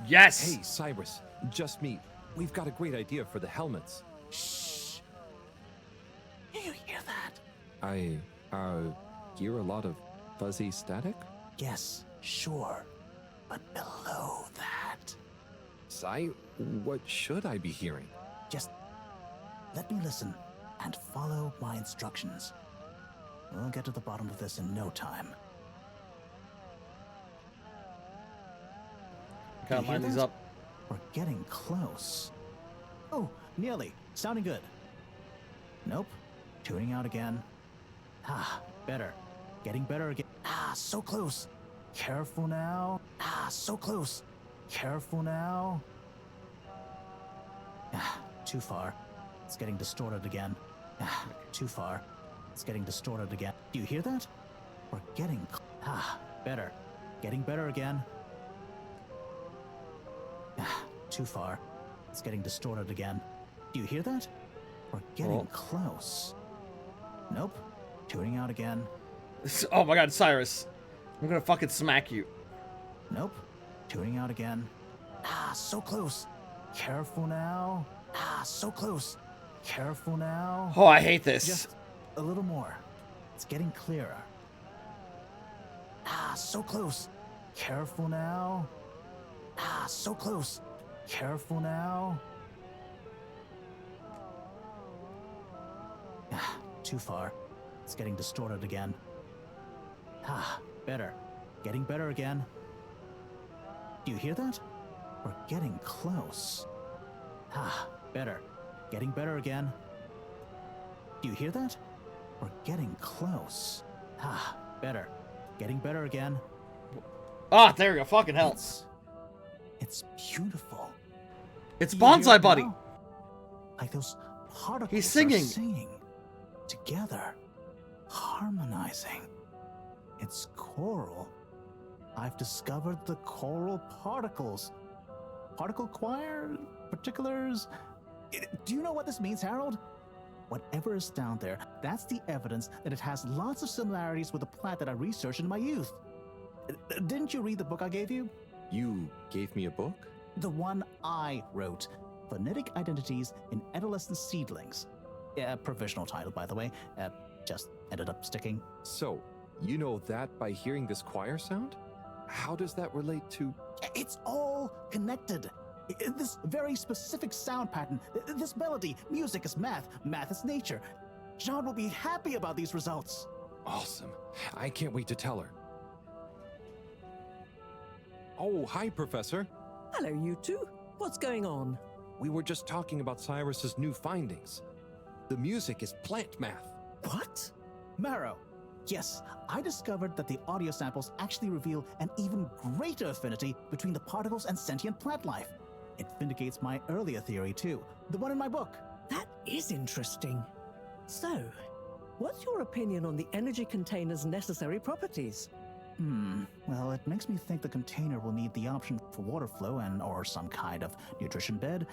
Yes! Hey, Cyrus. Just me. We've got a great idea for the helmets. Shh. You hear that? I hear a lot of fuzzy static? Yes, sure. But below that... Cy, what should I be hearing? Just let me listen and follow my instructions. We'll get to the bottom of this in no time. Gotta line these up. We're getting close. Oh, nearly. Sounding good. Nope. Tuning out again. Ah, better. Getting better again. Ah, so close. Careful now. Ah, so close. Careful now. Ah, too far. It's getting distorted again. Ah, too far. It's getting distorted again. Do you hear that? We're getting... Ah, better. Getting better again. Ah, too far. It's getting distorted again. Do you hear that? We're getting close. Nope. Tuning out again. Oh my god, Cyrus. I'm gonna fucking smack you. Nope. Tuning out again. Ah, so close. Careful now. Ah, so close. Careful now. Oh, I hate this. Just a little more. It's getting clearer. Ah, so close. Careful now. Ah, so close. Careful now. Ah, too far. It's getting distorted again. Ah, better. Getting better again. Do you hear that? We're getting close. Ah, better. Getting better again. Do you hear that? We're getting close. Ah, better. Getting better again. Ah, there you go. Fucking hell. It's beautiful. It's Do you hear Bonsai it Buddy. now? Like those particles He's singing. are singing together, harmonizing. It's choral. I've discovered the choral particles. Particle choir? Particulars? Do you know what this means, Harold? Whatever is down there, that's the evidence that it has lots of similarities with the plant that I researched in my youth. Didn't you read the book I gave you? You gave me a book? The one I wrote. Phonetic Identities in Adolescent Seedlings. Provisional title, by the way. Just ended up sticking. So, you know that by hearing this choir sound? How does that relate to... It's all connected. This very specific sound pattern, this melody, music is math, math is nature. John will be happy about these results. Awesome. I can't wait to tell her. Oh, hi, Professor. Hello, you two. What's going on? We were just talking about Cyrus's new findings. The music is plant math. What? Marrow. Yes, I discovered that the audio samples actually reveal an even greater affinity between the particles and sentient plant life. It vindicates my earlier theory, too. The one in my book. That is interesting. So, what's your opinion on the energy container's necessary properties? Well, it makes me think the container will need the option for water flow and or some kind of nutrition bed.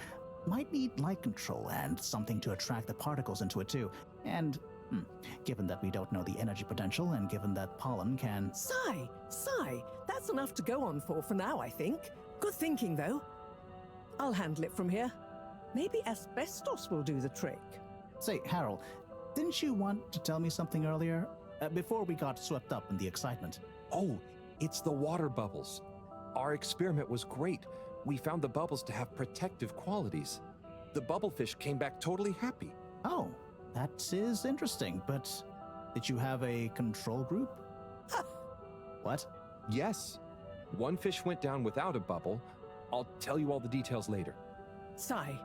Might need light control and something to attract the particles into it too. And given that we don't know the energy potential and given that pollen can... Sigh! That's enough to go on for now, I think. Good thinking, though. I'll handle it from here. Maybe asbestos will do the trick. Say, Harold, didn't you want to tell me something earlier? Before we got swept up in the excitement. Oh, it's the water bubbles. Our experiment was great. We found the bubbles to have protective qualities. The bubblefish came back totally happy. Oh, that is interesting, but did you have a control group? What? Yes. One fish went down without a bubble. I'll tell you all the details later. Sai,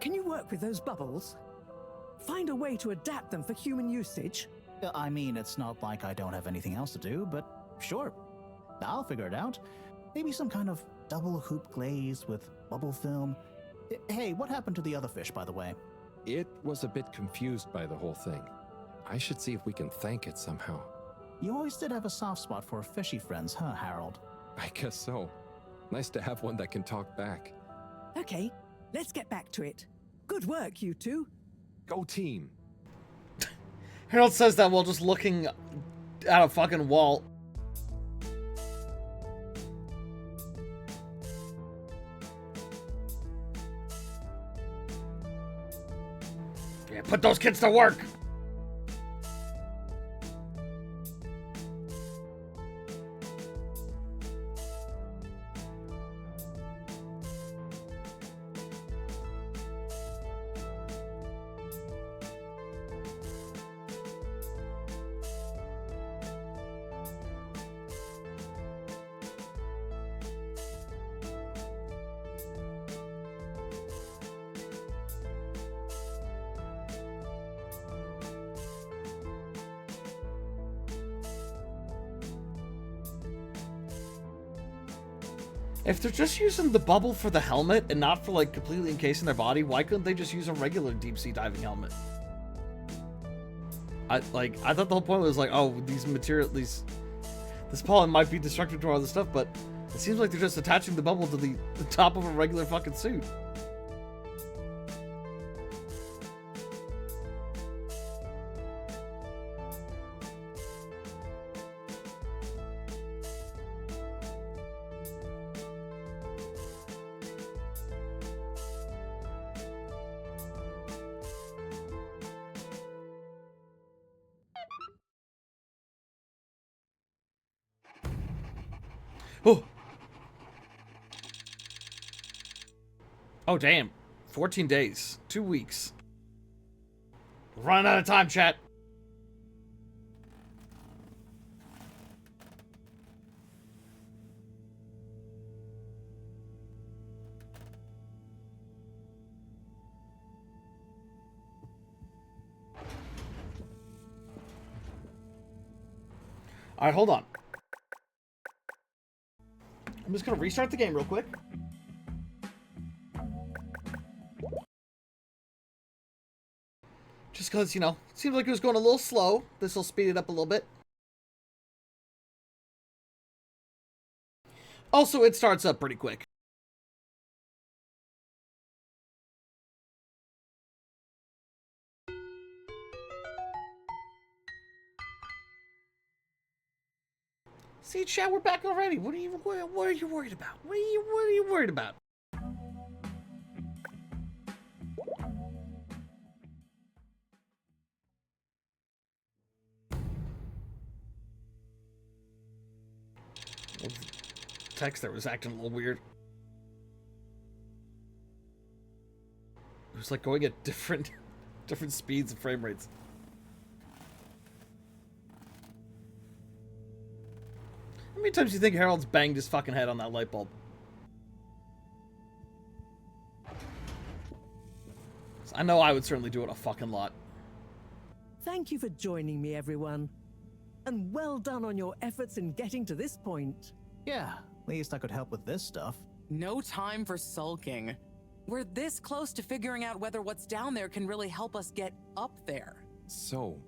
can you work with those bubbles? Find a way to adapt them for human usage? I mean, it's not like I don't have anything else to do, but sure. I'll figure it out. Maybe some kind of double hoop glaze with bubble film. Hey, what happened to the other fish, by the way? It was a bit confused by the whole thing. I should see if we can thank it somehow. You always did have a soft spot for fishy friends, huh, Harold? I guess so. Nice to have one that can talk back. Okay, let's get back to it. Good work, you two. Go team. Harold says that while just looking at a fucking wall. Yeah, put those kids to work. If they're just using the bubble for the helmet and not for like completely encasing their body, why couldn't they just use a regular deep sea diving helmet? I thought the whole point was like, oh, this pollen might be destructive to all this stuff, but it seems like they're just attaching the bubble to the top of a regular fucking suit. Oh, damn. 14 days. 2 weeks. We're running out of time, chat. All right, hold on. I'm just going to restart the game real quick. Just because, you know, it seems like it was going a little slow. This will speed it up a little bit. Also, it starts up pretty quick. See, chat, we're back already. What are you worried about? What are you worried about? Text there was acting a little weird. It was like going at different speeds and frame rates. How many times do you think Harold's banged his fucking head on that light bulb? I know I would certainly do it a fucking lot. Thank you for joining me, everyone. And well done on your efforts in getting to this point. Yeah, at least I could help with this stuff. No time for sulking. We're this close to figuring out whether what's down there can really help us get up there. So,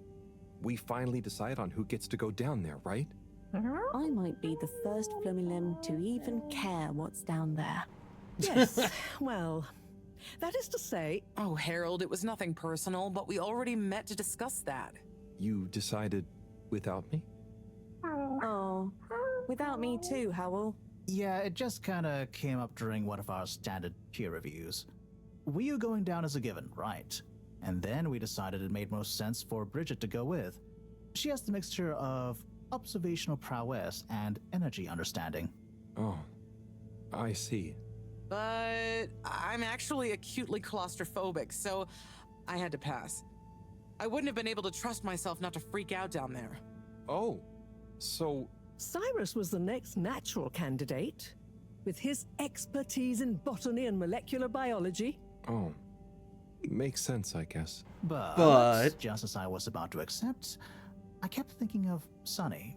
we finally decide on who gets to go down there, right? I might be the first Flumilim to even care what's down there. Yes, well, that is to say... Oh, Harold, it was nothing personal, but we already met to discuss that. You decided without me? Oh, without me too, Howell. Yeah, it just kinda came up during one of our standard peer reviews. We are going down as a given, right? And then we decided it made most sense for Bridget to go with. She has the mixture of observational prowess and energy understanding. Oh, I see. But I'm actually acutely claustrophobic, so I had to pass. I wouldn't have been able to trust myself not to freak out down there. Oh, so... Cyrus was the next natural candidate, with his expertise in botany and molecular biology. Oh, makes sense, I guess. But just as I was about to accept, I kept thinking of Sunny.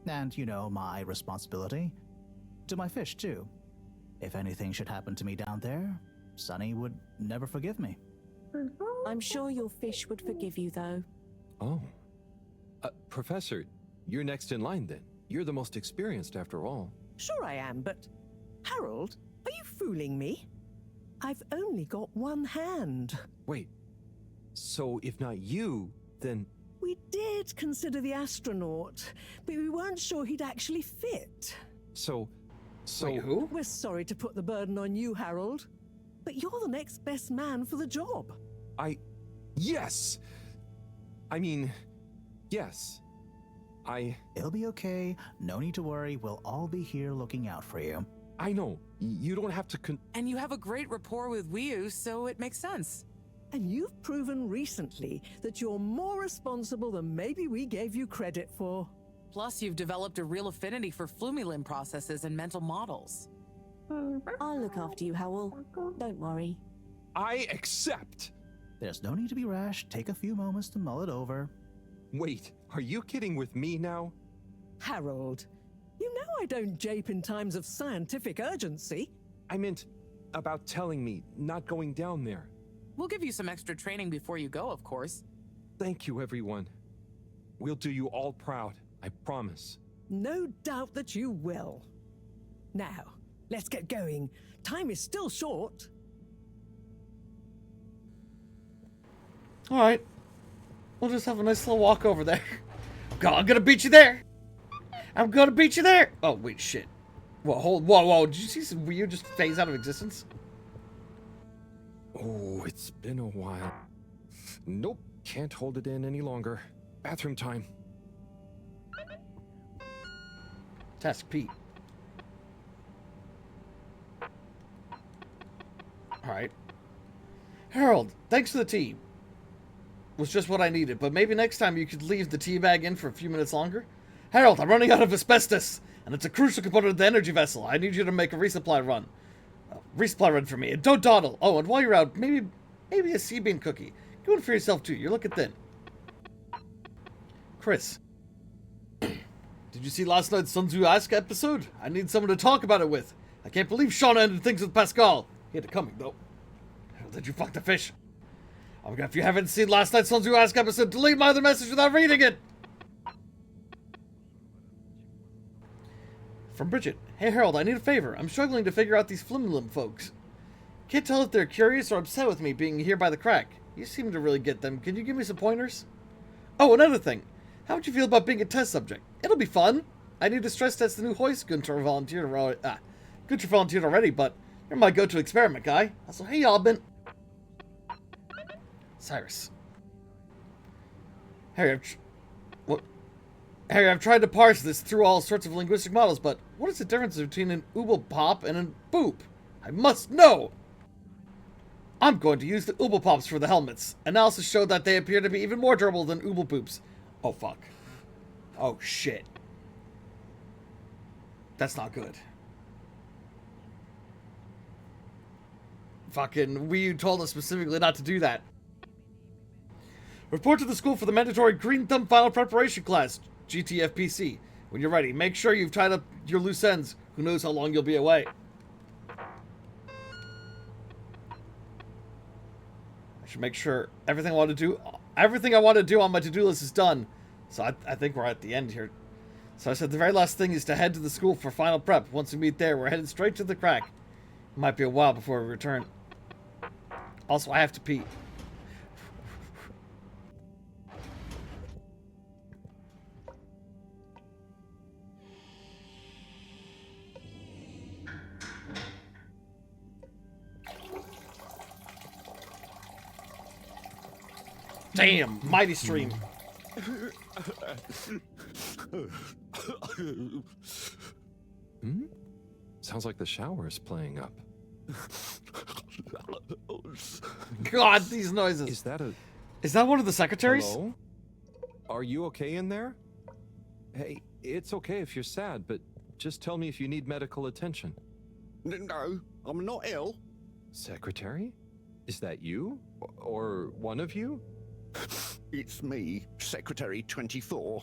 And, you know, my responsibility. To my fish, too. If anything should happen to me down there, Sunny would never forgive me. I'm sure your fish would forgive you, though. Oh. Professor, you're next in line then. You're the most experienced after all. Sure I am, but... Harold, are you fooling me? I've only got one hand. Wait, so if not you, then... We did consider the astronaut, but we weren't sure he'd actually fit. So... Wait, who? We're sorry to put the burden on you, Harold, but you're the next best man for the job. Yes! I mean, yes. It'll be okay. No need to worry. We'll all be here looking out for you. I know. You don't have to And you have a great rapport with Wiu, so it makes sense. And you've proven recently that you're more responsible than maybe we gave you credit for. Plus, you've developed a real affinity for Flumilim processes and mental models. I'll look after you, Howell. Don't worry. I accept! There's no need to be rash. Take a few moments to mull it over. Wait, are you kidding with me now? Harold, you know I don't jape in times of scientific urgency. I meant about telling me, not going down there. We'll give you some extra training before you go, of course. Thank you, everyone. We'll do you all proud, I promise. No doubt that you will. Now, let's get going. Time is still short. All right. We'll just have a nice little walk over there. God, I'm gonna beat you there. I'm gonna beat you there. Oh, wait, shit. Whoa. Did you see some weird just phase out of existence? Oh, it's been a while. Nope, can't hold it in any longer. Bathroom time. Task Pete. Alright. Harold, thanks for the tea. Was just what I needed, but maybe next time you could leave the tea bag in for a few minutes longer? Harold, I'm running out of asbestos, and it's a crucial component of the energy vessel. I need you to make a resupply run. Resupply run for me, and don't dawdle. Oh, and while you're out, maybe a sea bean cookie. Get one for yourself, too. You're looking thin. Chris. Did you see last night's Sun Tzu Ask episode? I need someone to talk about it with. I can't believe Shauna ended things with Pascal. He had it coming, though. Did you fuck the fish? Oh, if you haven't seen last night's Sun Tzu Ask episode, delete my other message without reading it. From Bridget. Hey, Harold, I need a favor. I'm struggling to figure out these Flumilim folks. Can't tell if they're curious or upset with me being here by the crack. You seem to really get them. Can you give me some pointers? Oh, another thing. How would you feel about being a test subject? It'll be fun. I need to stress test the new hoist Gunter volunteered already, but you're my go-to experiment guy. Also, hey, y'all been... Cyrus. Harry, I've tried to parse this through all sorts of linguistic models, but what is the difference between an ooblepop and a boop? I must know! I'm going to use the ooblepops for the helmets. Analysis showed that they appear to be even more durable than ooblepoops. Oh, fuck. Oh, shit. That's not good. Fucking Wiu told us specifically not to do that. Report to the school for the mandatory Green Thumb Final Preparation class, GTFPC. When you're ready, make sure you've tied up your loose ends. Who knows how long you'll be away. I should make sure everything I want to do on my to-do list is done. So I think we're at the end here. So I said the very last thing is to head to the school for final prep. Once we meet there, we're headed straight to the crack. It might be a while before we return. Also, I have to pee. Damn, mighty stream. Sounds like the shower is playing up. God, these noises. Is that one of the secretaries? Hello? Are you okay in there? Hey, it's okay if you're sad, but just tell me if you need medical attention. No, I'm not ill. Secretary? Is that you? Or one of you? It's me, Secretary 24.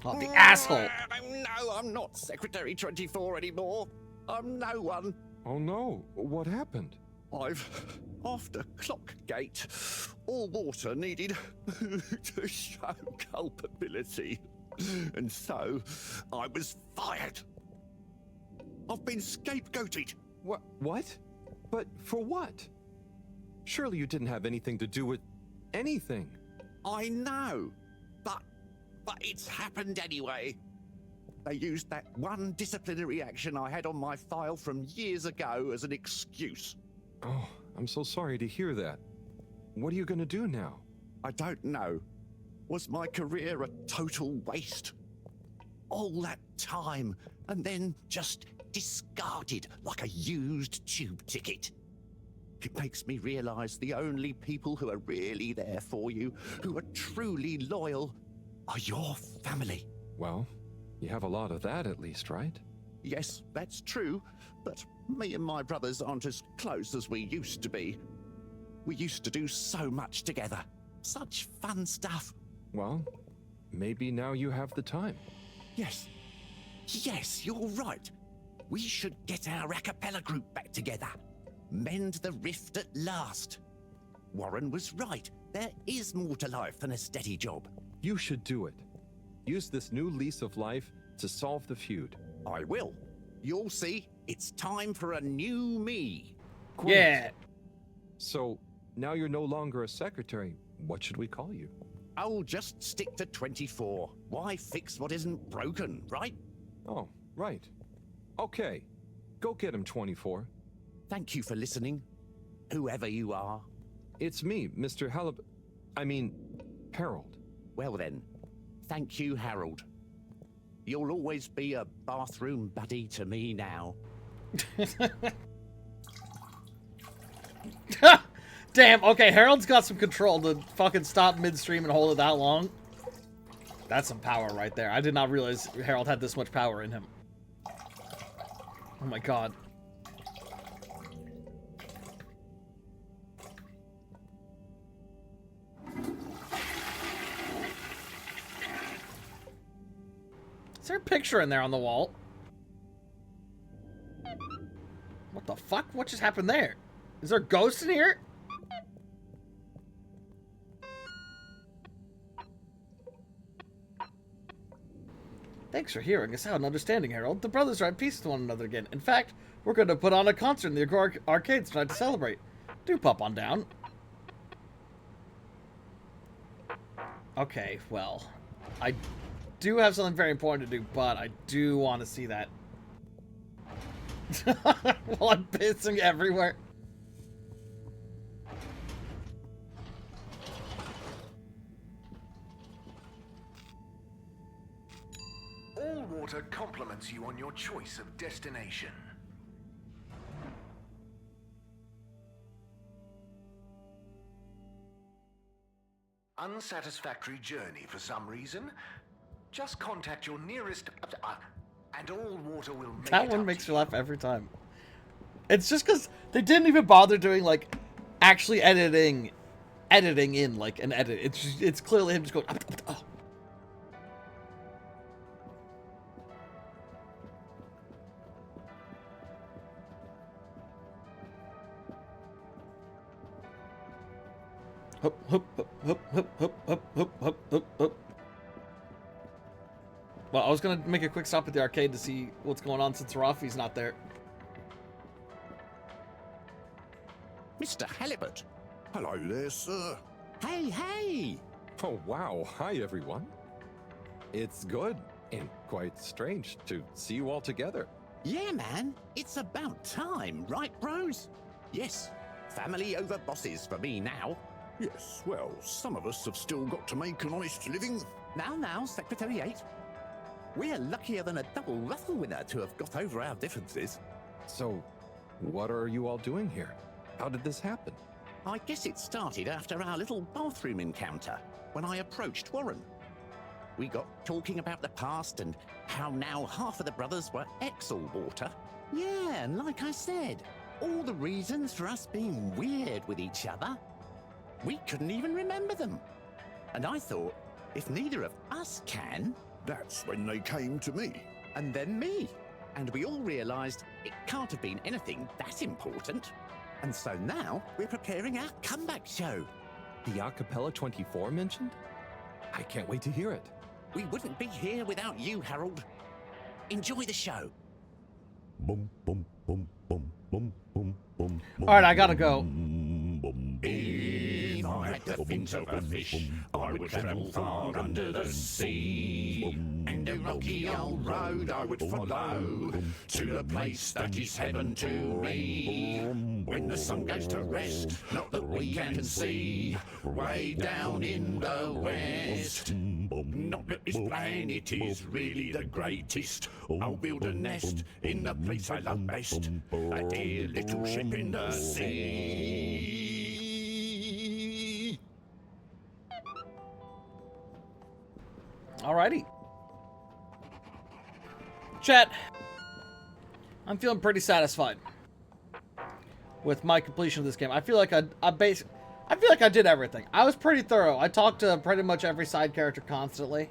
Oh, the asshole. No, I'm not Secretary 24 anymore. I'm no one. Oh no, what happened? After Clockgate, all water needed to show culpability. And so, I was fired. I've been scapegoated. What? But for what? Surely you didn't have anything to do with anything. I know, but it's happened anyway. They used that one disciplinary action I had on my file from years ago as an excuse. Oh, I'm so sorry to hear that. What are you going to do now? I don't know. Was my career a total waste? All that time, and then just discarded like a used tube ticket. It makes me realize the only people who are really there for you, who are truly loyal, are your family. Well, you have a lot of that at least, right? Yes, that's true, but me and my brothers aren't as close as we used to be. We used to do so much together. Such fun stuff. Well, maybe now you have the time. Yes. Yes, you're right. We should get our a cappella group back together. Mend the rift at last. Warren was right. There is more to life than a steady job. You should do it. Use this new lease of life to solve the feud. I will. You'll see. It's time for a new me. Great. Yeah. So, now you're no longer a secretary. What should we call you? I'll just stick to 24. Why fix what isn't broken, right? Oh, right. Okay. Go get him, 24. Thank you for listening, whoever you are. It's me, Mr. Harold. Well then, thank you, Harold. You'll always be a bathroom buddy to me now. Damn, okay, Harold's got some control to fucking stop midstream and hold it that long. That's some power right there. I did not realize Harold had this much power in him. Oh my god. Is there a picture in there on the wall? What the fuck? What just happened there? Is there a ghost in here? Thanks for hearing us out and understanding, Harold. The brothers are at peace with one another again. In fact, we're going to put on a concert in the arcades tonight to celebrate. Do pop on down. Okay, well, I do have something very important to do, but I do want to see that. While I'm pissing everywhere. All water compliments you on your choice of destination. Unsatisfactory journey for some reason? Just contact your nearest and all water will make That it one up makes to me laugh every time. It's just because they didn't even bother doing, like, actually editing in, like, an edit. It's clearly him just going, oh. Hup, hup, hup, hup, hup, hup, hup, hup, hup, hup. Well, I was gonna make a quick stop at the arcade to see what's going on since Rafi's not there. Mr. Halibut. Hello there, sir. Hey! Oh, wow. Hi, everyone. It's good and quite strange to see you all together. Yeah, man. It's about time, right, bros? Yes. Family over bosses for me now. Yes, well, some of us have still got to make an honest living. Now, Secretary 8. We're luckier than a double ruffle winner to have got over our differences. So, what are you all doing here? How did this happen? I guess it started after our little bathroom encounter, when I approached Warren. We got talking about the past and how now half of the brothers were ex-all-water. Yeah, and like I said, all the reasons for us being weird with each other, we couldn't even remember them. And I thought, if neither of us can... That's when they came to me. And then me. And we all realised it can't have been anything that important. And so now we're preparing our comeback show. The Acapella 24 mentioned? I can't wait to hear it. We wouldn't be here without you, Harold. Enjoy the show. Boom, boom, boom, boom, boom, boom, boom. All right, I gotta go. If I had to think of a fish, I would travel far under the sea. And a rocky old road I would follow to the place that is heaven to me. When the sun goes to rest, not that we can see, way down in the west. Not that this planet is really the greatest. I'll build a nest in the place I love best, a dear little ship in the sea. Alrighty. Chat. I'm feeling pretty satisfied with my completion of this game. I feel like I feel like I did everything. I was pretty thorough. I talked to pretty much every side character constantly.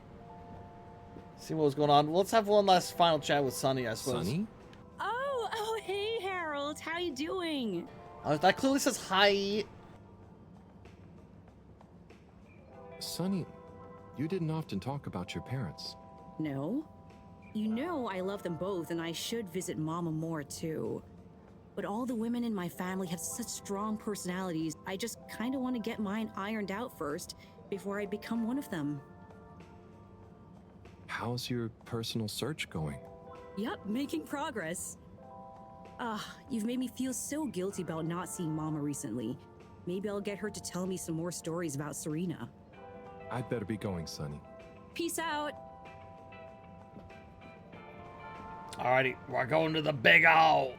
See what was going on. Let's have one last final chat with Sunny, I suppose. Sunny? Oh, hey, Harold. How you doing? That clearly says hi. Sunny, you didn't often talk about your parents. No. You know I love them both, and I should visit Mama more, too. But all the women in my family have such strong personalities, I just kind of want to get mine ironed out first, before I become one of them. How's your personal search going? Yep, making progress. You've made me feel so guilty about not seeing Mama recently. Maybe I'll get her to tell me some more stories about Serena. I'd better be going, Sunny. Peace out. Alrighty, we're going to the Big O.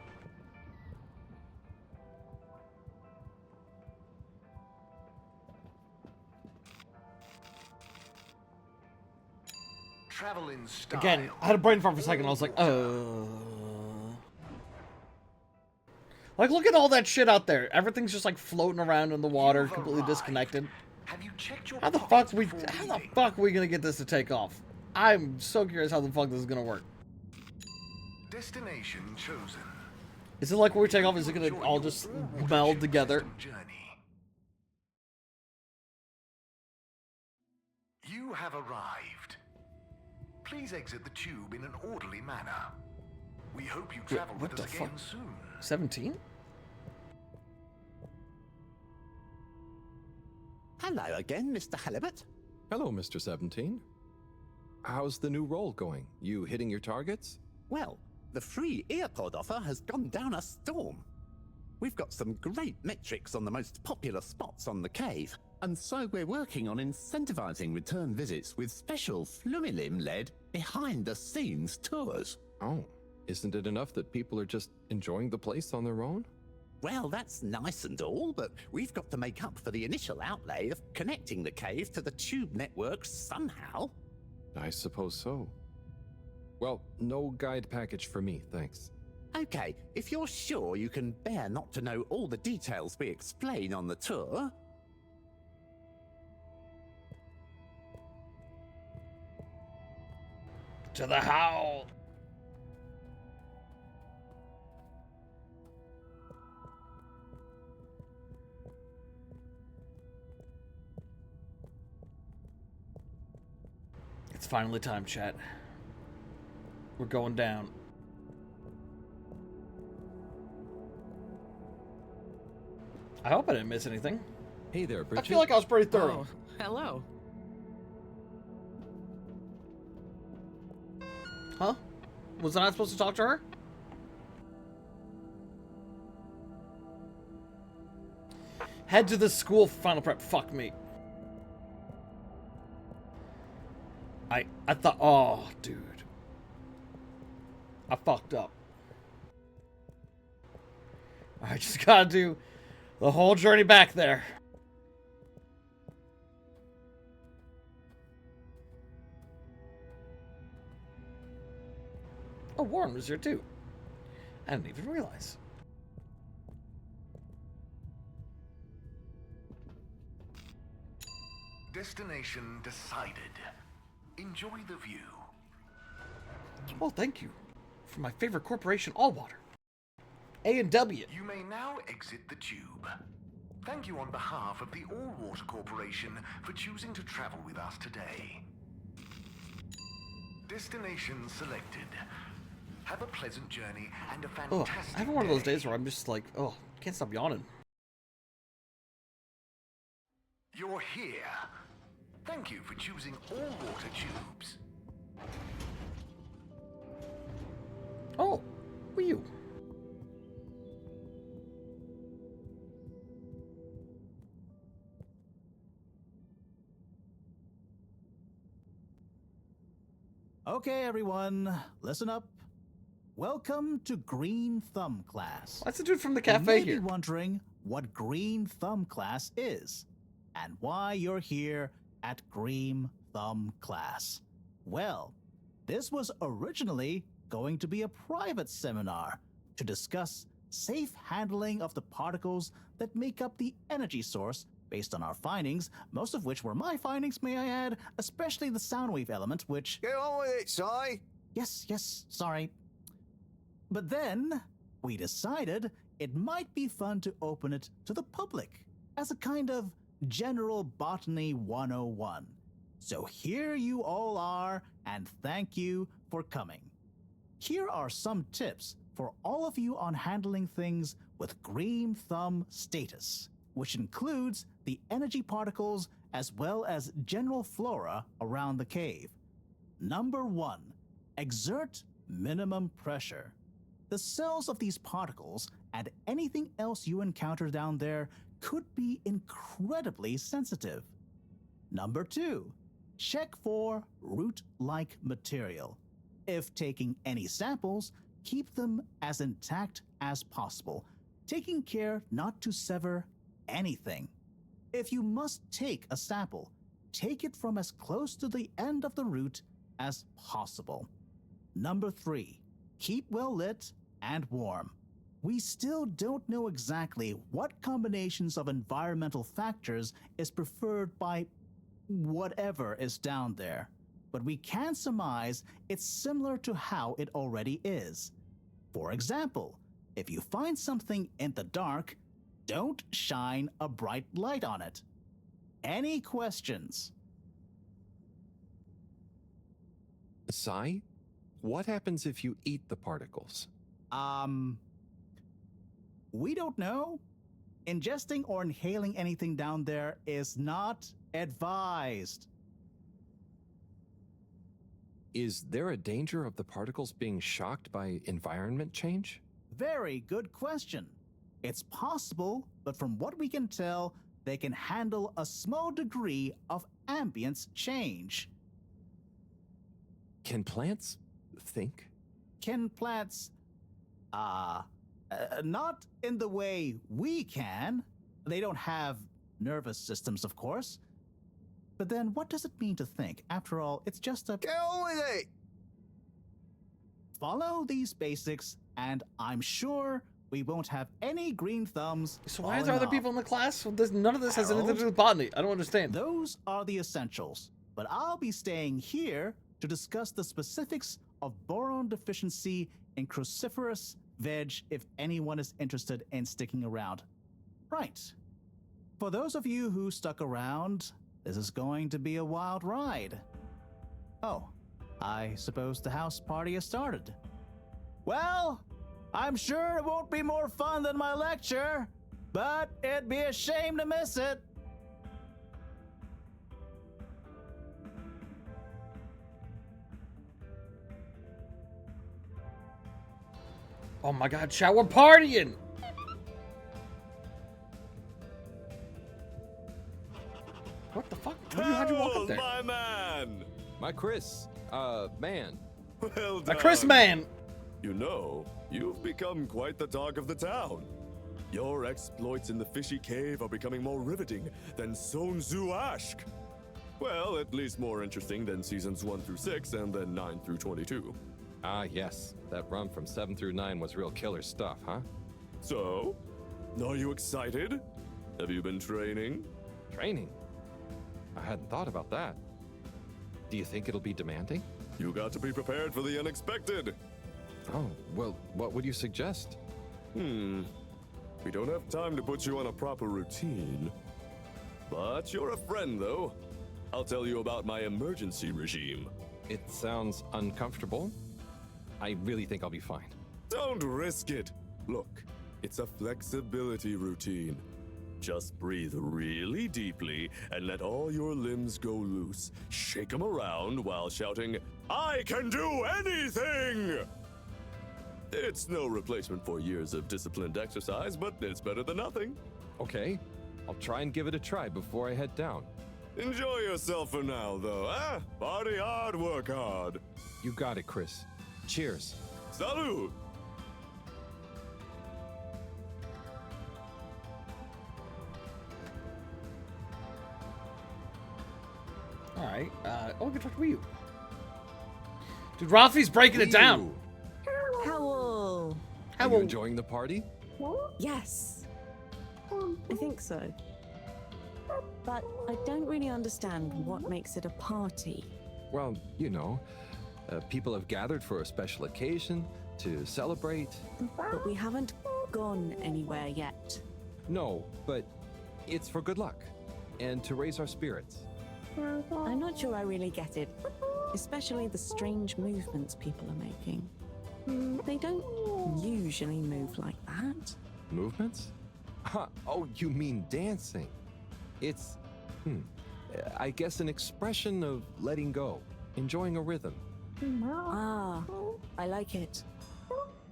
Travel in style. Again, I had a brain fart for a second. I was like, Like, look at all that shit out there. Everything's just like floating around in the water, completely disconnected. Have you checked your How the fuck are we gonna get this to take off? I'm so curious how the fuck this is gonna work. Destination chosen. Is it like when we take off, is it gonna all just meld together? You have arrived. Please exit the tube in an orderly manner. We hope you travel with us again soon. 17? Hello again, Mr. Halibut. Hello, Mr. 17. How's the new role going? You hitting your targets? Well, the free earpod offer has gone down a storm. We've got some great metrics on the most popular spots on the cave, and so we're working on incentivizing return visits with special Flumilim-led behind-the-scenes tours. Oh, isn't it enough that people are just enjoying the place on their own? Well, that's nice and all, but we've got to make up for the initial outlay of connecting the cave to the tube network somehow. I suppose so. Well, no guide package for me, thanks. Okay, if you're sure you can bear not to know all the details we explain on the tour... To the howl! It's finally time, chat. We're going down. I hope I didn't miss anything. Hey there, Bridget. I feel like I was pretty thorough. Oh, hello. Huh? Was I not supposed to talk to her? Head to the school for final prep. Fuck me. I thought, oh, dude. I fucked up. I just gotta do the whole journey back there. Oh, Warren was here too. I didn't even realize. Destination decided. Enjoy the view. Oh, thank you. For my favorite corporation, Allwater. A&W. You may now exit the tube. Thank you on behalf of the Allwater Corporation for choosing to travel with us today. Destination selected. Have a pleasant journey and a Oh, fantastic I have one of those day. days where I'm just like, oh, can't stop yawning. You're here. Thank you for choosing Allwater tubes. Oh, were you? Okay, everyone, listen up. Welcome to Green Thumb class. That's the dude from the You cafe may here. be wondering what Green Thumb class is and why you're here at Green Thumb class. Well, this was originally going to be a private seminar to discuss safe handling of the particles that make up the energy source based on our findings, most of which were my findings, may I add, especially the sound wave element, which... Get on with it, Si! Yes, sorry. But then, we decided it might be fun to open it to the public as a kind of General Botany 101. So here you all are, and thank you for coming. Here are some tips for all of you on handling things with Green Thumb status, which includes the energy particles as well as general flora around the cave. Number 1, exert minimum pressure. The cells of these particles and anything else you encounter down there could be incredibly sensitive. Number 2, check for root-like material. If taking any samples, keep them as intact as possible, taking care not to sever anything. If you must take a sample, take it from as close to the end of the root as possible. Number 3, keep well lit and warm. We still don't know exactly what combinations of environmental factors is preferred by whatever is down there, but we can surmise it's similar to how it already is. For example, if you find something in the dark, don't shine a bright light on it. Any questions? Sai, what happens if you eat the particles? We don't know. Ingesting or inhaling anything down there is not advised. Is there a danger of the particles being shocked by environment change? Very good question. It's possible, but from what we can tell, they can handle a small degree of ambience change. Can plants think? Can plants, not in the way we can. They don't have nervous systems, of course. But then what does it mean to think? After all, it's just a... Get on with it! Follow these basics, and I'm sure we won't have any green thumbs. So why are there other people in the class? None of this has anything to do with botany. I don't understand. Those are the essentials, but I'll be staying here to discuss the specifics of boron deficiency in cruciferous veg if anyone is interested in sticking around. Right. For those of you who stuck around, this is going to be a wild ride. Oh, I suppose the house party has started. Well, I'm sure it won't be more fun than my lecture, but it'd be a shame to miss it. Oh my god, chat, we're partying! What the fuck? How'd you walk up there? My man! My Chris, man. Well A done. Chris man! You know, you've become quite the talk of the town. Your exploits in the fishy cave are becoming more riveting than Sun Tzu Ashk. Well, at least more interesting than seasons 1 through 6 and then 9 through 22. Ah, yes. That run from 7 through 9 was real killer stuff, huh? So, are you excited? Have you been training? Training? I hadn't thought about that. Do you think it'll be demanding? You got to be prepared for the unexpected. Oh, well, what would you suggest? We don't have time to put you on a proper routine. But you're a friend, though. I'll tell you about my emergency regime. It sounds uncomfortable. I really think I'll be fine. Don't risk it. Look, it's a flexibility routine. Just breathe really deeply and let all your limbs go loose. Shake them around while shouting, "I can do anything!" It's no replacement for years of disciplined exercise, but it's better than nothing. Okay, I'll try and give it a try before I head down. Enjoy yourself for now, though, eh? Party hard, work hard. You got it, Chris. Cheers. Salud! Alright, we can talk to you. Dude, Rafi's breaking it down. Howl. Are you enjoying the party? Yes. I think so. But I don't really understand what makes it a party. Well, you know, people have gathered for a special occasion to celebrate. But we haven't gone anywhere yet. No, but it's for good luck and to raise our spirits. I'm not sure I really get it, especially the strange movements people are making. They don't usually move like that. Movements? Oh, you mean dancing? It's, I guess an expression of letting go, enjoying a rhythm. Ah, I like it.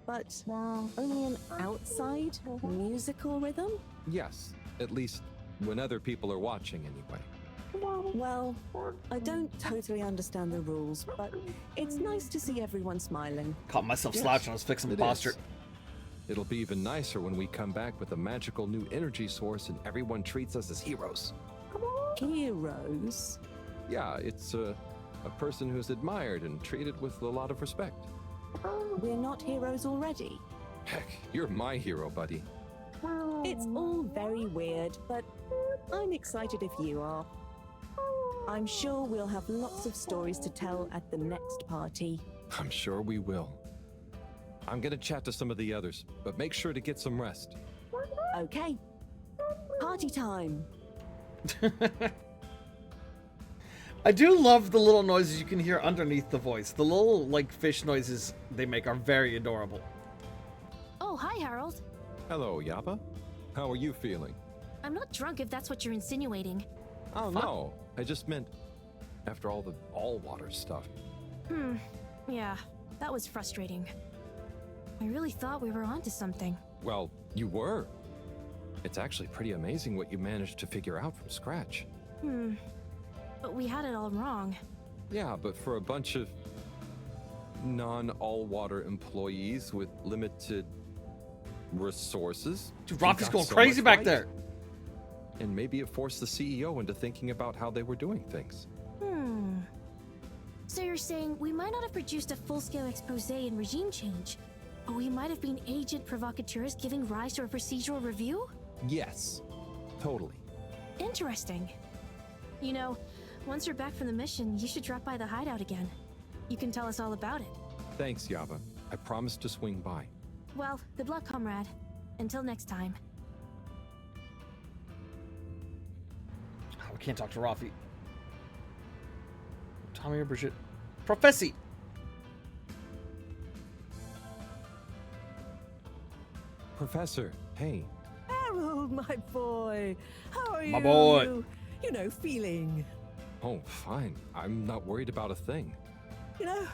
But only an outside musical rhythm? Yes, at least when other people are watching anyway. Well, I don't totally understand the rules, but it's nice to see everyone smiling. Caught myself slouching, I was fixing the posture. It'll be even nicer when we come back with a magical new energy source and everyone treats us as heroes. Heroes? Yeah, it's a person who's admired and treated with a lot of respect. We're not heroes already. Heck, you're my hero, buddy. It's all very weird, but I'm excited if you are. I'm sure we'll have lots of stories to tell at the next party. I'm sure we will. I'm gonna chat to some of the others, but make sure to get some rest. Okay. Party time. I do love the little noises you can hear underneath the voice. The little, like, fish noises they make are very adorable. Oh, hi, Harold. Hello, Yapa. How are you feeling? I'm not drunk if that's what you're insinuating. Oh, no. I just meant after all the all-water stuff. Yeah, that was frustrating. I really thought we were onto something. Well, you were. It's actually pretty amazing what you managed to figure out from scratch. But we had it all wrong. Yeah, but for a bunch of non-all-water employees with limited resources. Dude, Rafi's going crazy back there. And maybe it forced the CEO into thinking about how they were doing things. So you're saying we might not have produced a full-scale expose in regime change, but we might have been agent provocateurs giving rise to a procedural review? Yes, totally. Interesting. You know, once you're back from the mission, you should drop by the hideout again. You can tell us all about it. Thanks, Yaba. I promise to swing by. Well, good luck, comrade. Until next time. Oh, we can't talk to Rafi. Tommy or Brigitte? Professor. Professor, hey. Harold, my boy. How are you? My boy. You know, feeling. Oh, fine. I'm not worried about a thing. You know,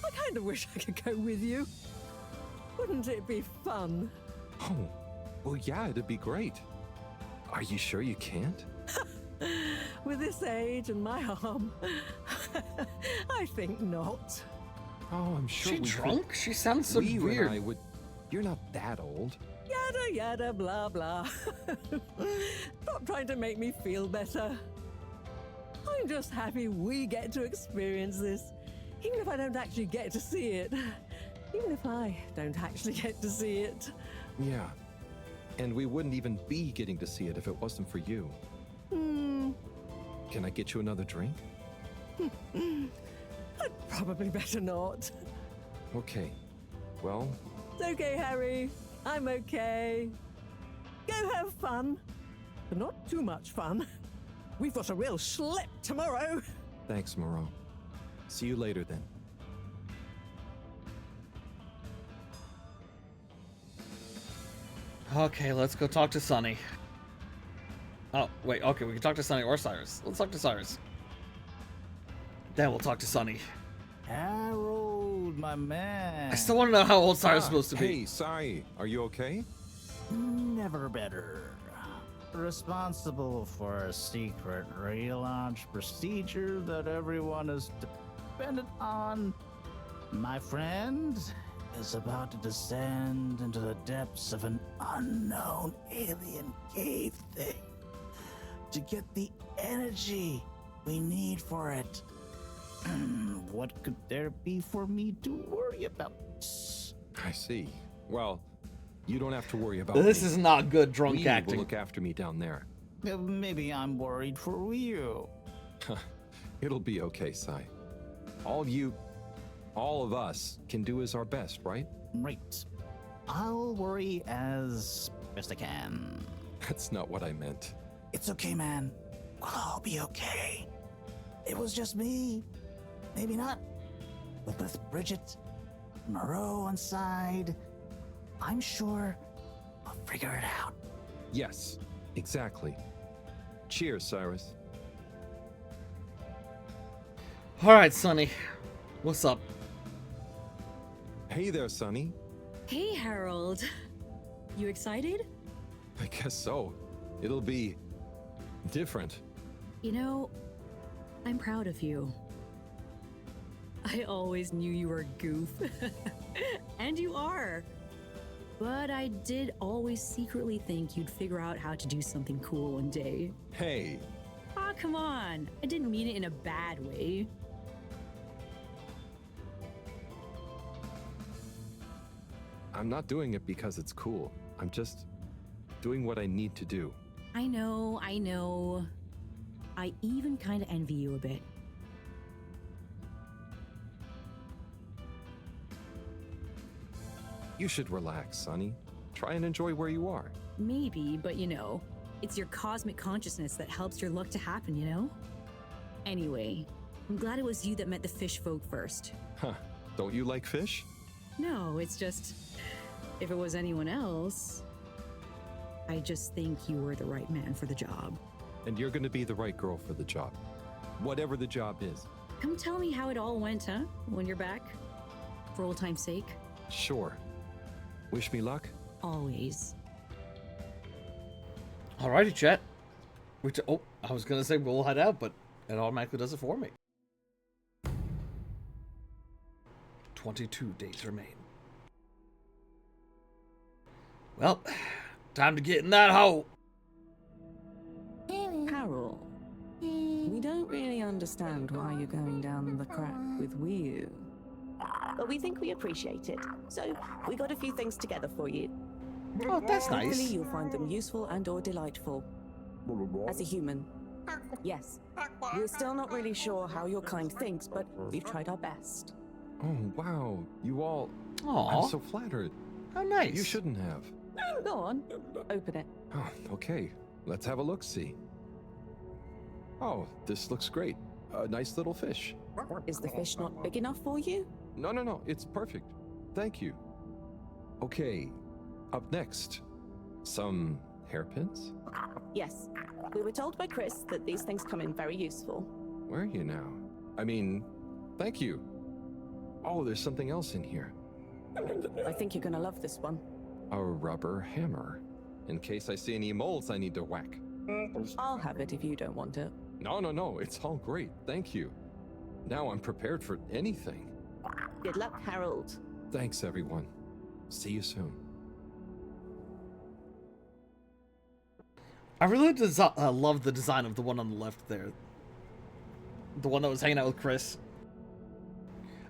I kind of wish I could go with you. Wouldn't it be fun? Oh, well, yeah, it'd be great. Are you sure you can't? With this age and my arm, I think not. Oh, I'm sure She we drunk? Could. She sounds so We weird. And I would. You're not that old. Yada yada blah blah. Stop trying to make me feel better. I'm just happy we get to experience this, even if I don't actually get to see it. Even if I don't actually get to see it. Yeah. And we wouldn't even be getting to see it if it wasn't for you. Can I get you another drink? I'd probably better not. Okay. Well, It's okay, Harry. I'm okay. Go have fun. But not too much fun. We've got a real schlep tomorrow. thanks, Moreau. See you later then. Okay, let's go talk to Sonny. Oh, wait, okay, we can talk to Sonny or Cyrus. Let's talk to Cyrus. Then we'll talk to Sonny. Harold, my man. I still want to know how old Cyrus is supposed to be. Hey, Sai, are you okay? Never better. Responsible for a secret relaunch procedure that everyone is dependent on. My friend is about to descend into the depths of an unknown alien cave thing to get the energy we need for it. What could there be for me to worry about? I see. Well, you don't have to worry about This me. is not good drunk We acting. will look after me down there. Maybe I'm worried for you. It'll be okay, Sai. All of us can do is our best, right? Right. I'll worry as best I can. That's not what I meant. It's okay, man. We'll all be okay. It was just me. Maybe not. But with Bridget, Moreau on side, I'm sure we'll figure it out. Yes, exactly. Cheers, Cyrus. All right, Sonny. What's up? Hey there, Sonny. Hey, Harold. You excited? I guess so. It'll be different. You know, I'm proud of you. I always knew you were a goof. And you are. But I did always secretly think you'd figure out how to do something cool one day. Hey. Ah, come on. I didn't mean it in a bad way. I'm not doing it because it's cool. I'm just doing what I need to do. I know. I even kind of envy you a bit. You should relax, Sonny. Try and enjoy where you are. Maybe, but you know, it's your cosmic consciousness that helps your luck to happen, you know? Anyway, I'm glad it was you that met the fish folk first. Huh. Don't you like fish? No, it's just, if it was anyone else, I just think you were the right man for the job. And you're gonna be the right girl for the job. Whatever the job is. Come tell me how it all went, huh? When you're back? For old time's sake? Sure. Wish me luck? Always. Alrighty, chat. Oh, I was gonna say we'll head out, but it automatically does it for me. 22 days remain. Well, time to get in that hole. Carol, we don't really understand why you're going down the crack with Wii. But we think we appreciate it, so we got a few things together for you. Oh, that's Hopefully nice. you'll find them useful and or delightful. As a human. Yes. We're still not really sure how your kind thinks, but we've tried our best. Oh, wow. You all... Aw. I'm so flattered. How nice. You shouldn't have. Go on. Open it. Oh, okay. Let's have a look-see. Oh, this looks great. A nice little fish. Is the fish not big enough for you? No, it's perfect. Thank you. Okay, up next, some hairpins? Yes. We were told by Chris that these things come in very useful. Where are you now? I mean, thank you. Oh, there's something else in here. I think you're gonna love this one. A rubber hammer. In case I see any moles I need to whack. I'll have it if you don't want it. No, it's all great. Thank you. Now I'm prepared for anything. Good luck, Harold. Thanks, everyone. See you soon. I really love the design of the one on the left there. The one that was hanging out with Chris.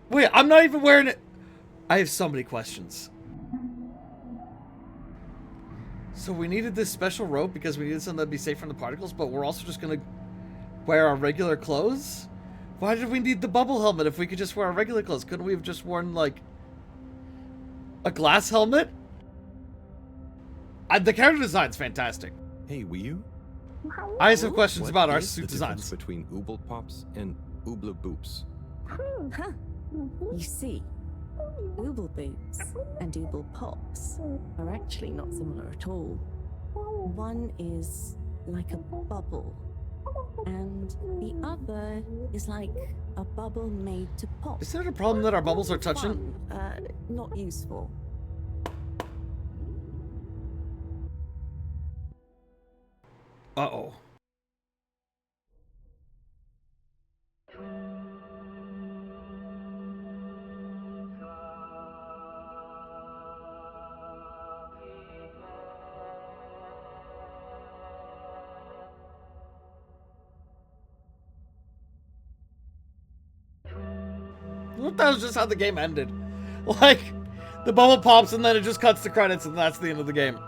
Wait, I'm not even wearing it. I have so many questions. So we needed this special rope because we needed something that'd be safe from the particles, but we're also just gonna wear our regular clothes? Why did we need the bubble helmet if we could just wear our regular clothes? Couldn't we have just worn, like, a glass helmet? The character design's fantastic. Hey, Wii U? I have some questions about our What is suit the difference designs. between Ooble Pops and Ooble Boops? You see, Ooble Boots and Ooble Pops are actually not similar at all. One is like a bubble, and the other is like a bubble made to pop. Is there a problem that our bubbles are touching? Fun, not useful. Uh-oh. That was just how the game ended. Like, the bubble pops and then it just cuts to credits and that's the end of the game.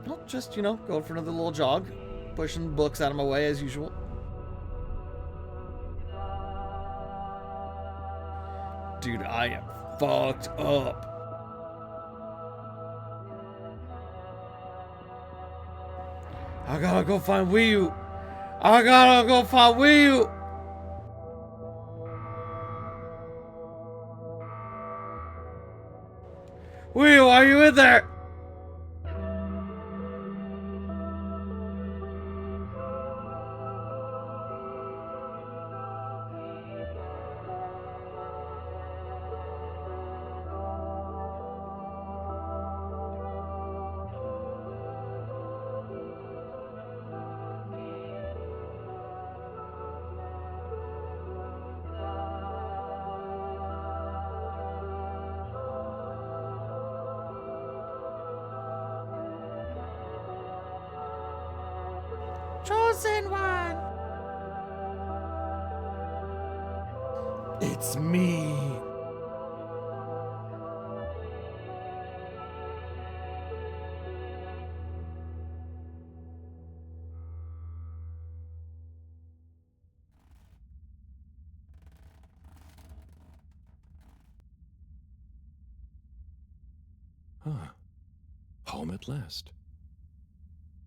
Well, just, you know, going for another little jog. Pushing books out of my way as usual. Dude, I am fucked up. I gotta go find Wii U. I gotta go find Wii U. Wii U, are you in there? Chosen one. It's me. Huh. Home at last.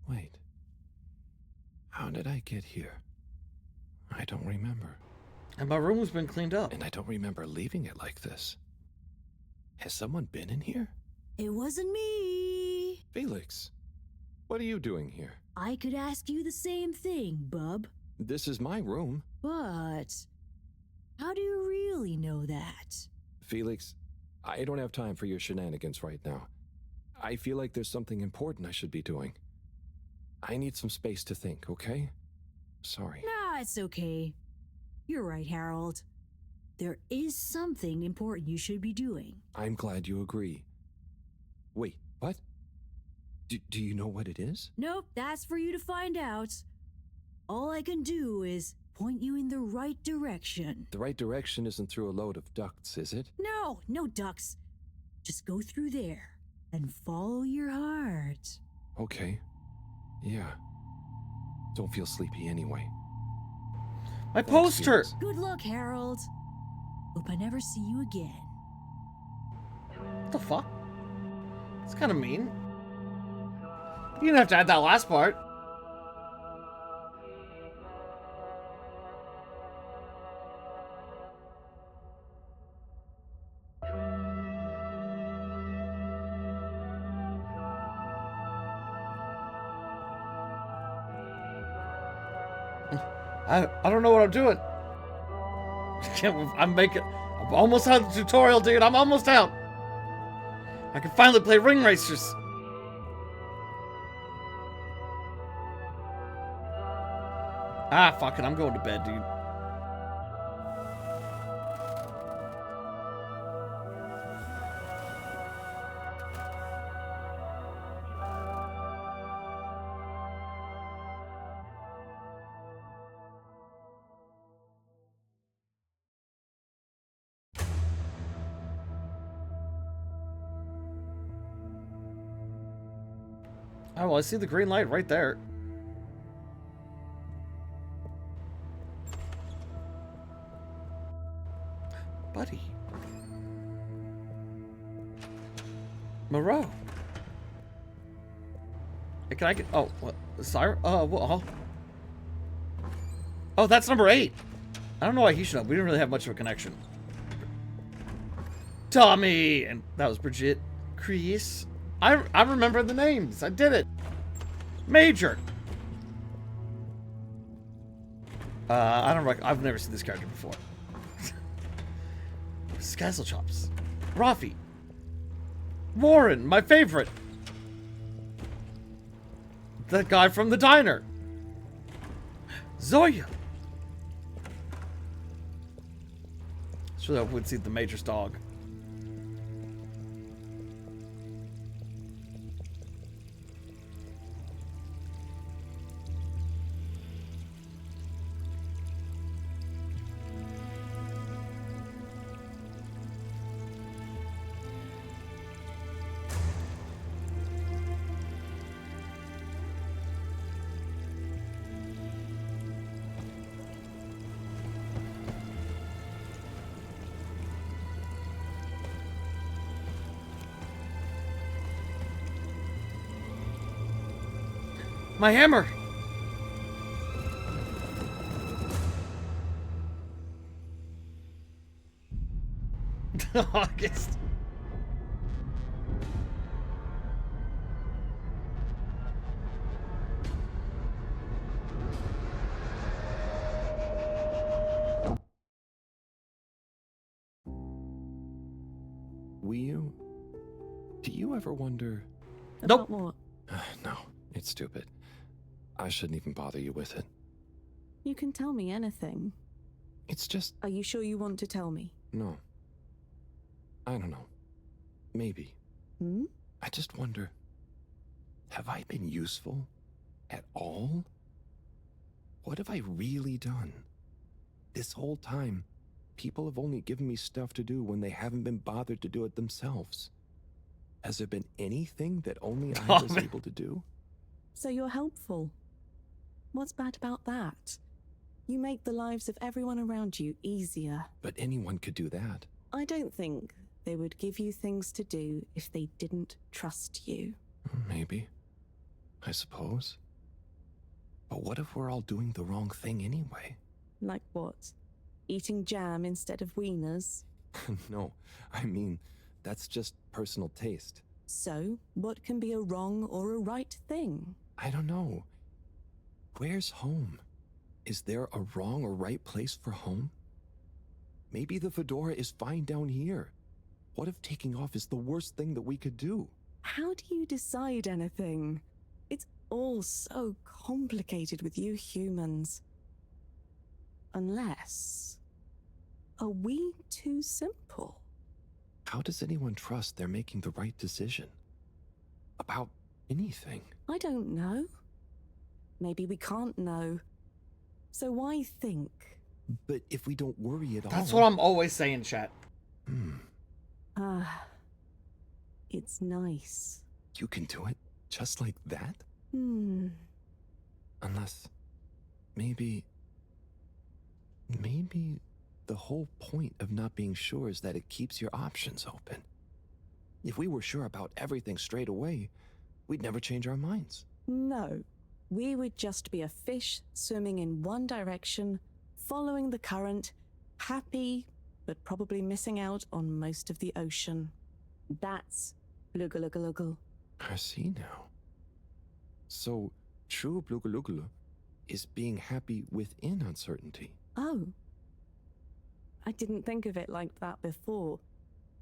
Wait. How did I get here? I don't remember. And my room's been cleaned up. And I don't remember leaving it like this. Has someone been in here? It wasn't me. Felix, what are you doing here? I could ask you the same thing, bub. This is my room. But how do you really know that? Felix, I don't have time for your shenanigans right now. I feel like there's something important I should be doing. I need some space to think, okay? Sorry. Nah, it's okay. You're right, Harold. There is something important you should be doing. I'm glad you agree. Wait, what? Do you know what it is? Nope, that's for you to find out. All I can do is point you in the right direction. The right direction isn't through a load of ducts, is it? No, no ducks. Just go through there and follow your heart. Okay. Yeah. Don't feel sleepy anyway. My poster! Good luck, Harold. Hope I never see you again. What the fuck? It's kind of mean. You didn't have to add that last part. I don't know what I'm doing. I'm almost out of the tutorial, dude. I'm almost out. I can finally play Ring Racers. Ah, fuck it. I'm going to bed, dude. Oh, well, I see the green light right there. Buddy. Moreau. Hey, can I get... Oh, what? Siren? Oh, that's number 8. I don't know why he should have. We didn't really have much of a connection. Tommy! And that was Brigitte. Chris. I remember the names. I did it. Major. I've never seen this character before. Skazzle Chops. Rafi. Warren, my favorite. That guy from the diner. Zoya. Sure, I would see the Major's dog. My hammer! August. Do you ever wonder... About what? No, it's stupid. I shouldn't even bother you with it. You can tell me anything. It's just... Are you sure you want to tell me? No. I don't know. Maybe. Hmm? I just wonder... Have I been useful? At all? What have I really done? This whole time, people have only given me stuff to do when they haven't been bothered to do it themselves. Has there been anything that only I was able to do? So you're helpful. What's bad about that? You make the lives of everyone around you easier. But anyone could do that. I don't think they would give you things to do if they didn't trust you. Maybe. I suppose. But what if we're all doing the wrong thing anyway? Like what? Eating jam instead of wieners? No, I mean, that's just personal taste. So, what can be a wrong or a right thing? I don't know. Where's home? Is there a wrong or right place for home? Maybe the fedora is fine down here. What if taking off is the worst thing that we could do? How do you decide anything? It's all so complicated with you humans. Unless... Are we too simple? How does anyone trust they're making the right decision? About anything? I don't know. Maybe we can't know. So why think? But if we don't worry at all... That's what I'm always saying, chat. It's nice. You can do it just like that? Unless... Maybe the whole point of not being sure is that it keeps your options open. If we were sure about everything straight away, we'd never change our minds. No, we would just be a fish swimming in one direction, following the current, happy, but probably missing out on most of the ocean. That's Blugaluggaluggal. I see now. So, true Blugaluggal is being happy within uncertainty. Oh. I didn't think of it like that before,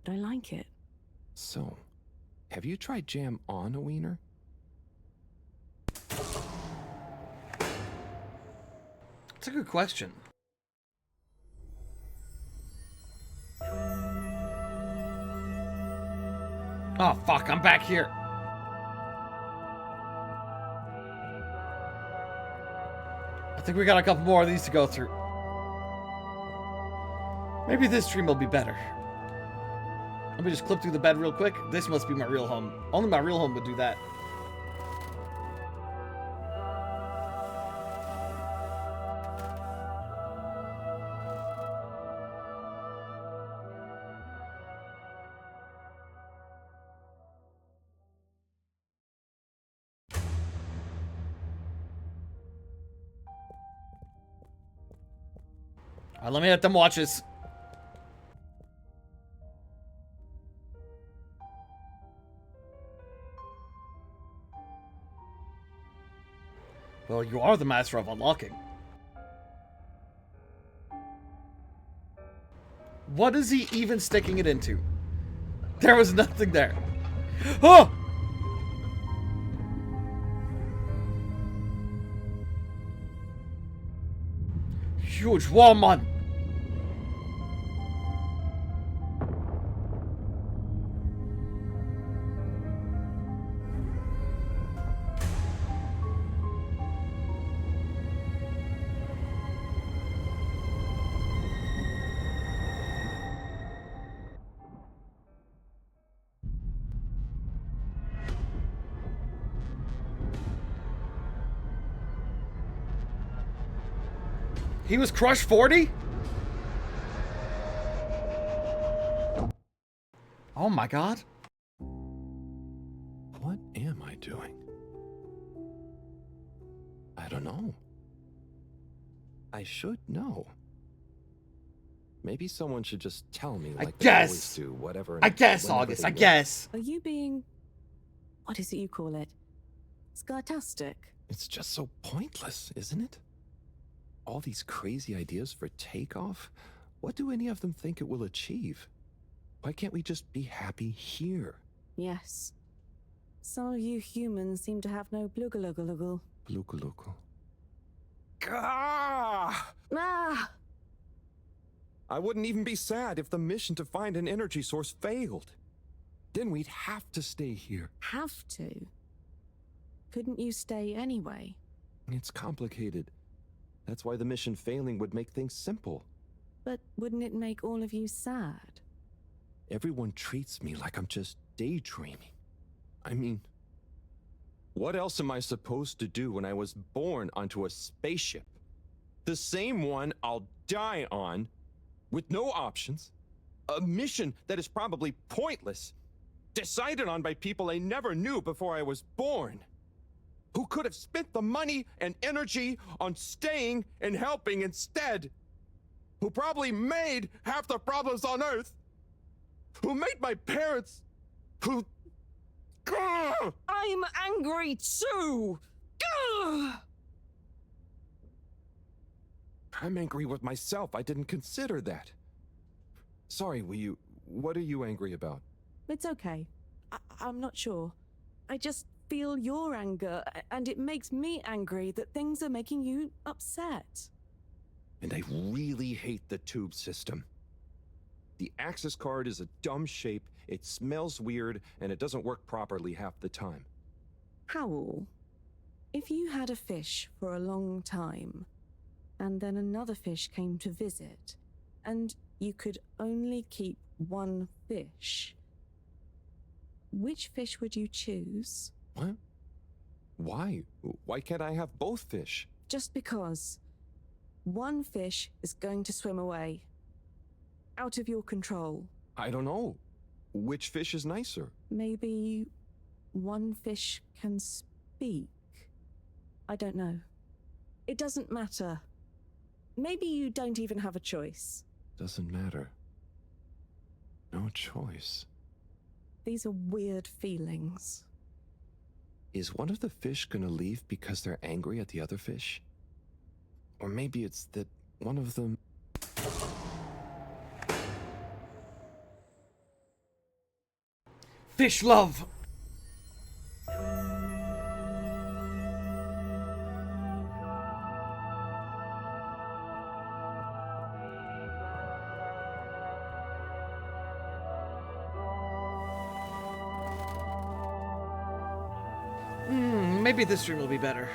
but I like it. So, have you tried jam on a wiener? It's a good question. Oh, fuck, I'm back here. I think we got a couple more of these to go through. Maybe this stream will be better. Let me just clip through the bed real quick. This must be my real home. Only my real home would do that. All right, let me hit them watches. Well, you are the master of unlocking. What is he even sticking it into? There was nothing there. Oh! Huge woman. He was crushed 40? Oh my god. What am I doing? I don't know. I should know. Maybe someone should just tell me like they always do, whatever. I guess, August, I guess. Are you being... what is it you call it? Scartastic? It's just so pointless, isn't it? All these crazy ideas for takeoff? What do any of them think it will achieve? Why can't we just be happy here? Yes. Some of you humans seem to have no Blugaluggaluggal. Blugaluggal. Ah! I wouldn't even be sad if the mission to find an energy source failed. Then we'd have to stay here. Have to? Couldn't you stay anyway? It's complicated. That's why the mission failing would make things simple. But wouldn't it make all of you sad? Everyone treats me like I'm just daydreaming. I mean, what else am I supposed to do when I was born onto a spaceship? The same one I'll die on, with no options. A mission that is probably pointless, decided on by people I never knew before I was born. Who could have spent the money and energy on staying and helping instead. Who probably made half the problems on Earth. Who made my parents. Who... I'm angry too! I'm angry with myself. I didn't consider that. Sorry, what are you angry about? It's okay. I'm not sure. I just feel your anger, and it makes me angry that things are making you upset. And I really hate the tube system. The access card is a dumb shape, it smells weird, and it doesn't work properly half the time. Howl, if you had a fish for a long time, and then another fish came to visit, and you could only keep one fish, which fish would you choose? What? Why? Why can't I have both fish? Just because. One fish is going to swim away. Out of your control. I don't know. Which fish is nicer? Maybe one fish can speak. I don't know. It doesn't matter. Maybe you don't even have a choice. Doesn't matter. No choice. These are weird feelings. Is one of the fish gonna leave because they're angry at the other fish? Or maybe it's that one of them... Fish love. Maybe this stream will be better.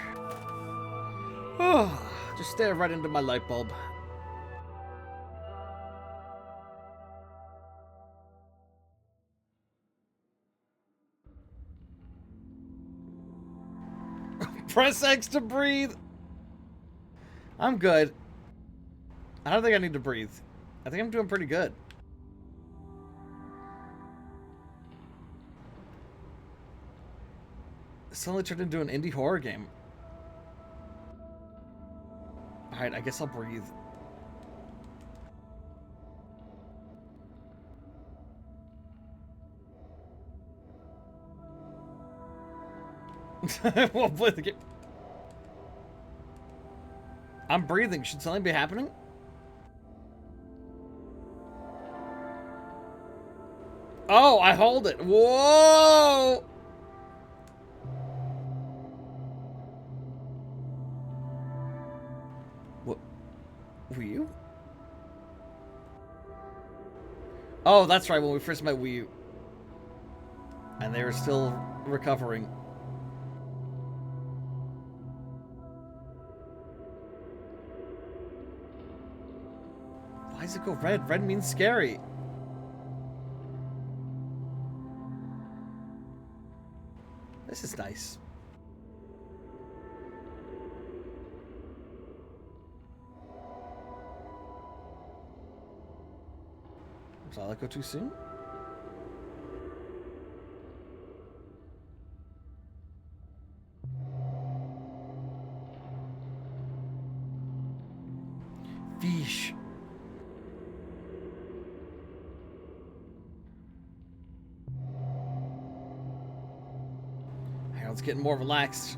Oh, just stare right into my light bulb. Press X to breathe. I'm good. I don't think I need to breathe. I think I'm doing pretty good. It suddenly turned into an indie horror game. Alright, I guess I'll breathe. We'll play the game. I'm breathing. Should something be happening? Oh, I hold it. Whoa! What? Were you? Oh, that's right. When we first met Wii U. And they were still recovering. Why does it go red? Red means scary. This is nice. Did I let go too soon? Fish. Harold's getting more relaxed.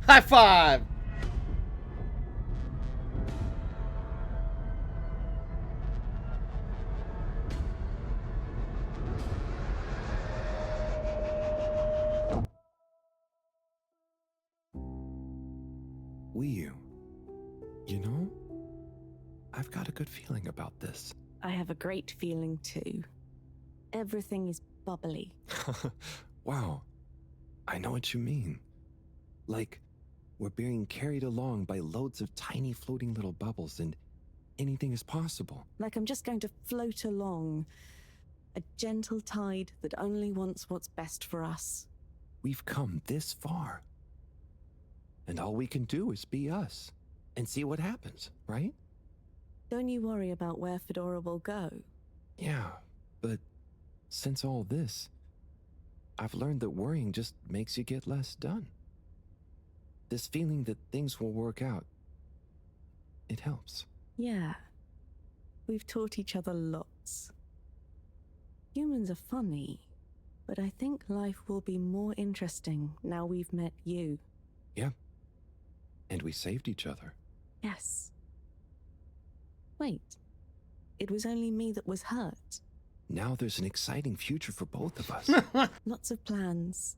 High five! Wii U. You know, I've got a good feeling about this. I have a great feeling too. Everything is bubbly. Wow. I know what you mean. Like, we're being carried along by loads of tiny floating little bubbles and anything is possible. Like I'm just going to float along. A gentle tide that only wants what's best for us. We've come this far. And all we can do is be us. And see what happens, right? Don't you worry about where Fedora will go. Yeah, but since all this, I've learned that worrying just makes you get less done. This feeling that things will work out, it helps. Yeah. We've taught each other lots. Humans are funny, but I think life will be more interesting now we've met you. Yeah. And we saved each other. Yes. Wait. It was only me that was hurt. Now there's an exciting future for both of us. Lots of plans.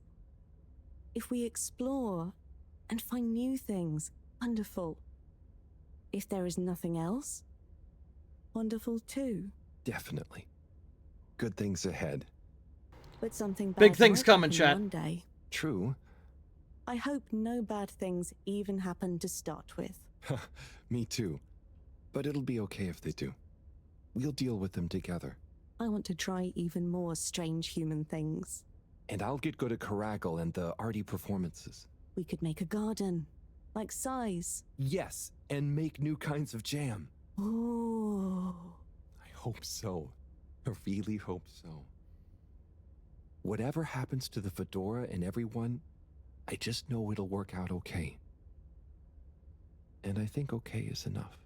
If we explore and find new things, wonderful. If there is nothing else, wonderful too. Definitely. Good things ahead. But something bad Big things might coming, happen chat. one day. True. I hope no bad things even happen to start with. Me too. But it'll be okay if they do. We'll deal with them together. I want to try even more strange human things. And I'll get good at Caracal and the arty performances. We could make a garden, like size. Yes, and make new kinds of jam. Oh. I hope so. I really hope so. Whatever happens to the fedora and everyone, I just know it'll work out okay. And I think okay is enough.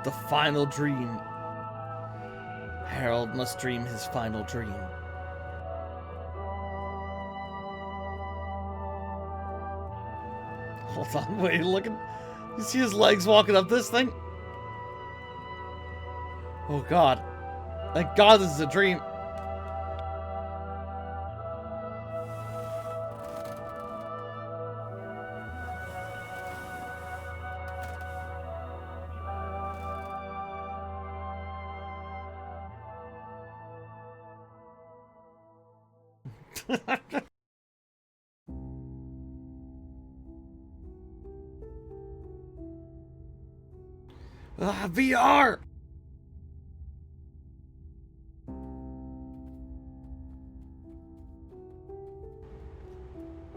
The final dream. Harold must dream his final dream. Hold on, wait, look at... You see his legs walking up this thing? Oh god. Thank god this is a dream. VR!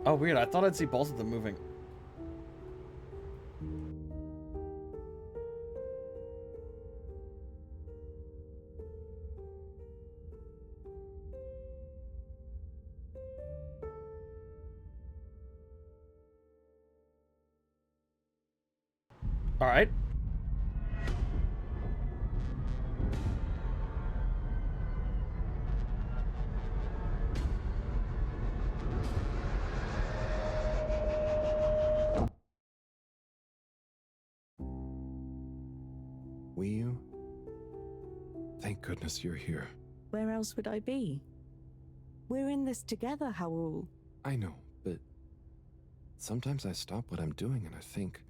Oh, weird. I thought I'd see both of them moving. All right. Will you? Thank goodness you're here. Where else would I be? We're in this together, Howell. I know, but sometimes I stop what I'm doing and I think,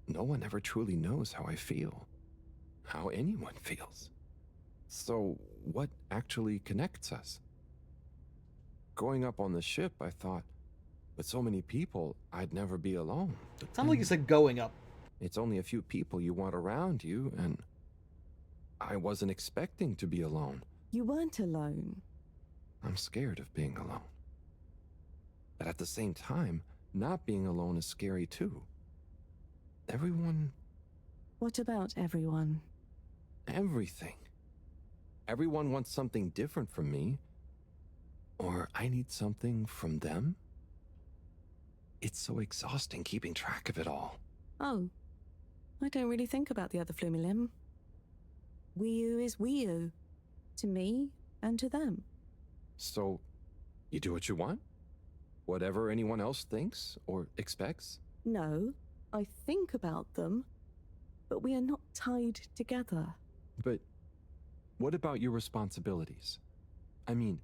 no one ever truly knows how I feel, how anyone feels. So what actually connects us? Growing up on the ship, I thought, with so many people, I'd never be alone. Sounds like you said going up. It's only a few people you want around you, and I wasn't expecting to be alone. You weren't alone. I'm scared of being alone. But at the same time, not being alone is scary too. Everyone... What about everyone? Everything. Everyone wants something different from me. Or I need something from them. It's so exhausting keeping track of it all. Oh. I don't really think about the other Flumilim. Wii-U is Wii-U. To me and to them. So, you do what you want? Whatever anyone else thinks or expects? No, I think about them, but we are not tied together. But what about your responsibilities? I mean,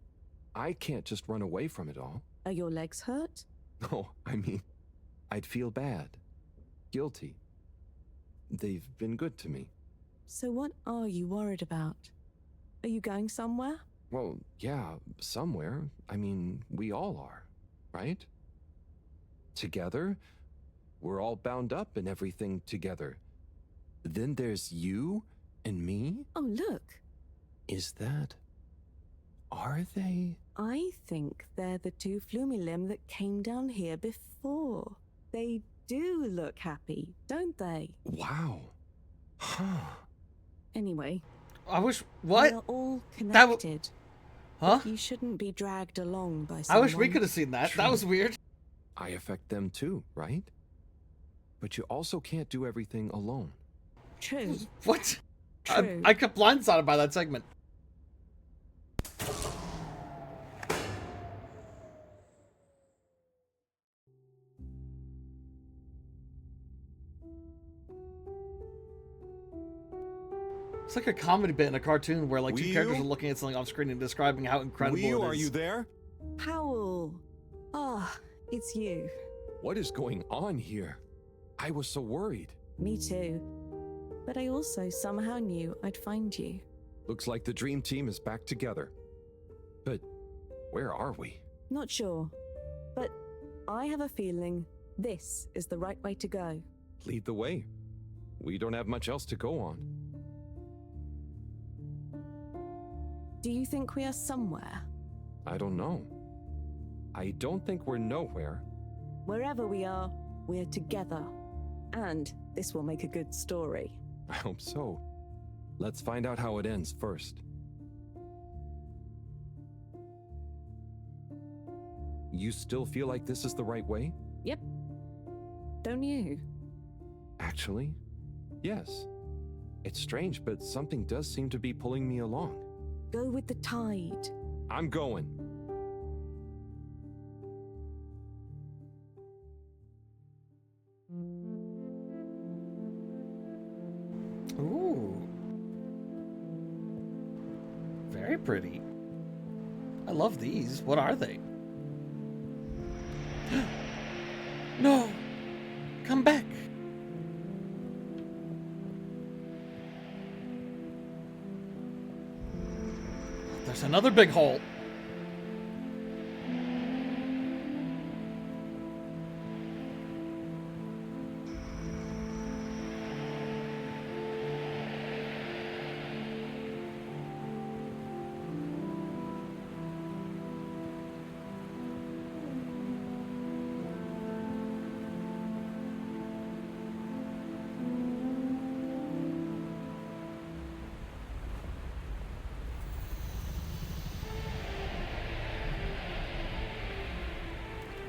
I can't just run away from it all. Are your legs hurt? No, I mean, I'd feel bad. Guilty. They've been good to me. So what are you worried about? Are you going somewhere? Well, yeah, somewhere. I mean, we all are, right? Together, we're all bound up in everything together. Then there's you and me? Oh, look. Is that... Are they? I think they're the two Flumilim that came down here before. They do look happy, don't they? Wow. Huh. Anyway. I wish... What? We're all connected. Huh? You shouldn't be dragged along by I someone. wish we could have seen that. True. That was weird. I affect them too, right? But you also can't do everything alone. True. What? True. I got blindsided by that segment. It's like a comedy bit in a cartoon where like two characters are looking at something off screen and describing how incredible it is. Are you there? Howell. Ah, it's you. What is going on here? I was so worried. Me too. But I also somehow knew I'd find you. Looks like the dream team is back together. But where are we? Not sure. But I have a feeling This is the right way to go. Lead the way. We don't have much else to go on. Do you think we are somewhere? I don't know. I don't think we're nowhere. Wherever we are, we're together. And this will make a good story. I hope so. Let's find out how it ends first. You still feel like this is the right way? Yep. Don't you? Actually, yes. It's strange, but something does seem to be pulling me along. Go with the tide. I'm going. Ooh. Very pretty. I love these. What are they? No! Come back! There's another big hole.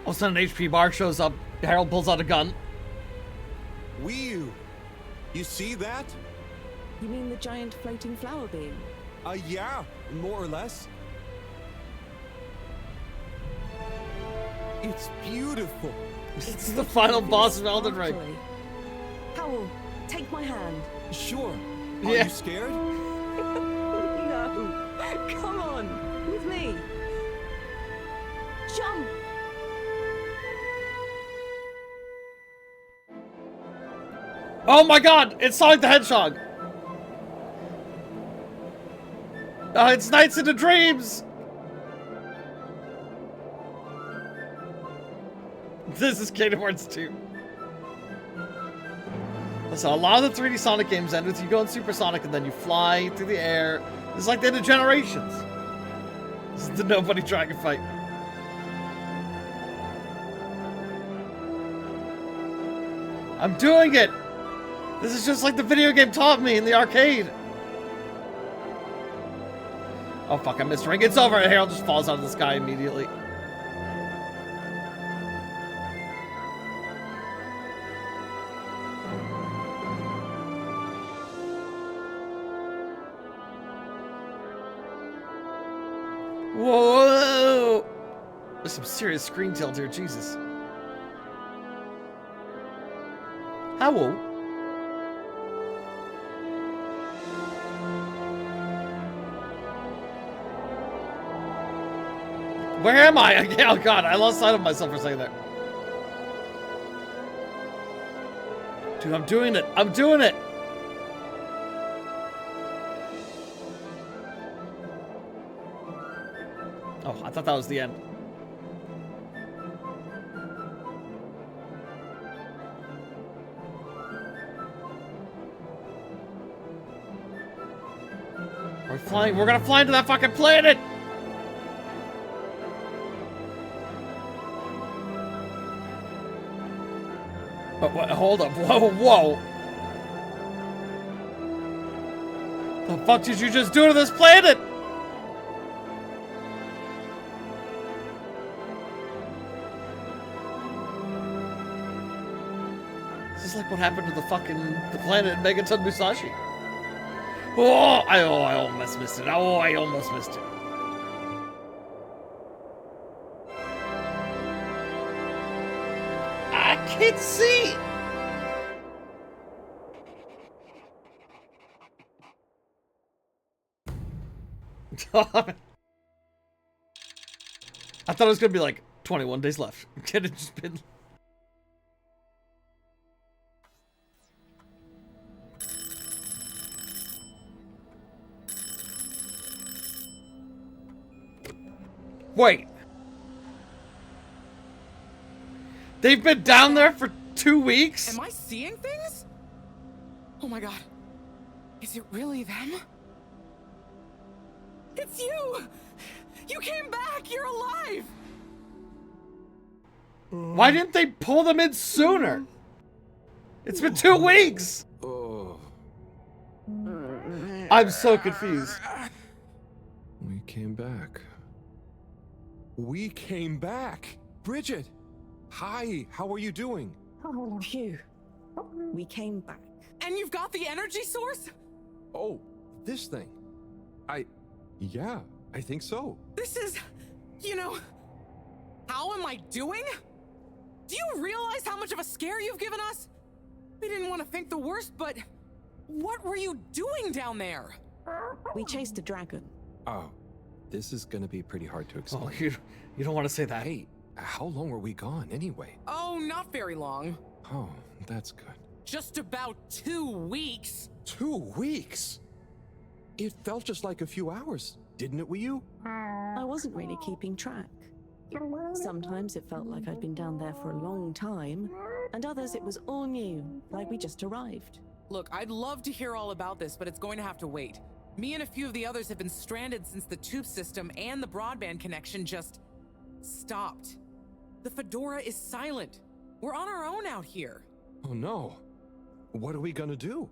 All of a sudden, an HP bar shows up. Harold pulls out a gun. Whew! You see that? You mean the giant floating flower beam? Yeah, more or less. It's beautiful. It's the final boss of Elden Ring. Howell, take my hand. Sure. Are Yeah. you scared? No. Come on, with me. Jump. Oh my god! It's Sonic the Hedgehog! It's Nights into Dreams! This is Kingdom Hearts 2. Listen, a lot of the 3D Sonic games end with you going Super Sonic and then you fly through the air. It's like the end of Generations. This is the Nobody Dragon fight. I'm doing it! This is just like the video game taught me in the arcade. Oh fuck, I missed ring. It's over. Harold just falls out of the sky immediately. Whoa! There's some serious screen tilt here, Jesus. Howl? Where am I? Oh god, I lost sight of myself for a second there. Dude, I'm doing it. I'm doing it. Oh, I thought that was the end. We're flying. We're gonna fly into that fucking planet. But what, hold up. Whoa, whoa. The fuck did you just do to this planet? This is like what happened to the planet in Megaton Musashi. Oh, I almost missed it. Oh, I almost missed it. I can't see. I thought it was gonna be like 21 days left. It had just been. Wait. They've been down there for 2 weeks? Am I seeing things? Oh my god. Is it really them? It's you! You came back! You're alive! Why didn't they pull them in sooner? It's been 2 weeks! Oh. I'm so confused. We came back. We came back! Bridget! Hi, how are you doing? Oh, phew. We came back. And you've got the energy source? Oh, this thing. Yeah, I think so. This is, you know, how am I doing? Do you realize how much of a scare you've given us? We didn't want to think the worst, but what were you doing down there? We chased a dragon. Oh, this is gonna be pretty hard to explain. Oh, you don't want to say that. Hey, how long were we gone anyway? Oh, not very long. Oh, that's good. Just about 2 weeks. 2 weeks? It felt just like a few hours, didn't it, Wii? I wasn't really keeping track. Sometimes it felt like I'd been down there for a long time, and others it was all new, like we just arrived. Look, I'd love to hear all about this, but it's going to have to wait. Me and a few of the others have been stranded since the tube system and the broadband connection just stopped. The Fedora is silent. We're on our own out here. Oh no. What are we gonna do?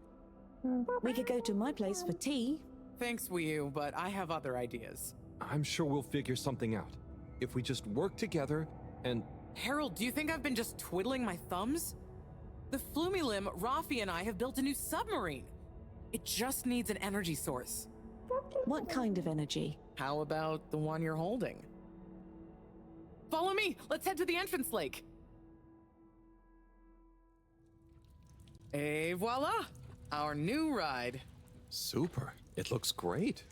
We could go to my place for tea. Thanks, Wii U, but I have other ideas. I'm sure we'll figure something out. If we just work together and... Harold, do you think I've been just twiddling my thumbs? The Flumilim, Rafi, and I have built a new submarine. It just needs an energy source. What kind of energy? How about the one you're holding? Follow me! Let's head to the entrance lake! Et voila! Our new ride. Super. It looks great.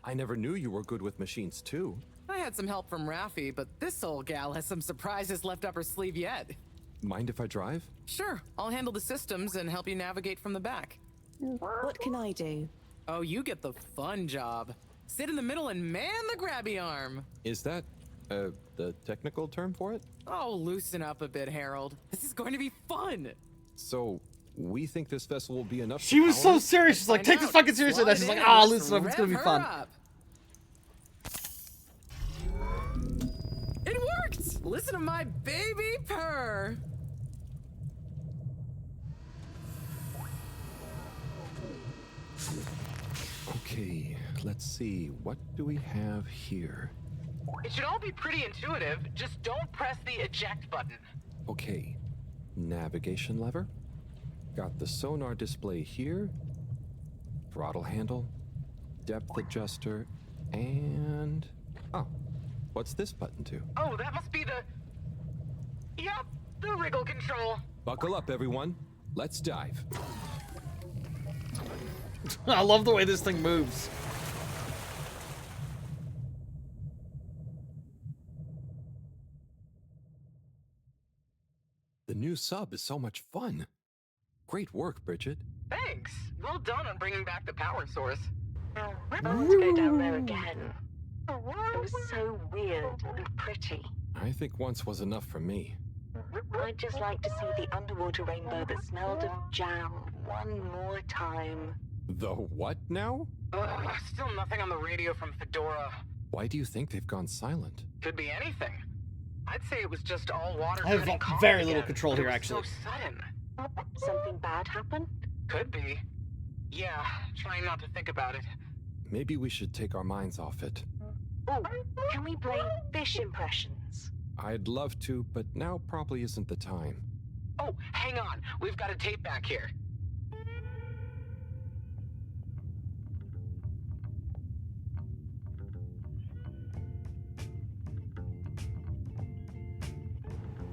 I never knew you were good with machines too. I had some help from Rafi, but this old gal has some surprises left up her sleeve yet. Mind if I drive? Sure, I'll handle the systems and help you navigate from the back. What can I do? Oh, you get the fun job. Sit in the middle and man the grabby arm. Is that, the technical term for it? Oh, loosen up a bit, Harold. This is going to be fun. So, we think this vessel will be enough. She was so serious. She's like, take this fucking seriously. And she's like, ah, listen up. It's gonna be fun. It worked! Listen to my baby purr. Okay, let's see. What do we have here? It should all be pretty intuitive. Just don't press the eject button. Okay, navigation lever. Got the sonar display here. Throttle handle. Depth adjuster. And... oh, what's this button do? Oh, that must be the... Yep, the wriggle control. Buckle up, everyone. Let's dive. I love the way this thing moves. The new sub is so much fun. Great work, Bridget. Thanks. Well done on bringing back the power source. I want to go down there again. It was so weird and pretty. I think once was enough for me. I'd just like to see the underwater rainbow that smelled of jam one more time. The what now? Still nothing on the radio from Fedora. Why do you think they've gone silent? Could be anything. I'd say it was just all water. I have very little control here, actually. So sudden. Something bad happened? Could be. Yeah, trying not to think about it. Maybe we should take our minds off it. Oh, can we play fish impressions? I'd love to, but now probably isn't the time. Oh, hang on. We've got a tape back here.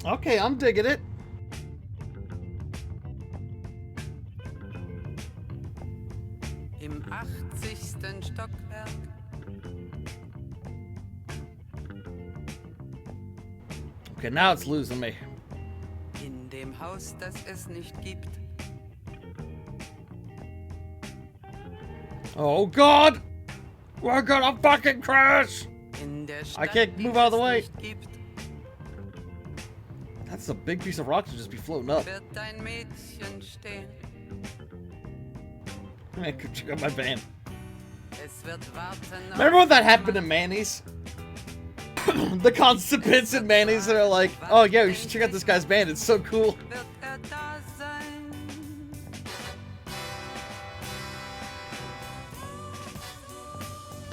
Okay, I'm digging it. Im 80. Stockwerk. Okay, now it's losing me. In dem Haus, das es nicht gibt. Oh God! We're gonna fucking crash! In der I Stadt, can't die move out of the es way. nicht gibt. That That's a big piece of rock to just be floating up. Wird dein Mädchen stehen. I could check out my van. Es wird warten. Remember when that happened in Manny's? The constipants in Manny's that are like, oh yeah, you should check out this guy's band, it's so cool.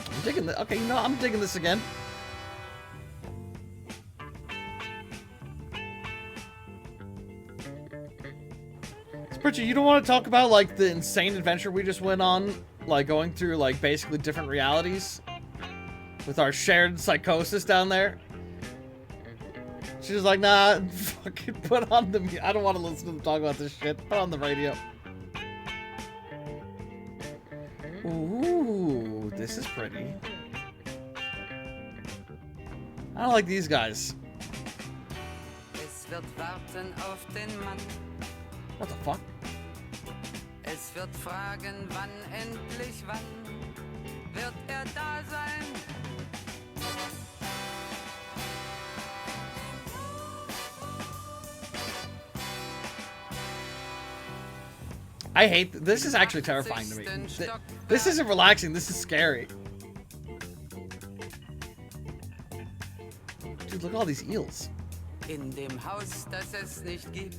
I'm digging this. Okay, you know, I'm digging this again. Pritchard, you don't want to talk about like the insane adventure we just went on, like going through like basically different realities with our shared psychosis down there? She was like, nah, fucking put on the, I don't want to listen to them talk about this shit. Put on the radio. Ooh, this is pretty. I don't like these guys. Es wird warten auf den Mann. What the fuck? Es wird fragen, wann endlich wann wird da sein? I hate this. Is actually terrifying to me. This isn't relaxing. This is scary. Dude, look at all these eels. In dem Haus, das es nicht gibt.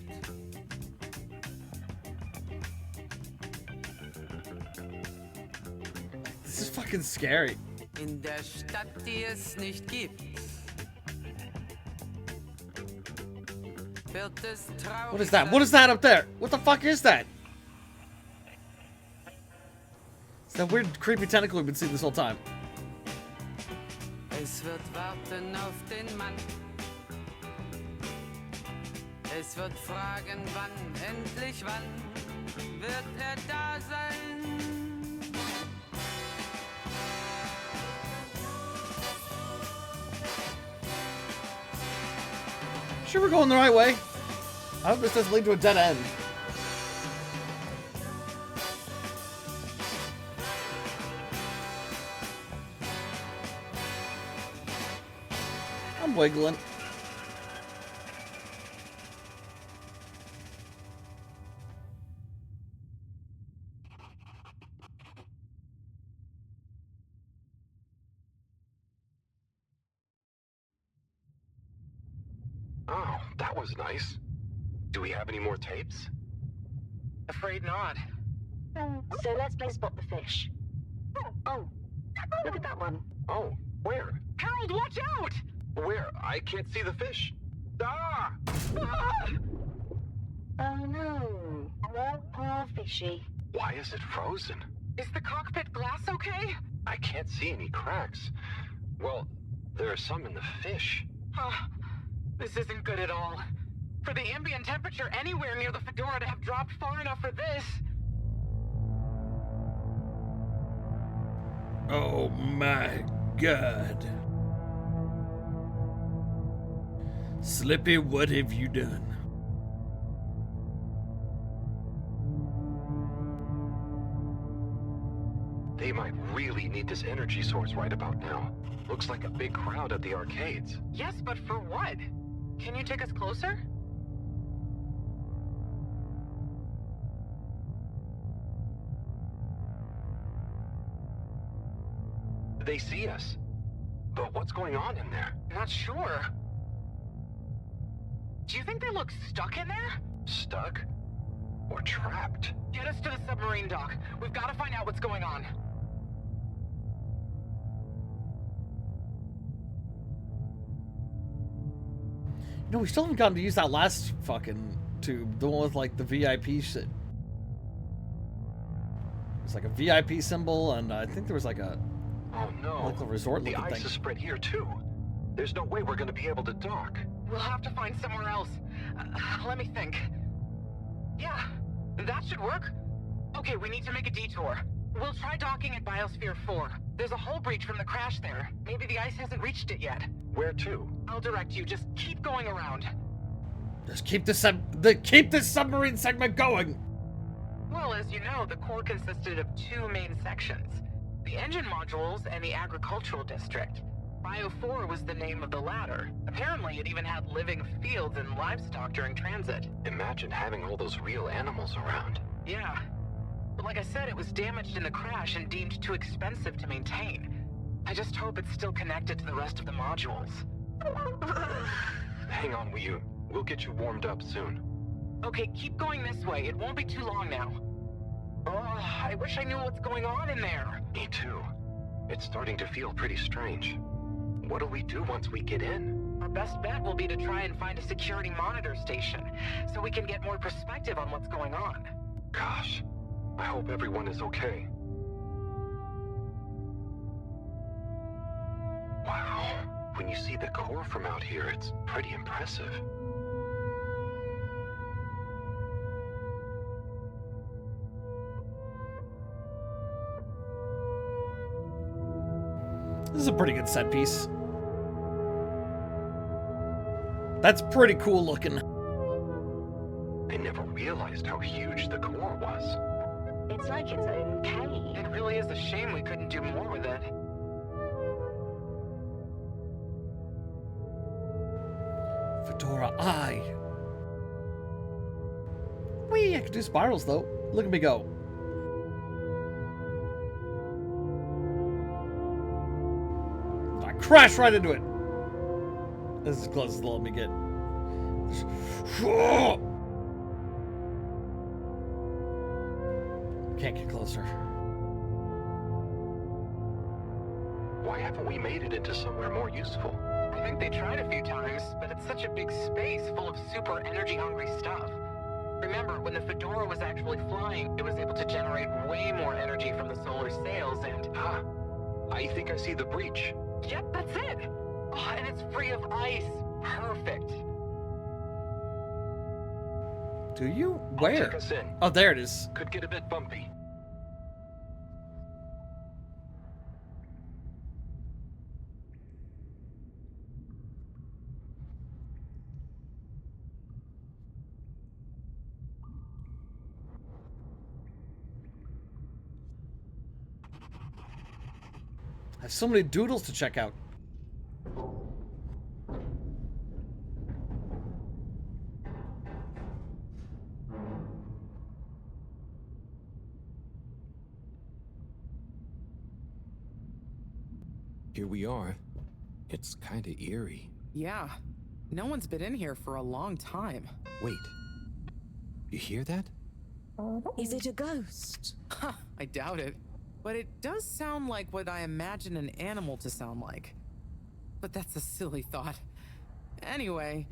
This is fucking scary. In der Stadt, die es nicht gibt. Wird es traurig. What is that? What is that up there? What the fuck is that? It's that weird creepy tentacle we've been seeing this whole time. Es wird warten auf den Mann. Es wird fragen, wann, endlich wann, wird da sein? Sure we're going the right way. I hope this doesn't lead to a dead end. I'm wiggling. Oh, that was nice. Do we have any more tapes? Afraid not. So let's play Spot the Fish. Oh, look at that one. Oh, where? Harold, watch out! Where? I can't see the fish. Ah! Oh no, poor fishy. Why is it frozen? Is the cockpit glass okay? I can't see any cracks. Well, there are some in the fish. This isn't good at all. For the ambient temperature anywhere near the Fedora to have dropped far enough for this. Oh my god. Slippy, what have you done? They might really need this energy source right about now. Looks like a big crowd at the arcades. Yes, but for what? Can you take us closer? They see us. But what's going on in there? Not sure. Do you think they look stuck in there? Stuck? Or trapped? Get us to the submarine dock. We've got to find out what's going on. No, we still haven't gotten to use that last fucking tube. The one with like the VIP shit. It's like a VIP symbol, and I think there was like a... Oh no. Like a resort the looking ice thing. is spread here too. There's no way we're gonna be able to dock. We'll have to find somewhere else. Let me think. Yeah, that should work. Okay, we need to make a detour. We'll try docking at Biosphere 4. There's a hull breach from the crash there. Maybe the ice hasn't reached it yet. Where to? I'll direct you. Just keep going around. Just keep this submarine segment going. Well, as you know, the core consisted of two main sections. The engine modules and the agricultural district. Bio 4 was the name of the latter. Apparently, it even had living fields and livestock during transit. Imagine having all those real animals around. Yeah. But like I said, it was damaged in the crash and deemed too expensive to maintain. I just hope it's still connected to the rest of the modules. Hang on, Wii. We'll get you warmed up soon. Okay, keep going this way. It won't be too long now. Oh, I wish I knew what's going on in there. Me too. It's starting to feel pretty strange. What'll we do once we get in? Our best bet will be to try and find a security monitor station, so we can get more perspective on what's going on. Gosh, I hope everyone is okay. Wow, when you see the core from out here, it's pretty impressive. This is a pretty good set piece. That's pretty cool looking. I never realized how huge the core was. It's like its own cave. It really is a shame we couldn't do more with it. Fedora Eye. Whee! I can do spirals though. Look at me go. I crashed right into it. This is as close as they'll let me get. Can't get closer. Why haven't we made it into somewhere more useful? I think they tried a few times, but it's such a big space full of super energy-hungry stuff. Remember, when the Fedora was actually flying, it was able to generate way more energy from the solar sails and... Ah, I think I see the breach. Yep, that's it! Oh, and it's free of ice. Perfect. Do you? I'll Where? check us in. Oh, there it is. Could get a bit bumpy. I have so many doodles to check out. Here we are. It's kinda eerie. Yeah. No one's been in here for a long time. Wait. You hear that? Is it a ghost? Huh, I doubt it. But it does sound like what I imagine an animal to sound like. But that's a silly thought. Anyway.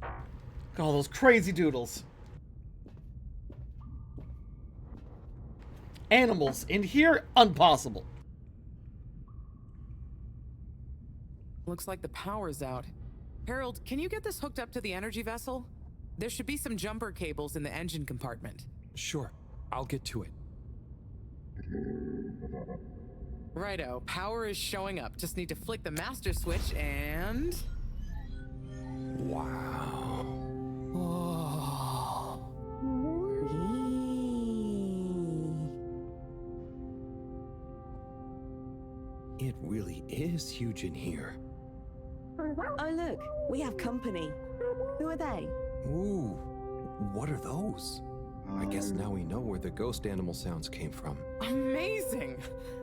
Got all those crazy doodles. Animals in here? Impossible. Looks like the power's out. Harold, can you get this hooked up to the energy vessel? There should be some jumper cables in the engine compartment. Sure, I'll get to it. Righto, power is showing up. Just need to flick the master switch and... Wow. Oh. It really is huge in here. Oh, look, we have company. Who are they? Ooh, what are those? I guess now we know where the ghost animal sounds came from. Amazing!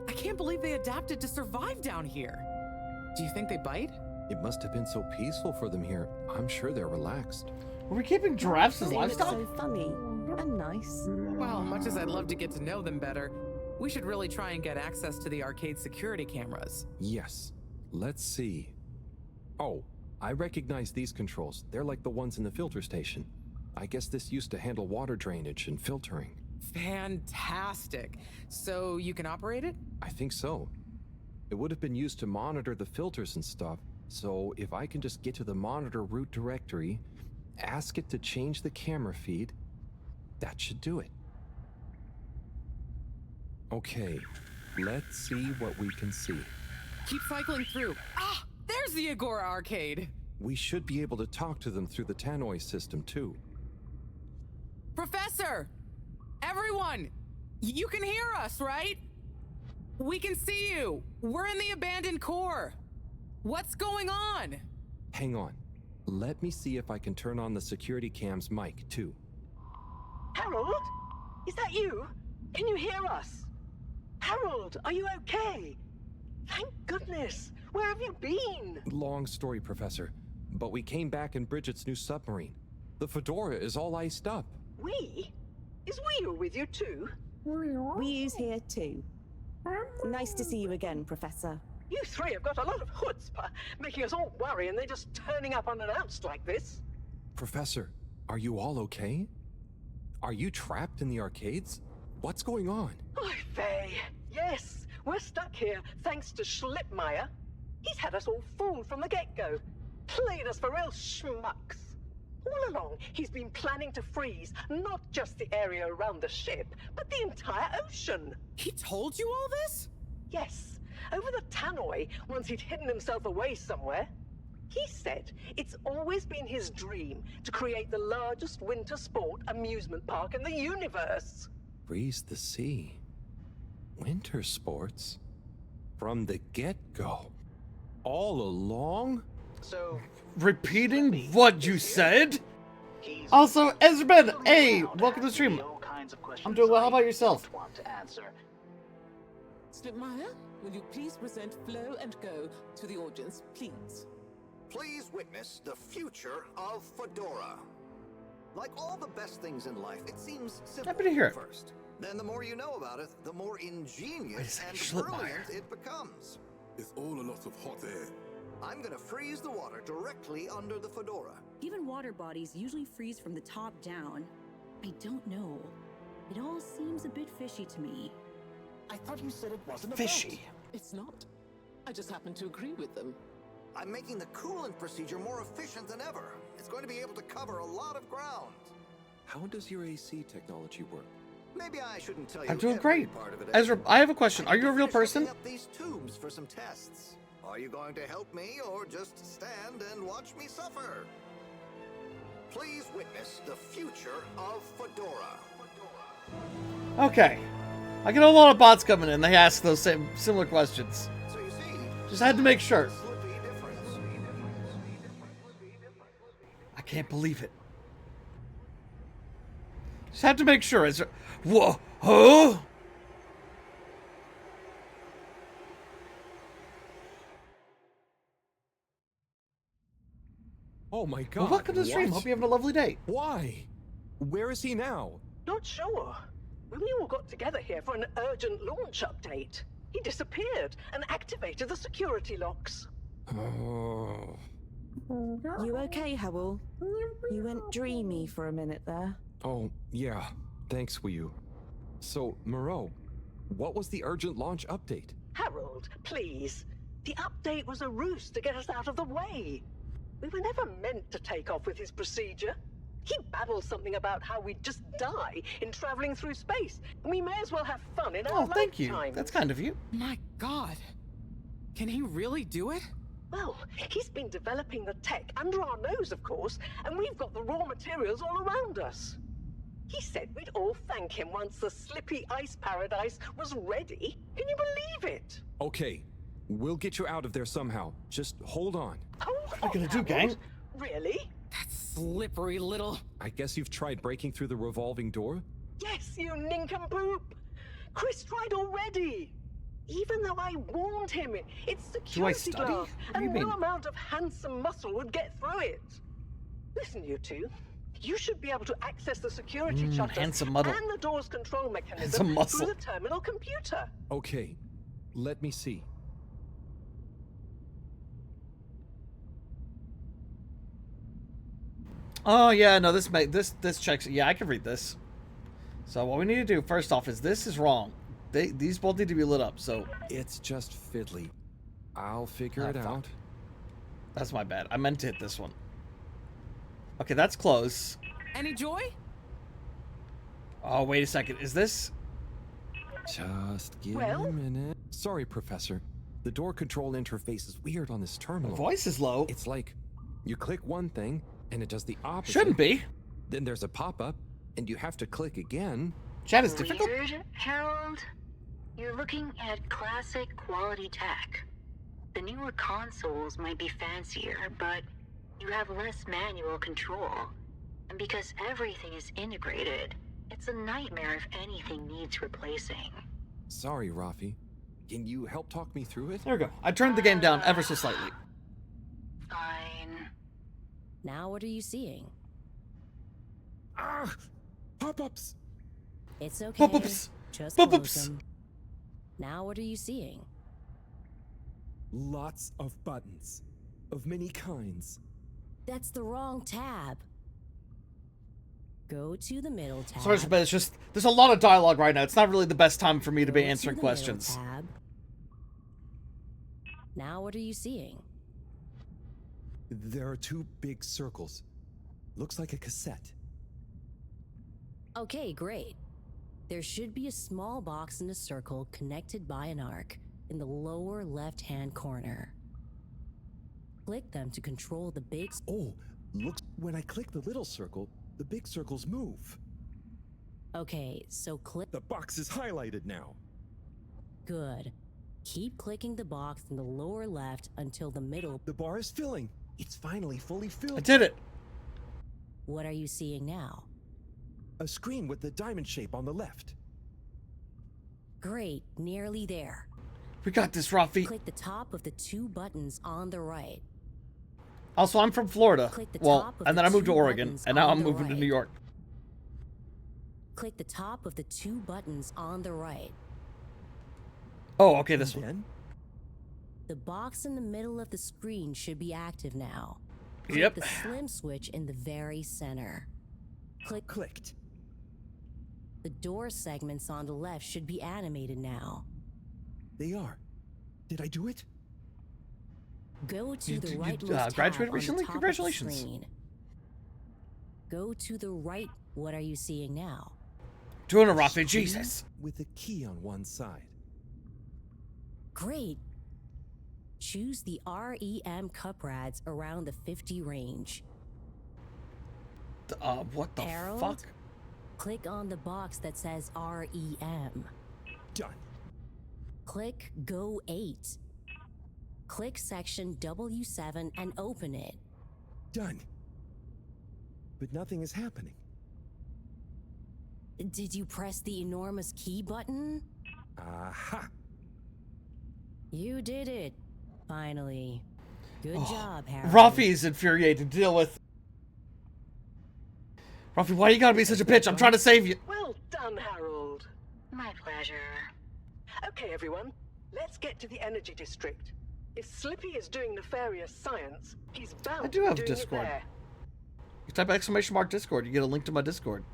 I can't believe they adapted to survive down here. Do you think they bite? It must have been so peaceful for them here. I'm sure they're relaxed. Are we keeping giraffes as They look livestock? so funny and nice. Well, much as I'd love to get to know them better, we should really try and get access to the arcade security cameras. Yes. Let's see. Oh, I recognize these controls. They're like the ones in the filter station. I guess this used to handle water drainage and filtering. Fantastic. So you can operate it? I think so. It would have been used to monitor the filters and stuff, so if I can just get to the monitor root directory, ask it to change the camera feed, that should do it. Okay, let's see what we can see. Keep cycling through. Ah, there's the Agora arcade. We should be able to talk to them through the tannoy system too. Professor! Everyone! You can hear us, right? We can see you! We're in the abandoned core! What's going on? Hang on. Let me see if I can turn on the security cam's mic, too. Harold? Is that you? Can you hear us? Harold, are you okay? Thank goodness. Where have you been? Long story, Professor. But we came back in Bridget's new submarine. The Fedora is all iced up. We? Is Wee with you too? Wee's here too. Nice to see you again, Professor. You three have got a lot of chutzpah, making us all worry and they're just turning up unannounced like this. Professor, are you all okay? Are you trapped in the arcades? What's going on? Oy vey. Yes, we're stuck here thanks to Schlipmeyer. He's had us all fooled from the get-go. Played us for real schmucks. All along, he's been planning to freeze not just the area around the ship, but the entire ocean. He told you all this? Yes, over the tannoy, once he'd hidden himself away somewhere. He said it's always been his dream to create the largest winter sport amusement park in the universe. Freeze the sea. Winter sports? From the get-go. All along? So, repeating what you said? Also, Ezraben, hey, welcome to the stream. I'm doing well, how about yourself? Slipmeyer, will you please present Flow and Go to the audience, please? Please witness the future of Fedora. Like all the best things in life, it seems simple Happy to hear it. first. Then the more you know about it, the more ingenious and brilliant it becomes. It's all a lot of hot air. I'm gonna freeze the water directly under the Fedora. Even water bodies usually freeze from the top down. I don't know. It all seems a bit fishy to me. I thought you said it wasn't Fishy. It's not. I just happen to agree with them. I'm making the coolant procedure more efficient than ever. It's going to be able to cover a lot of ground. How does your AC technology work? Maybe I shouldn't tell you. I'm doing every great. part of it. Ezra, I have a question. Are you a real person? Setting up these tubes for some tests. Are you going to help me or just stand and watch me suffer? Please witness the future of Fedora. Okay. I get a lot of bots coming in. They ask those same similar questions. So you see, Just had to make sure. I can't believe it. Just had to make sure. Is there... Whoa! Huh? Oh my god. Well, welcome to the stream. what? Hope you're having a lovely day. Why? Where is he now? Not sure. When we all got together here for an urgent launch update, he disappeared and activated the security locks. Oh. You okay, Howell? You went dreamy for a minute there. Oh, yeah. Thanks, Wii. So, Moreau, what was the urgent launch update? Harold, please. The update was a ruse to get us out of the way. We were never meant to take off with his procedure. He babbled something about how we'd just die in traveling through space, and we may as well have fun in our Oh, thank you. lifetime. That's kind of you. My god. Can he really do it? Well, he's been developing the tech under our nose, of course, and we've got the raw materials all around us. He said we'd all thank him once the slippy ice paradise was ready. Can you believe it? Okay, we'll get you out of there somehow. Just hold on. What are we gonna do, gang? Really? That slippery little... I guess you've tried breaking through the revolving door? Yes, you nincompoop! Chris tried already! Even though I warned him, it's security study? glass, What do you and no mean? amount of handsome muscle would get through it. Listen, you two. You should be able to access the security shutters handsome muddle. and the door's control mechanism Handsome muscle. through the terminal computer. Okay, let me see. Oh yeah, no, this checks. Yeah, I can read this. So what we need to do first off is this is wrong. These both need to be lit up. So It's just fiddly. I'll figure it fuck. out. That's my bad. I meant to hit this one. Okay, that's close. Any joy? Oh, wait a second. Is this? Just give Well? me a minute. Sorry, Professor. The door control interface is weird on this terminal. Voice is low. It's like you click one thing and it does the opposite. Shouldn't be. Then there's a pop-up and you have to click again. Chat is difficult. Weird, Harold? You're looking at classic quality tech. The newer consoles might be fancier, but you have less manual control. And because everything is integrated, it's a nightmare if anything needs replacing. Sorry, Rafi. Can you help talk me through it? There we go. I turned the game down ever so slightly. Fine. Now what are you seeing? Ah! Pop-ups! It's okay. Pop-ups! Just Pop-ups! close them. Now what are you seeing? Lots of buttons. Of many kinds. That's the wrong tab. Go to the middle tab. Sorry, but it's just, there's a lot of dialogue right now. It's not really the best time for me to be answering the questions. middle tab. Now what are you seeing? There are two big circles. Looks like a cassette. Okay, great. There should be a small box in a circle connected by an arc in the lower left-hand corner. Click them to control the big... Oh, looks when I click the little circle, the big circles move. Okay, so click... The box is highlighted now. Good. Keep clicking the box in the lower left until the middle... The bar is filling. It's finally fully filled. I did it. What are you seeing now? A screen with the diamond shape on the left. Great, nearly there. We got this, Rafi. Click the top of the two buttons on the right. Also, I'm from Florida. Click the Well, top of and the then I moved to two Oregon, buttons and now on I'm the moving to right. New York. Click the top of the two buttons on the right. Oh, okay, this one. The box in the middle of the screen should be active now. Click Yep. the slim switch in the very center. Clicked. The door segments on the left should be animated now. They are. Did I do it? Go to You- the you, right graduated recently? top Congratulations. Of the screen. Go to the right. What are you seeing now? Doing a Rafi, Jesus. With a key on one side. Great. Choose the REM cup rads around the 50 range. What the Harold, fuck? click on the box that says REM. Done. Click Go 8. Click section W7 and open it. Done. But nothing is happening. Did you press the enormous key button? Aha! You did it. Finally. Good job, Harold. Rafi is infuriating to deal with. Rafi, why you gotta be such a bitch? I'm trying to save you. Well done, Harold. My pleasure. Okay, everyone, let's get to the energy district. If Slippy is doing nefarious science, he's bound I do have to be doing Discord. it there. You type ! Discord, you get a link to my Discord.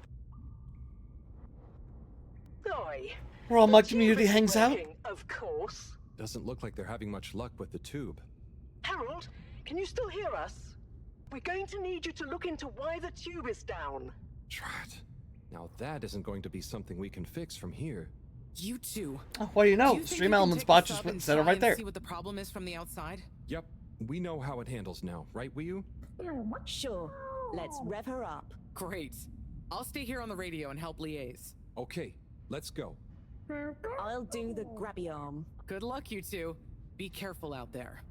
Oi, Where all my the tube community is hangs out. working, of course. Doesn't look like they're having much luck with the tube. Harold, can you still hear us? We're going to need you to look into why the tube is down. Drat. Now that isn't going to be something we can fix from here. You two. Oh, what do you know? Do you think Stream we can Elements take bot this just up and set it try right and there. See what the problem is from the outside? Yep, we know how it handles now, right, Wii Sure. Let's rev her up. Great. I'll stay here on the radio and help liaise. Okay, let's go. I'll do the grabby arm. Good luck, you two. Be careful out there.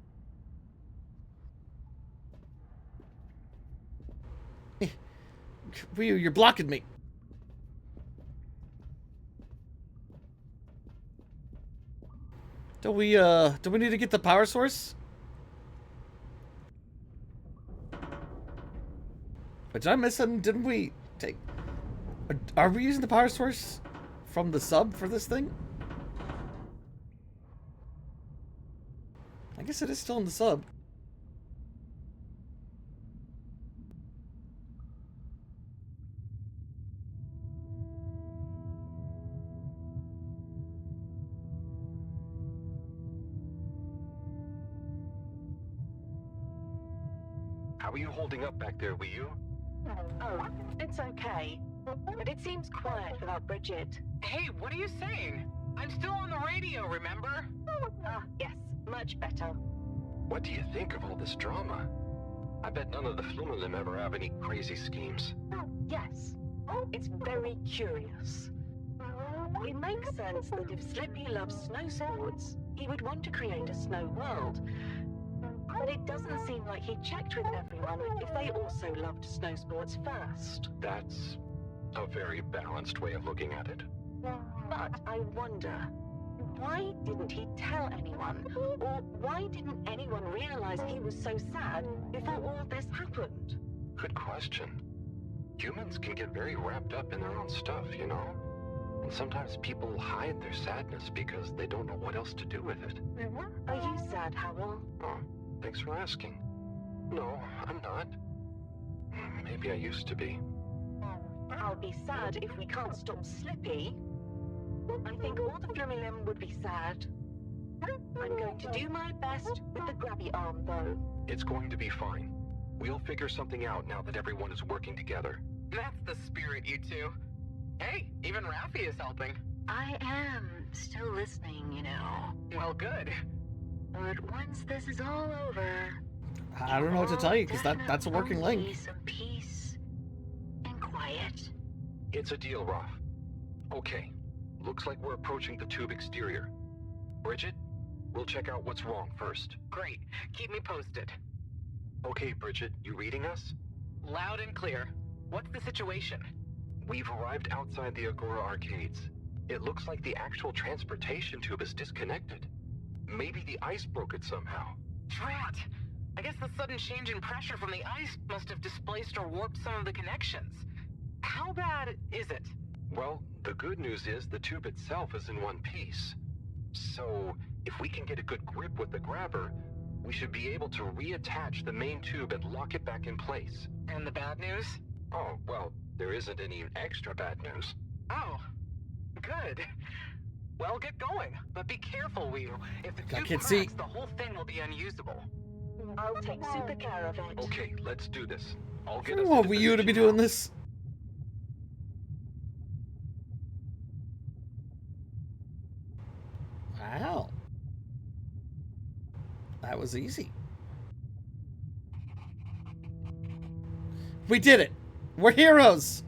Wii, you're blocking me. Do we need to get the power source? But did I miss something? Didn't we take... Are we using the power source from the sub for this thing? I guess it is still in the sub. How are you holding up back there, Wii U? Oh, it's okay. But it seems quiet without Bridget. Hey, what are you saying? I'm still on the radio, remember? Yes, much better. What do you think of all this drama? I bet none of the Flumilim ever have any crazy schemes. Yes, it's very curious. It makes sense that if Slippy loves snow sports, he would want to create a snow world. But it doesn't seem like he checked with everyone if they also loved snow sports first. That's a very balanced way of looking at it. But I wonder, why didn't he tell anyone? Or why didn't anyone realize he was so sad before all this happened? Good question. Humans can get very wrapped up in their own stuff, you know? And sometimes people hide their sadness because they don't know what else to do with it. Are you sad, Howell? Oh, thanks for asking. No, I'm not. Maybe I used to be. I'll be sad if we can't stop Slippy. I think all the Flumilim would be sad. I'm going to do my best with the grabby arm, though. It's going to be fine. We'll figure something out now that everyone is working together. That's the spirit, you two. Hey, even Raffi is helping. I am still listening, you know. Well, good. But once this is all over, I don't know what to tell you, because that's a working link. some peace and quiet. It's a deal, Raph. Okay, looks like we're approaching the tube exterior. Bridget, we'll check out what's wrong first. Great. Keep me posted. Okay, Bridget, you reading us? Loud and clear. What's the situation? We've arrived outside the Agora arcades. It looks like the actual transportation tube is disconnected. Maybe the ice broke it somehow. Drat! I guess the sudden change in pressure from the ice must have displaced or warped some of the connections. How bad is it? Well, the good news is the tube itself is in one piece. So, if we can get a good grip with the grabber, we should be able to reattach the main tube and lock it back in place. And the bad news? Oh, well, there isn't any extra bad news. Oh, good. Well, get going, but be careful, Wii. If the tube cracks, see. the whole thing will be unusable. I'll take super care of it. Okay, let's do this. I'll I get don't us want into Wii U to be doing this. Wow. That was easy. We did it! We're heroes!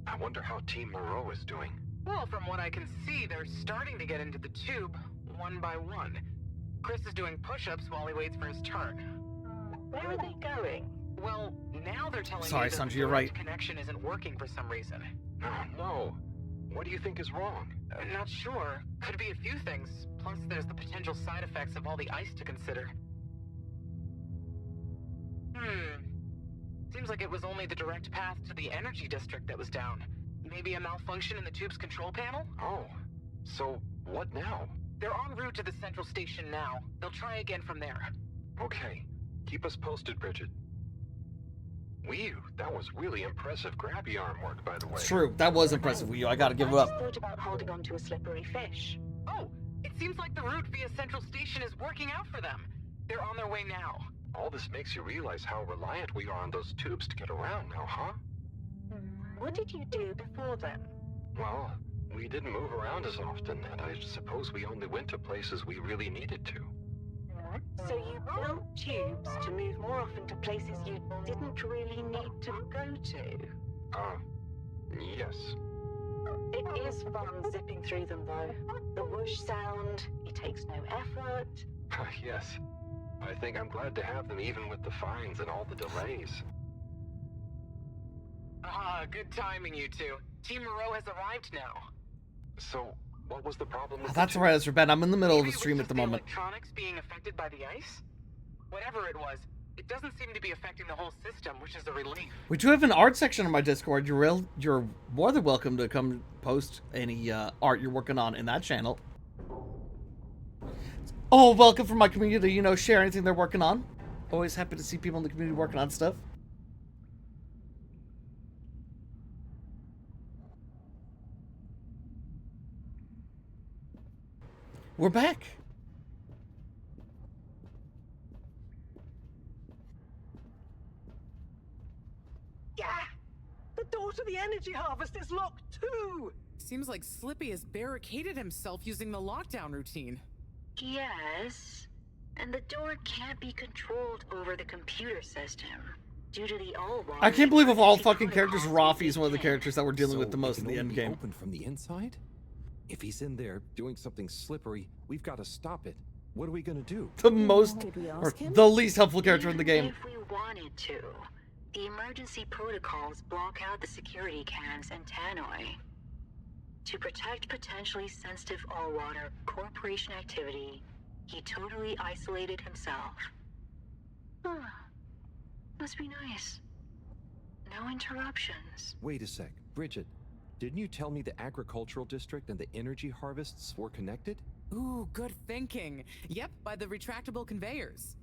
I wonder how Team Moreau is doing. Well, from what I can see, they're starting to get into the tube, one by one. Chris is doing push-ups while he waits for his turn. Where are they going? Well, now they're telling Sorry, me that Sanji, the you're direct right. connection isn't working for some reason. Oh, no. What do you think is wrong? Not sure. Could be a few things. Plus, there's the potential side effects of all the ice to consider. Seems like it was only the direct path to the energy district that was down. Maybe a malfunction in the tube's control panel? Oh, so what now? They're en route to the central station now. They'll try again from there. Okay, keep us posted, Bridget. Wii U, that was really impressive grabby arm work, by the way. It's true, that was impressive, Wii U. I gotta give it I up. just thought about holding on to a slippery fish. Oh, it seems like the route via Central Station is working out for them. They're on their way now. All this makes you realize how reliant we are on those tubes to get around now, huh? What did you do before then? Well, we didn't move around as often, and I suppose we only went to places we really needed to. So you built tubes to move more often to places you didn't really need to go to? Yes. It is fun zipping through them, though. The whoosh sound, it takes no effort. Yes. I think I'm glad to have them even with the fines and all the delays. Good timing, you two. Team Moreau has arrived now. So, what was the problem with That's right, Mr. Ben. I'm in the middle of a stream at the moment. Electronics being affected by the ice? Whatever it was, it doesn't seem to be affecting the whole system, which is a relief. We do have an art section on my Discord. You're more than welcome to come post any art you're working on in that channel. Oh, welcome from my community. You know, share anything they're working on. Always happy to see people in the community working on stuff. We're back. Yeah! The door to the energy harvest is locked too! Seems like Slippy has barricaded himself using the lockdown routine. Yes, and the door can't be controlled over the computer system. Due to the all-water... I can't believe of all fucking characters, Rafi is one of the characters that we're dealing with the most in the end game. Open from the inside? If he's in there doing something slippery, we've got to stop it. What are we gonna do? The most, or the least helpful character in the game. If we wanted to, the emergency protocols block out the security cams and tannoy. To protect potentially sensitive all-water corporation activity, he totally isolated himself. Must be nice. No interruptions. Wait a sec. Bridget, didn't you tell me the agricultural district and the energy harvests were connected? Ooh, good thinking. Yep, by the retractable conveyors.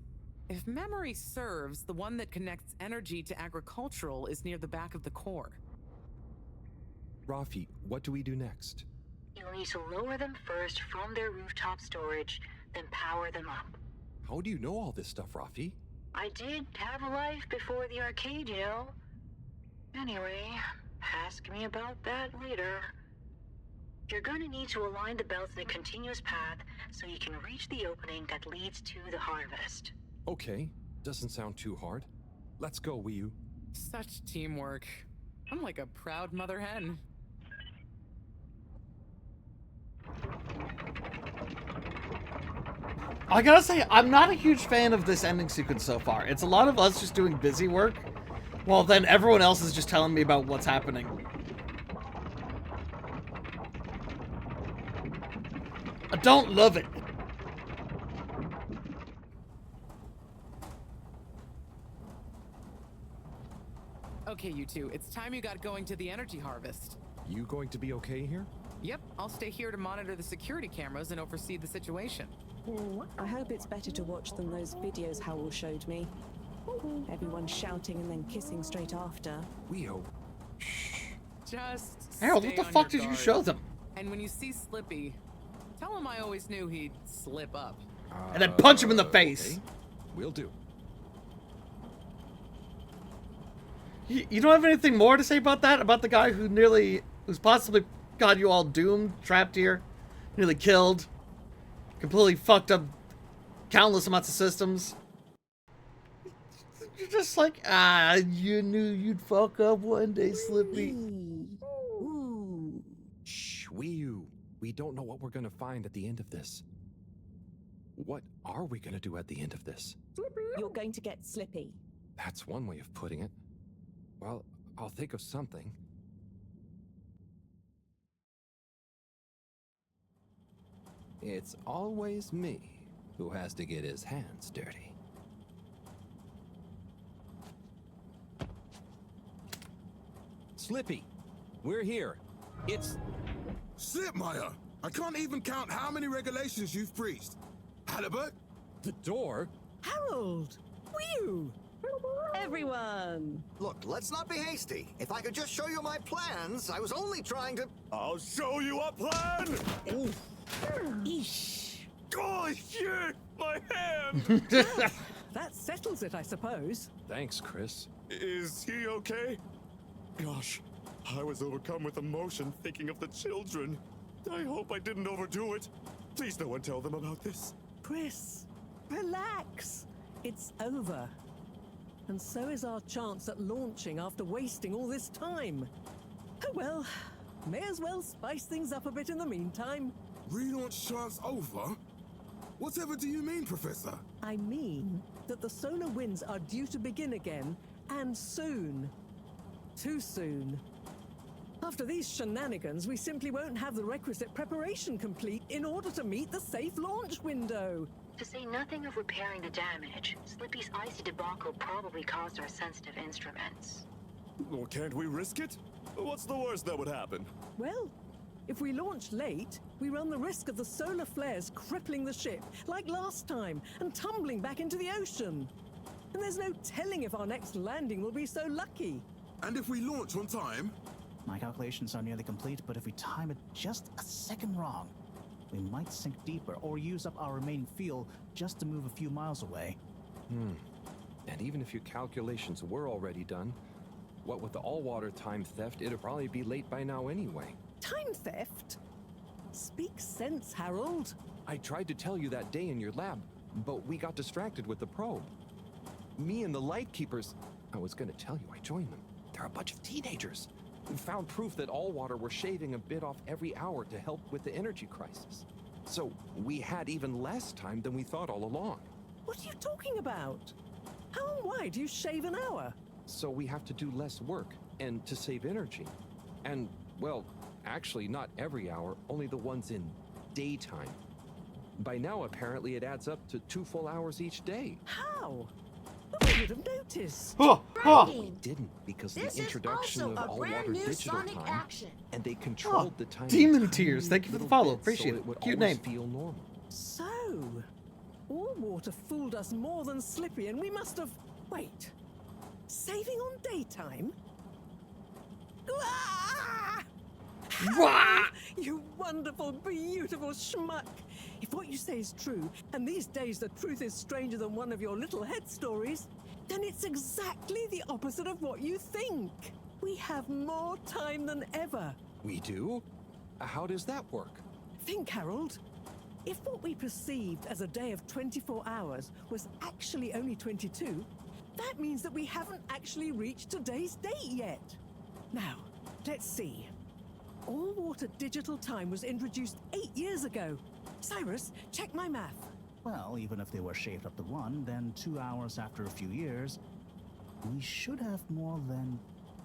If memory serves, the one that connects energy to agricultural is near the back of the core. Rafi, what do we do next? You'll need to lower them first from their rooftop storage, then power them up. How do you know all this stuff, Rafi? I did have a life before the arcade, you know. Anyway, ask me about that later. You're gonna need to align the belts in a continuous path so you can reach the opening that leads to the harvest. Okay, doesn't sound too hard. Let's go, Wii. Such teamwork. I'm like a proud mother hen. I gotta say, I'm not a huge fan of this ending sequence so far. It's a lot of us just doing busy work, while then everyone else is just telling me about what's happening. I don't love it. Okay, you two, it's time you got going to the energy harvest. You going to be okay here? Yep, I'll stay here to monitor the security cameras and oversee the situation. I hope it's better to watch than those videos Howell showed me. Everyone shouting and then kissing straight after. We hope. Just Harold, what the fuck did you show them? And when you see Slippy, tell him I always knew he'd slip up. And then punch him in the face. Okay. Will do. You don't have anything more to say about that? About the guy who's possibly got you all doomed, trapped here, nearly killed, completely fucked up countless amounts of systems? You're just like, you knew you'd fuck up one day, Slippy. Shh, Wii. We don't know what we're gonna find at the end of this. What are we gonna do at the end of this? You're going to get Slippy. That's one way of putting it. Well, I'll think of something. It's always me who has to get his hands dirty. Slippy, we're here. It's... Slipmeyer! I can't even count how many regulations you've breached. Halibut? The door? Harold! Whew! Everyone! Look, let's not be hasty. If I could just show you my plans, I was only trying to... I'll show you a plan! Eesh. Oh, shit! My hand! That settles it, I suppose. Thanks, Chris. Is he okay? Gosh, I was overcome with emotion thinking of the children. I hope I didn't overdo it. Please no one tell them about this. Chris, relax. It's over. And so is our chance at launching after wasting all this time. Oh well, may as well spice things up a bit in the meantime. Relaunch chance over? Whatever do you mean, Professor? I mean that the solar winds are due to begin again, and soon. Too soon. After these shenanigans, we simply won't have the requisite preparation complete in order to meet the safe launch window. To say nothing of repairing the damage, Slippy's icy debacle probably caused our sensitive instruments. Well, can't we risk it? What's the worst that would happen? Well, if we launch late, we run the risk of the solar flares crippling the ship, like last time, and tumbling back into the ocean. And there's no telling if our next landing will be so lucky. And if we launch on time? My calculations are nearly complete, but if we time it just a second wrong, we might sink deeper or use up our remaining fuel just to move a few miles away. And even if your calculations were already done, what with the all-water time theft, it'd probably be late by now anyway. Time theft? Speak sense, Harold. I tried to tell you that day in your lab, but we got distracted with the probe. Me and the Lightkeepers, I was gonna tell you I joined them. They're a bunch of teenagers who found proof that Allwater were shaving a bit off every hour to help with the energy crisis. So we had even less time than we thought all along. What are you talking about? How and why do you shave an hour? So we have to do less work, and to save energy. And, well, actually not every hour, only the ones in daytime. By now, apparently, it adds up to 2 full hours each day. How? We would have noticed. We didn't, because This the is introduction also of a brand all-water new digital Sonic time, action. and they controlled the time. Demon Tears, thank you for the follow. Appreciate so it. Would Cute always name. feel normal. So, Allwater fooled us more than Slippy, and we must have... Wait. Saving on daytime? Ah! Wah! You wonderful, beautiful schmuck! If what you say is true, and these days the truth is stranger than one of your little head stories, then it's exactly the opposite of what you think. We have more time than ever. We do? How does that work? Think, Harold. If what we perceived as a day of 24 hours was actually only 22, that means that we haven't actually reached today's date yet. Now, let's see. Allwater digital time was introduced 8 years ago. Cyrus, check my math. Well, even if they were shaved up to 1, then 2 hours after a few years, we should have more than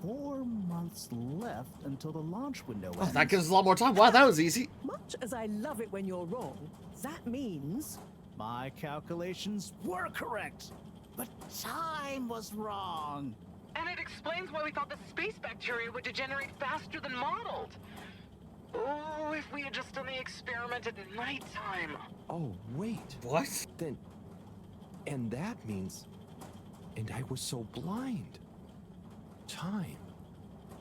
4 months left until the launch window Oh, ends. that gives us a lot more time. Wow, that was easy. Much as I love it when you're wrong, that means... My calculations were correct, but time was wrong. And it explains why we thought the space bacteria would degenerate faster than modeled. Oh, if we had just done the experiment at nighttime. Oh, wait. What? Then... And that means... And I was so blind. Time.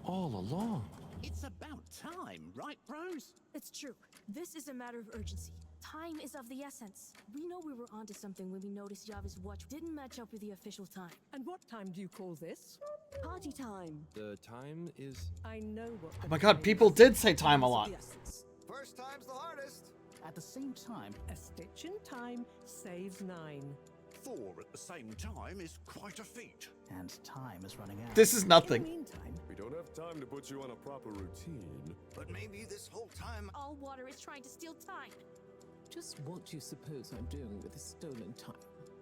All along. It's about time, right, bros? It's true. This is a matter of urgency. Time is of the essence. We know we were onto something when we noticed Yava's watch didn't match up with the official time. And what time do you call this? Party time. The time is... I know what... Oh my god, people did say time a lot. First time's the hardest. At the same time, a stitch in time saves 9. 4 at the same time is quite a feat. And time is running out. This is nothing. We don't have time to put you on a proper routine. But maybe this whole time... Allwater is trying to steal time. Just what do you suppose I'm doing with this stolen time?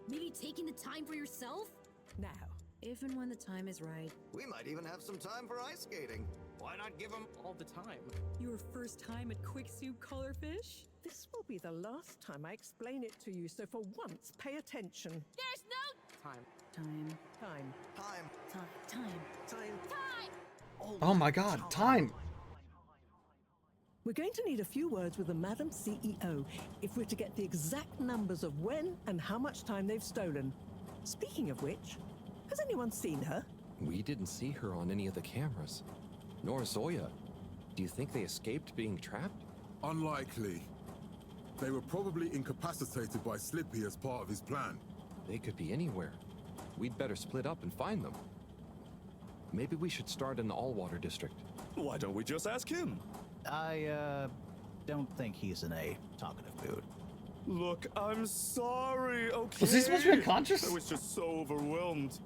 Maybe taking the time for yourself? Now, if and when the time is right. We might even have some time for ice skating. Why not give them all the time? Your first time at Quick Soup Colorfish? This will be the last time I explain it to you, so for once, pay attention. There's no... Time. Time. Oh my god, time. We're going to need a few words with the Madam CEO if we're to get the exact numbers of when and how much time they've stolen. Speaking of which, has anyone seen her? We didn't see her on any of the cameras. Nor Zoya. Do you think they escaped being trapped? Unlikely. They were probably incapacitated by Slippy as part of his plan. They could be anywhere. We'd better split up and find them. Maybe we should start in the Allwater district. Why don't we just ask him? I, don't think he's in a talkative mood. Look, I'm sorry, okay? Was he supposed to be unconscious? I was just so overwhelmed.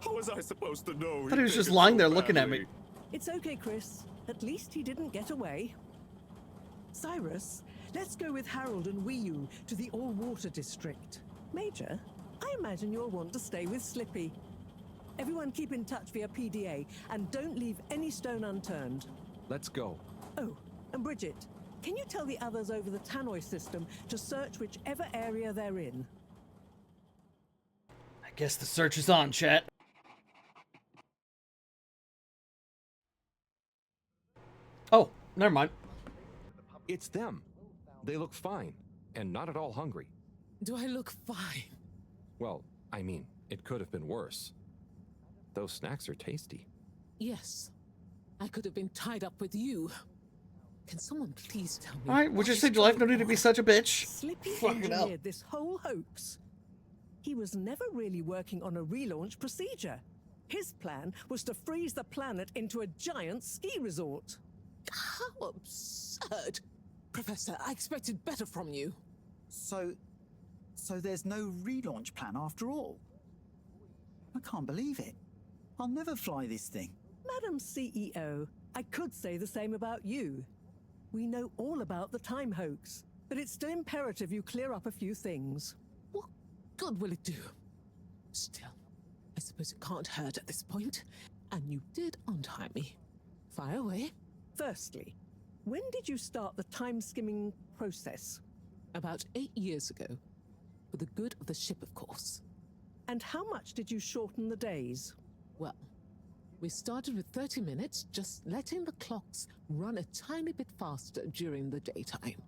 How was I supposed to know? I thought he was just lying there looking at me. It's okay, Chris. At least he didn't get away. Cyrus, let's go with Harold and Wii-U to the Allwater district. Major, I imagine you'll want to stay with Slippy. Everyone keep in touch via PDA and don't leave any stone unturned. Let's go. Oh, and Bridget, can you tell the others over the tannoy system to search whichever area they're in? I guess the search is on, chat. Oh, never mind. It's them. They look fine, and not at all hungry. Do I look fine? Well, I mean, it could have been worse. Those snacks are tasty. Yes. I could have been tied up with you. Can someone please tell me? Alright, we'll just save your life. No need to be such a bitch. Slippy Fuck it up. engineered this whole hoax. He was never really working on a relaunch procedure. His plan was to freeze the planet into a giant ski resort. How absurd! Professor, I expected better from you. So there's no relaunch plan after all? I can't believe it. I'll never fly this thing. Madam CEO, I could say the same about you. We know all about the time hoax, but it's still imperative you clear up a few things. What good will it do? Still, I suppose it can't hurt at this point. And you did untie me. Fire away. Firstly, when did you start the time-skimming process? About 8 years ago. For the good of the ship, of course. And how much did you shorten the days? Well, we started with 30 minutes, just letting the clocks run a tiny bit faster during the daytime.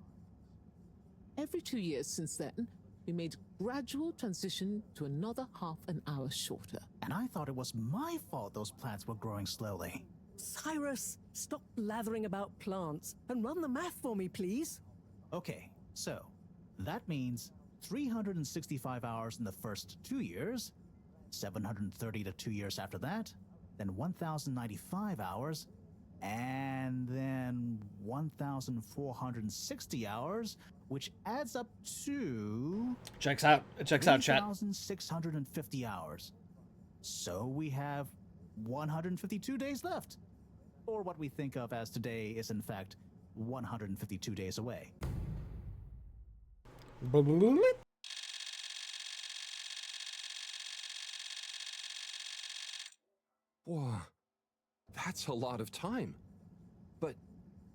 Every 2 years since then, we made gradual transition to another half an hour shorter. And I thought it was my fault those plants were growing slowly. Cyrus, stop blathering about plants and run the math for me, please. Okay, so that means 365 hours in the first 2 years, 730 to 2 years after that, then 1,095 hours, and then 1,460 hours, which adds up to... Checks out. It checks out, chat. 3,650 hours. So we have 152 days left. Or what we think of as today is in fact 152 days away. Whoa, that's a lot of time. But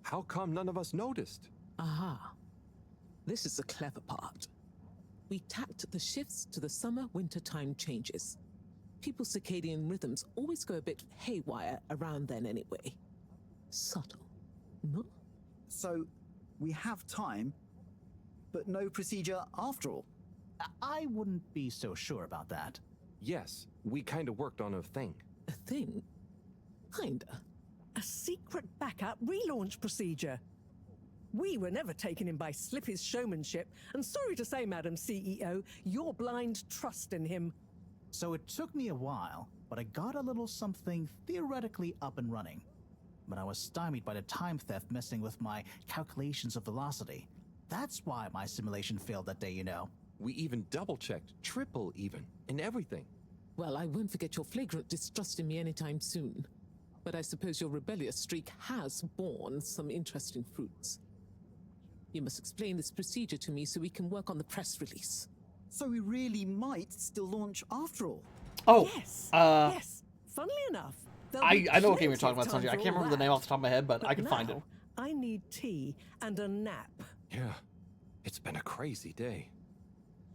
how come none of us noticed? Aha. This is the clever part. We tacked the shifts to the summer-winter time changes. People's circadian rhythms always go a bit haywire around then anyway. Subtle, no? So, we have time, but no procedure after all. I wouldn't be so sure about that. Yes, we kind of worked on a thing. A thing? Kinda. A secret backup relaunch procedure. We were never taken in by Slippy's showmanship, and sorry to say, Madam CEO, your blind trust in him. So it took me a while, but I got a little something theoretically up and running. But I was stymied by the time theft messing with my calculations of velocity. That's why my simulation failed that day, you know. We even double-checked, triple even, and everything. Well, I won't forget your flagrant distrust in me anytime soon. But I suppose your rebellious streak has borne some interesting fruits. You must explain this procedure to me so we can work on the press release. So we really might still launch after all. Oh, yes. Yes. Funnily enough, I know what game you're talking about, Sanjay. I can't remember the name off the top of my head, but I can find it. I need tea and a nap. Yeah, it's been a crazy day.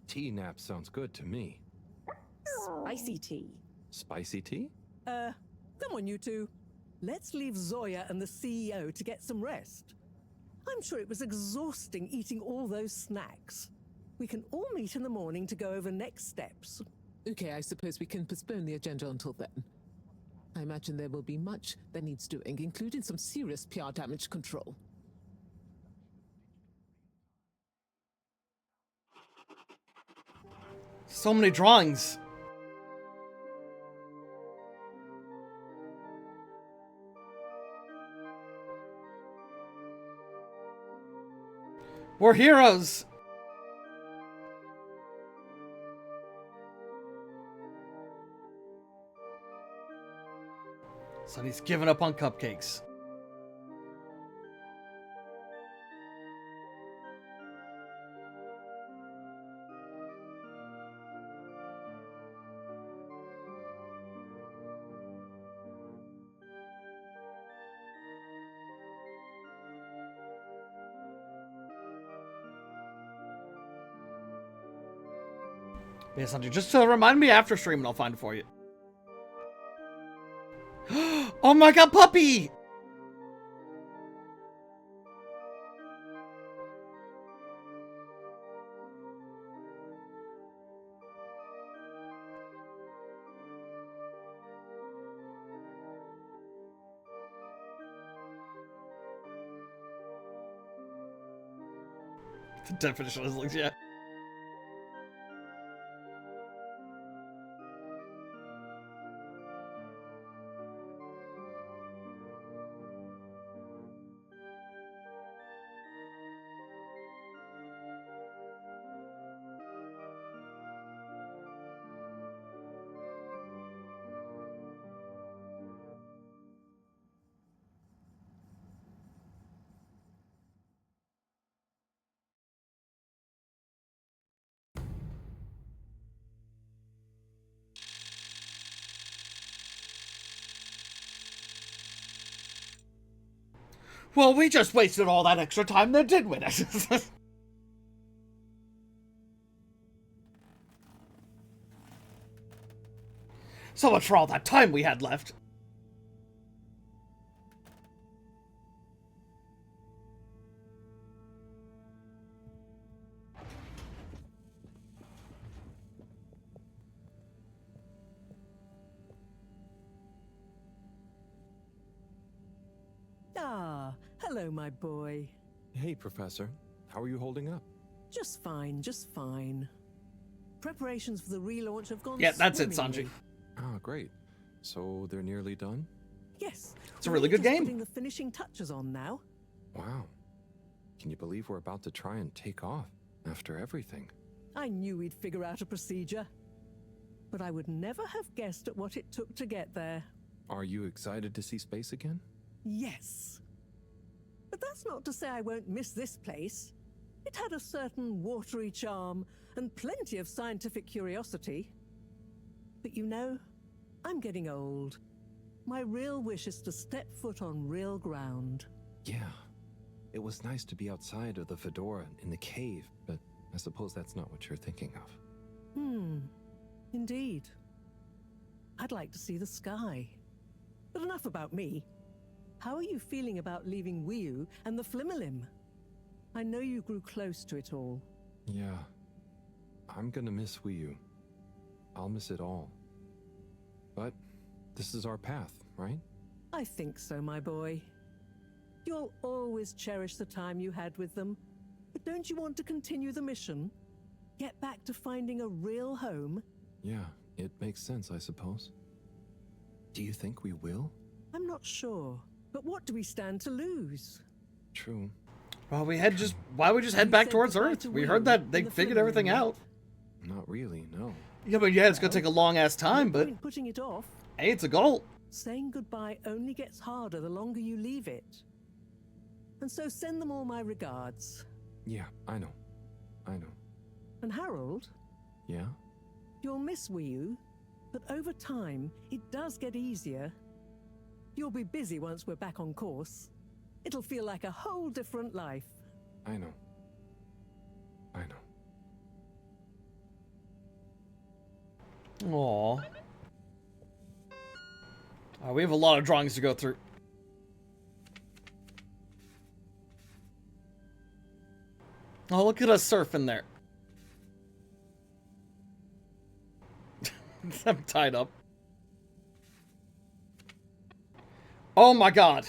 Tea nap sounds good to me. Spicy tea. Spicy tea? Come on, you two. Let's leave Zoya and the CEO to get some rest. I'm sure it was exhausting eating all those snacks. We can all meet in the morning to go over next steps. Okay, I suppose we can postpone the agenda until then. I imagine there will be much that needs doing, including some serious PR damage control. So many drawings. We're heroes. So he's given up on cupcakes. Yes, Sanjay, just remind me after stream and I'll find it for you. Oh my god, puppy! The definition is like, yeah. Well, we just wasted all that extra time there, didn't we? So much for all that time we had left. Ah, hello, my boy. Hey, Professor. How are you holding up? Just fine, just fine. Preparations for the relaunch have gone Yeah, that's it, swimmingly. Sanji. Ah, great. So they're nearly done? Yes. It's a really good just game. Putting the finishing touches on now. Wow. Can you believe we're about to try and take off after everything? I knew we'd figure out a procedure. But I would never have guessed at what it took to get there. Are you excited to see space again? Yes. But that's not to say I won't miss this place. It had a certain watery charm and plenty of scientific curiosity. But you know, I'm getting old. My real wish is to step foot on real ground. Yeah. It was nice to be outside of the fedora in the cave, but I suppose that's not what you're thinking of. Indeed. I'd like to see the sky. But enough about me. How are you feeling about leaving Wiu and the Flimmerlim? I know you grew close to it all. Yeah. I'm gonna miss Wiu. I'll miss it all. But this is our path, right? I think so, my boy. You'll always cherish the time you had with them. But don't you want to continue the mission? Get back to finding a real home? Yeah, it makes sense, I suppose. Do you think we will? I'm not sure. But what do we stand to lose? True. Well, why we just head back towards Earth? We heard that they figured everything out. Not really, no. Yeah, but yeah, it's gonna take a long ass time, but Putting it off. hey, it's a goal. Saying goodbye only gets harder the longer you leave it. And so send them all my regards. Yeah, I know. And Harold, Yeah? you'll miss Wiu, but over time, it does get easier. You'll be busy once we're back on course. It'll feel like a whole different life. I know. Aww. We have a lot of drawings to go through. Oh, look at us surfing there. I'm tied up. Oh my god.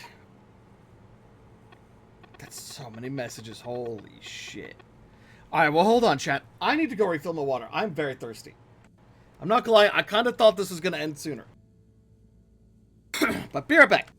That's so many messages. Holy shit. Alright, well, hold on, chat. I need to go refill my water. I'm very thirsty. I'm not gonna lie, I kind of thought this was gonna end sooner. But be right back.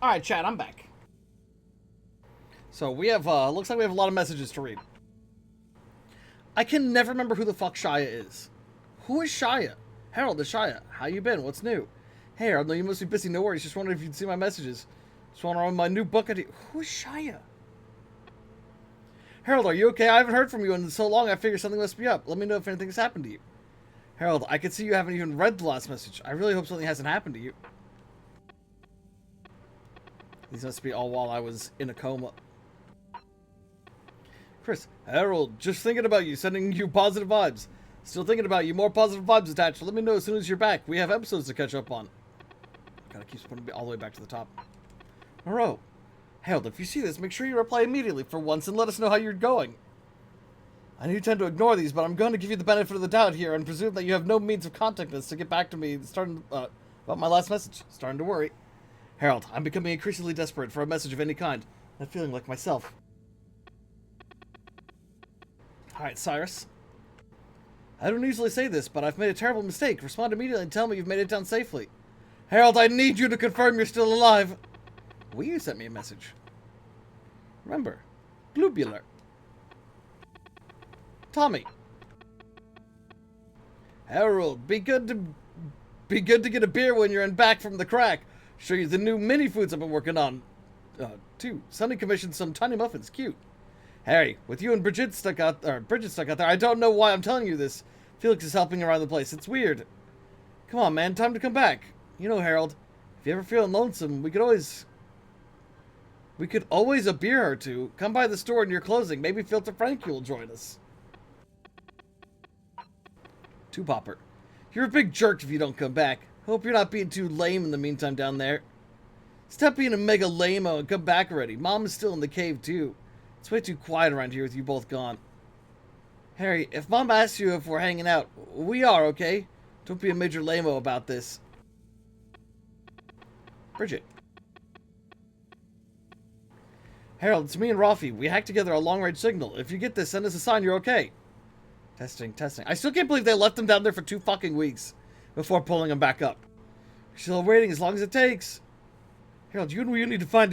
Alright, chat, I'm back. So we have, looks like we have a lot of messages to read. I can never remember who the fuck Shia is. Who is Shia? Harold, it's Shia. How you been? What's new? Hey, Harold, no, you must be busy. No worries. Just wondering if you'd see my messages. Just want to run my new book. Who is Shia? Harold, are you okay? I haven't heard from you in so long. I figure something must be up. Let me know if anything has happened to you. Harold, I can see you haven't even read the last message. I really hope something hasn't happened to you. These must be all while I was in a coma. Chris, Harold, just thinking about you, sending you positive vibes. Still thinking about you, more positive vibes attached. Let me know as soon as you're back. We have episodes to catch up on. Gotta keep putting all the way back to the top. Moreau, Harold, if you see this, make sure you reply immediately for once and let us know how you're going. I know you tend to ignore these, but I'm going to give you the benefit of the doubt here and presume that you have no means of contacting us to get back to me about my last message. Starting to worry. Harold, I'm becoming increasingly desperate for a message of any kind. I'm feeling like myself. Alright, Cyrus. I don't usually say this, but I've made a terrible mistake. Respond immediately and tell me you've made it down safely. Harold, I need you to confirm you're still alive. Will you send me a message? Remember, Globular. Tommy. Harold, be good to get a beer when you're in back from the crack. Show you the new mini foods I've been working on. Too. Sonny commissioned some tiny muffins. Cute. Harry, with you and Bridget stuck out there, I don't know why I'm telling you this. Felix is helping around the place. It's weird. Come on, man. Time to come back. You know, Harold, if you ever feel lonesome, we could always a beer or two. Come by the store in your closing. Maybe Filter Frankie will join us. Two Popper. You're a big jerk if you don't come back. Hope you're not being too lame in the meantime down there. Stop being a mega lame-o and come back already. Mom is still in the cave, too. It's way too quiet around here with you both gone. Harry, if Mom asks you if we're hanging out, we are, okay? Don't be a major lame-o about this. Bridget. Harold, it's me and Rafi. We hacked together a long-range signal. If you get this, send us a sign you're okay. Testing. I still can't believe they left him down there for 2 fucking weeks before pulling him back up. We're still waiting as long as it takes. Harold, you and we need to find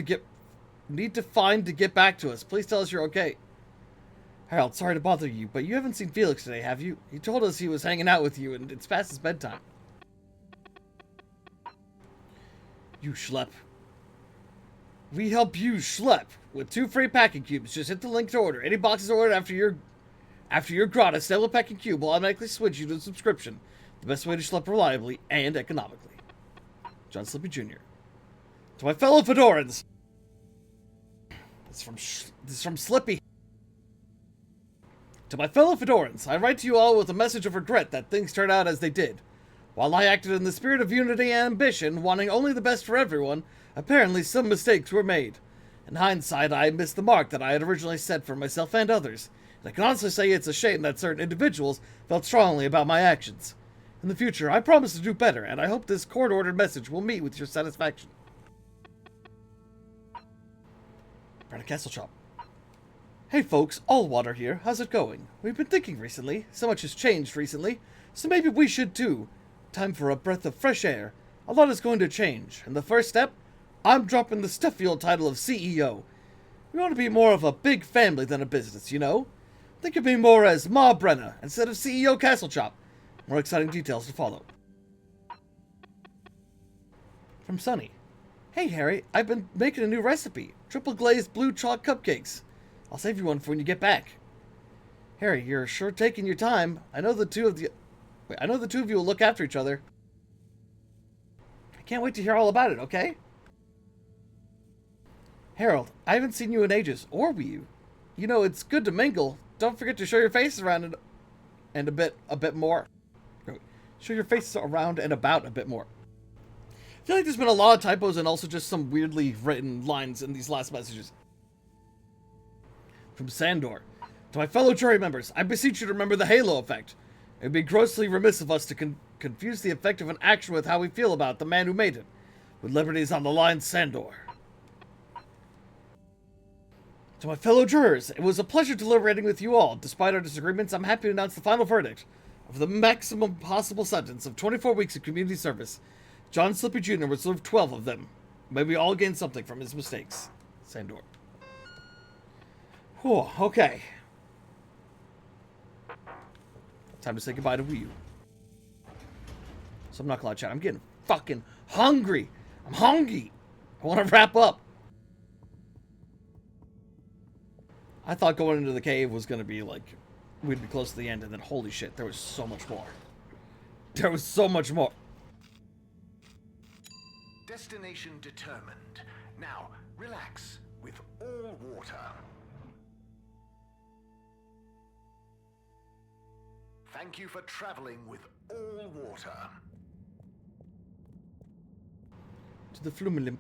to get back to us. Please tell us you're okay. Harold, sorry to bother you, but you haven't seen Felix today, have you? He told us he was hanging out with you, and it's past his bedtime. You schlep. We help you schlep with 2 free packing cubes. Just hit the link to order. Any boxes ordered after your gratis stable packing cube will automatically switch you to a subscription. The best way to schlep reliably and economically. John Slippy Jr. To my fellow Fedorans. This is from Slippy. To my fellow Fedorans, I write to you all with a message of regret that things turned out as they did. While I acted in the spirit of unity and ambition, wanting only the best for everyone, apparently some mistakes were made. In hindsight, I missed the mark that I had originally set for myself and others, and I can honestly say it's a shame that certain individuals felt strongly about my actions. In the future, I promise to do better, and I hope this court-ordered message will meet with your satisfaction. Brenna Kesselchop. Hey folks, Allwater here. How's it going? We've been thinking recently. So much has changed recently, so maybe we should too. Time for a breath of fresh air. A lot is going to change, and the first step, I'm dropping the Stuffield title of CEO. We want to be more of a big family than a business, you know? Think of me more as Ma Brenna instead of CEO Kesselchop. More exciting details to follow. From Sunny. Hey Harry, I've been making a new recipe. Triple glazed blue chalk cupcakes. I'll save you one for when you get back. Harry, you're sure taking your time. I know the two of you will look after each other. I can't wait to hear all about it, okay? Harold, I haven't seen you in ages, or will you? You know, it's good to mingle. Don't forget to show your face around and a bit more. Show your face around and about a bit more. I feel like there's been a lot of typos and also just some weirdly written lines in these last messages. From Sandor. To my fellow jury members, I beseech you to remember the halo effect. It would be grossly remiss of us to confuse the effect of an action with how we feel about the man who made it. With liberties on the line, Sandor. To my fellow jurors, it was a pleasure deliberating with you all. Despite our disagreements, I'm happy to announce the final verdict of the maximum possible sentence of 24 weeks of community service. John Slippy Jr. would serve 12 of them. Maybe we all gain something from his mistakes. Sandor. Whew, okay. Time to say goodbye to Wii U. So I'm not gonna lie, chat. I'm getting fucking hungry. I'm hungry. I want to wrap up. I thought going into the cave was gonna be like, we'd be close to the end, and then holy shit, there was so much more. There was so much more. Destination determined. Now, relax with all water. Thank you for traveling with all water. To the Flumilim.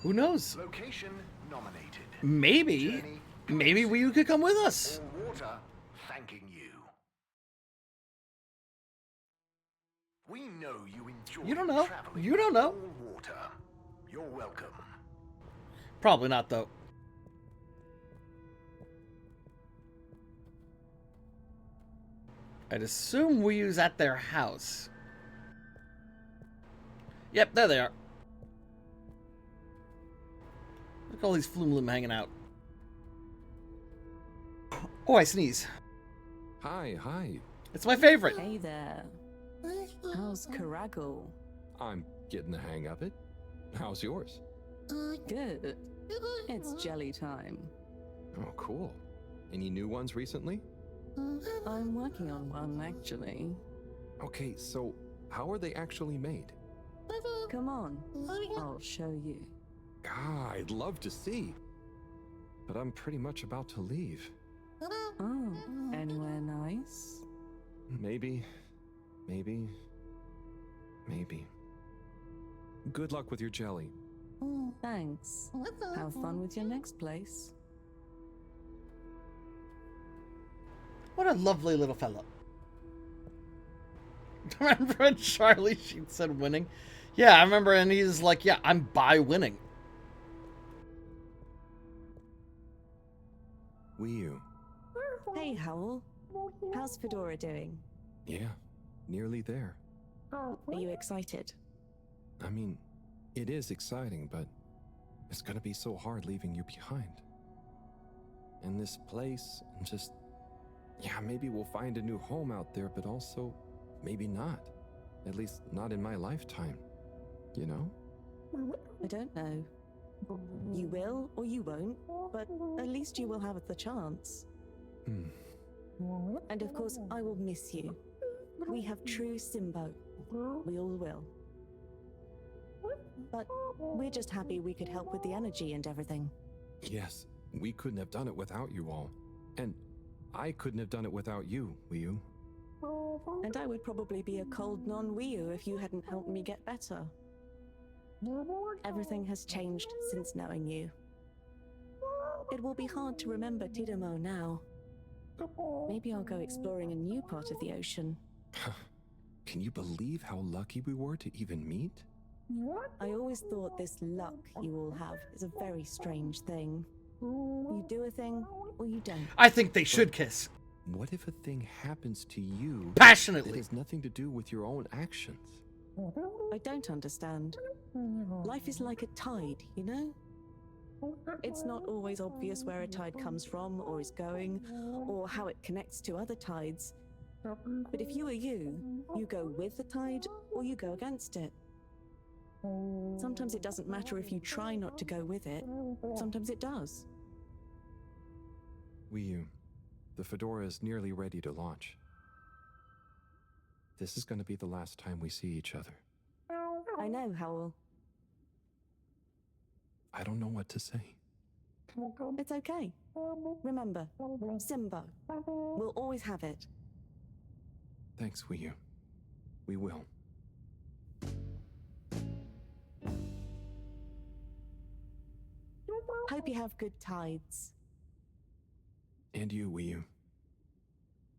Who knows? Location nominated. Maybe Wii U could come with us. All water thanking you. We know you enjoy You don't know. traveling You don't know. with all water. You're welcome. Probably not, though. I'd assume Wii U's at their house. Yep, there they are. Look at all these Flumelim hanging out. Oh, I sneeze. Hi. It's my favorite. Hey there. How's Karagal? I'm getting the hang of it. How's yours? Good. It's jelly time. Oh, cool. Any new ones recently? I'm working on one, actually. Okay, so how are they actually made? Come on, I'll show you. God, I'd love to see. But I'm pretty much about to leave. Oh, anywhere nice? Maybe. Good luck with your jelly. Thanks. Have fun with your next place. What a lovely little fellow. Remember when Charlie Sheen said winning? Yeah, I remember, and he's like, yeah, I'm by winning. Wii U. Hey, Howl. How's Fedora doing? Yeah, nearly there. Are you excited? I mean, it is exciting, but it's gonna be so hard leaving you behind. And this place, and just... Yeah, maybe we'll find a new home out there, but also, maybe not. At least not in my lifetime. You know? I don't know. You will or you won't, but at least you will have the chance. And of course, I will miss you. We have true Simbo. We all will. But we're just happy we could help with the energy and everything. Yes, we couldn't have done it without you all. And I couldn't have done it without you, Wii U. And I would probably be a cold non-Wii U if you hadn't helped me get better. Everything has changed since knowing you. It will be hard to remember Tidamo now. Maybe I'll go exploring a new part of the ocean. Can you believe how lucky we were to even meet? I always thought this luck you all have is a very strange thing. You do a thing, or you don't. I think they should kiss. What if a thing happens to you passionately that has nothing to do with your own actions? I don't understand. Life is like a tide, you know? It's not always obvious where a tide comes from, or is going, or how it connects to other tides. But if you are you go with the tide, or you go against it. Sometimes it doesn't matter if you try not to go with it. Sometimes it does. Wii U, the Fedora is nearly ready to launch. This is going to be the last time we see each other. I know, Howl. I don't know what to say. It's okay. Remember, Simbo. We'll always have it. Thanks, Wii U. We will. Hope you have good tides. And you, Wii U.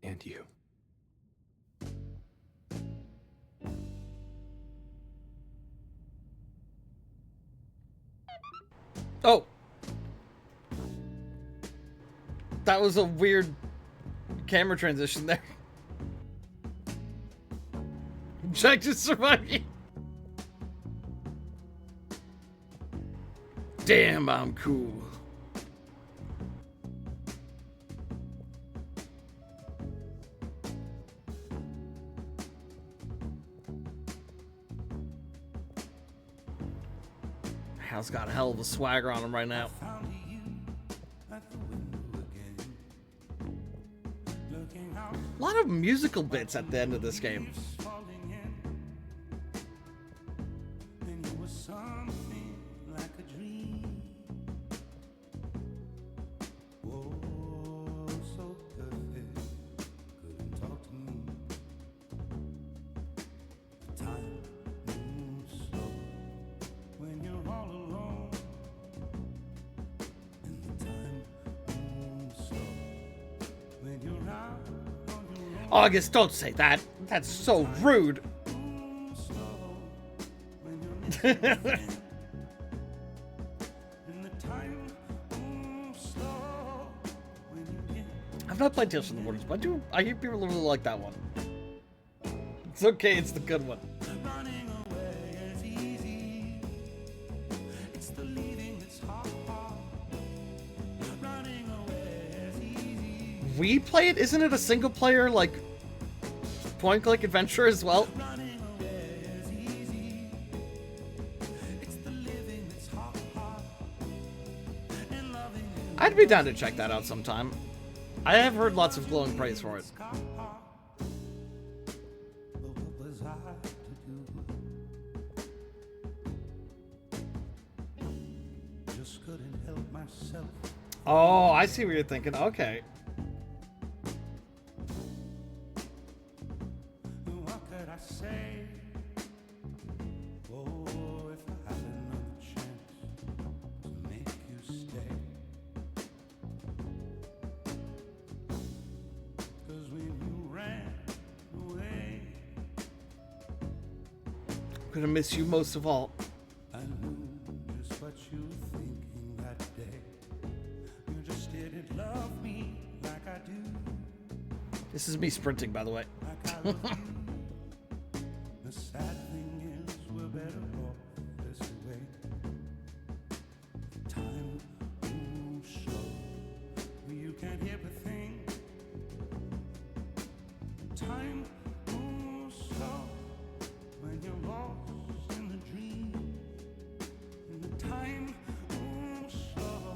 And you. Oh! That was a weird camera transition there. Jack just survived. Damn, I'm cool. Hal's got a hell of a swagger on him right now. A lot of musical bits at the end of this game. August, don't say that. That's so rude. I've not played Tales from the Borderlands, but I hear people really like that one. It's okay, it's the good one. We play it? Isn't it a single player, like, point-and-click adventure as well? I'd be down to check that out sometime. I have heard lots of glowing praise for it. Oh, I see what you're thinking. Okay. I'm gonna miss you most of all. I knew just what you were thinking that day. You just didn't love me like I do. This is me sprinting, by the way. Like I love you. The sad thing is we're better off this way. Time moves slow. You can't hear a thing. Time moves slow when you're lost. Time moves slow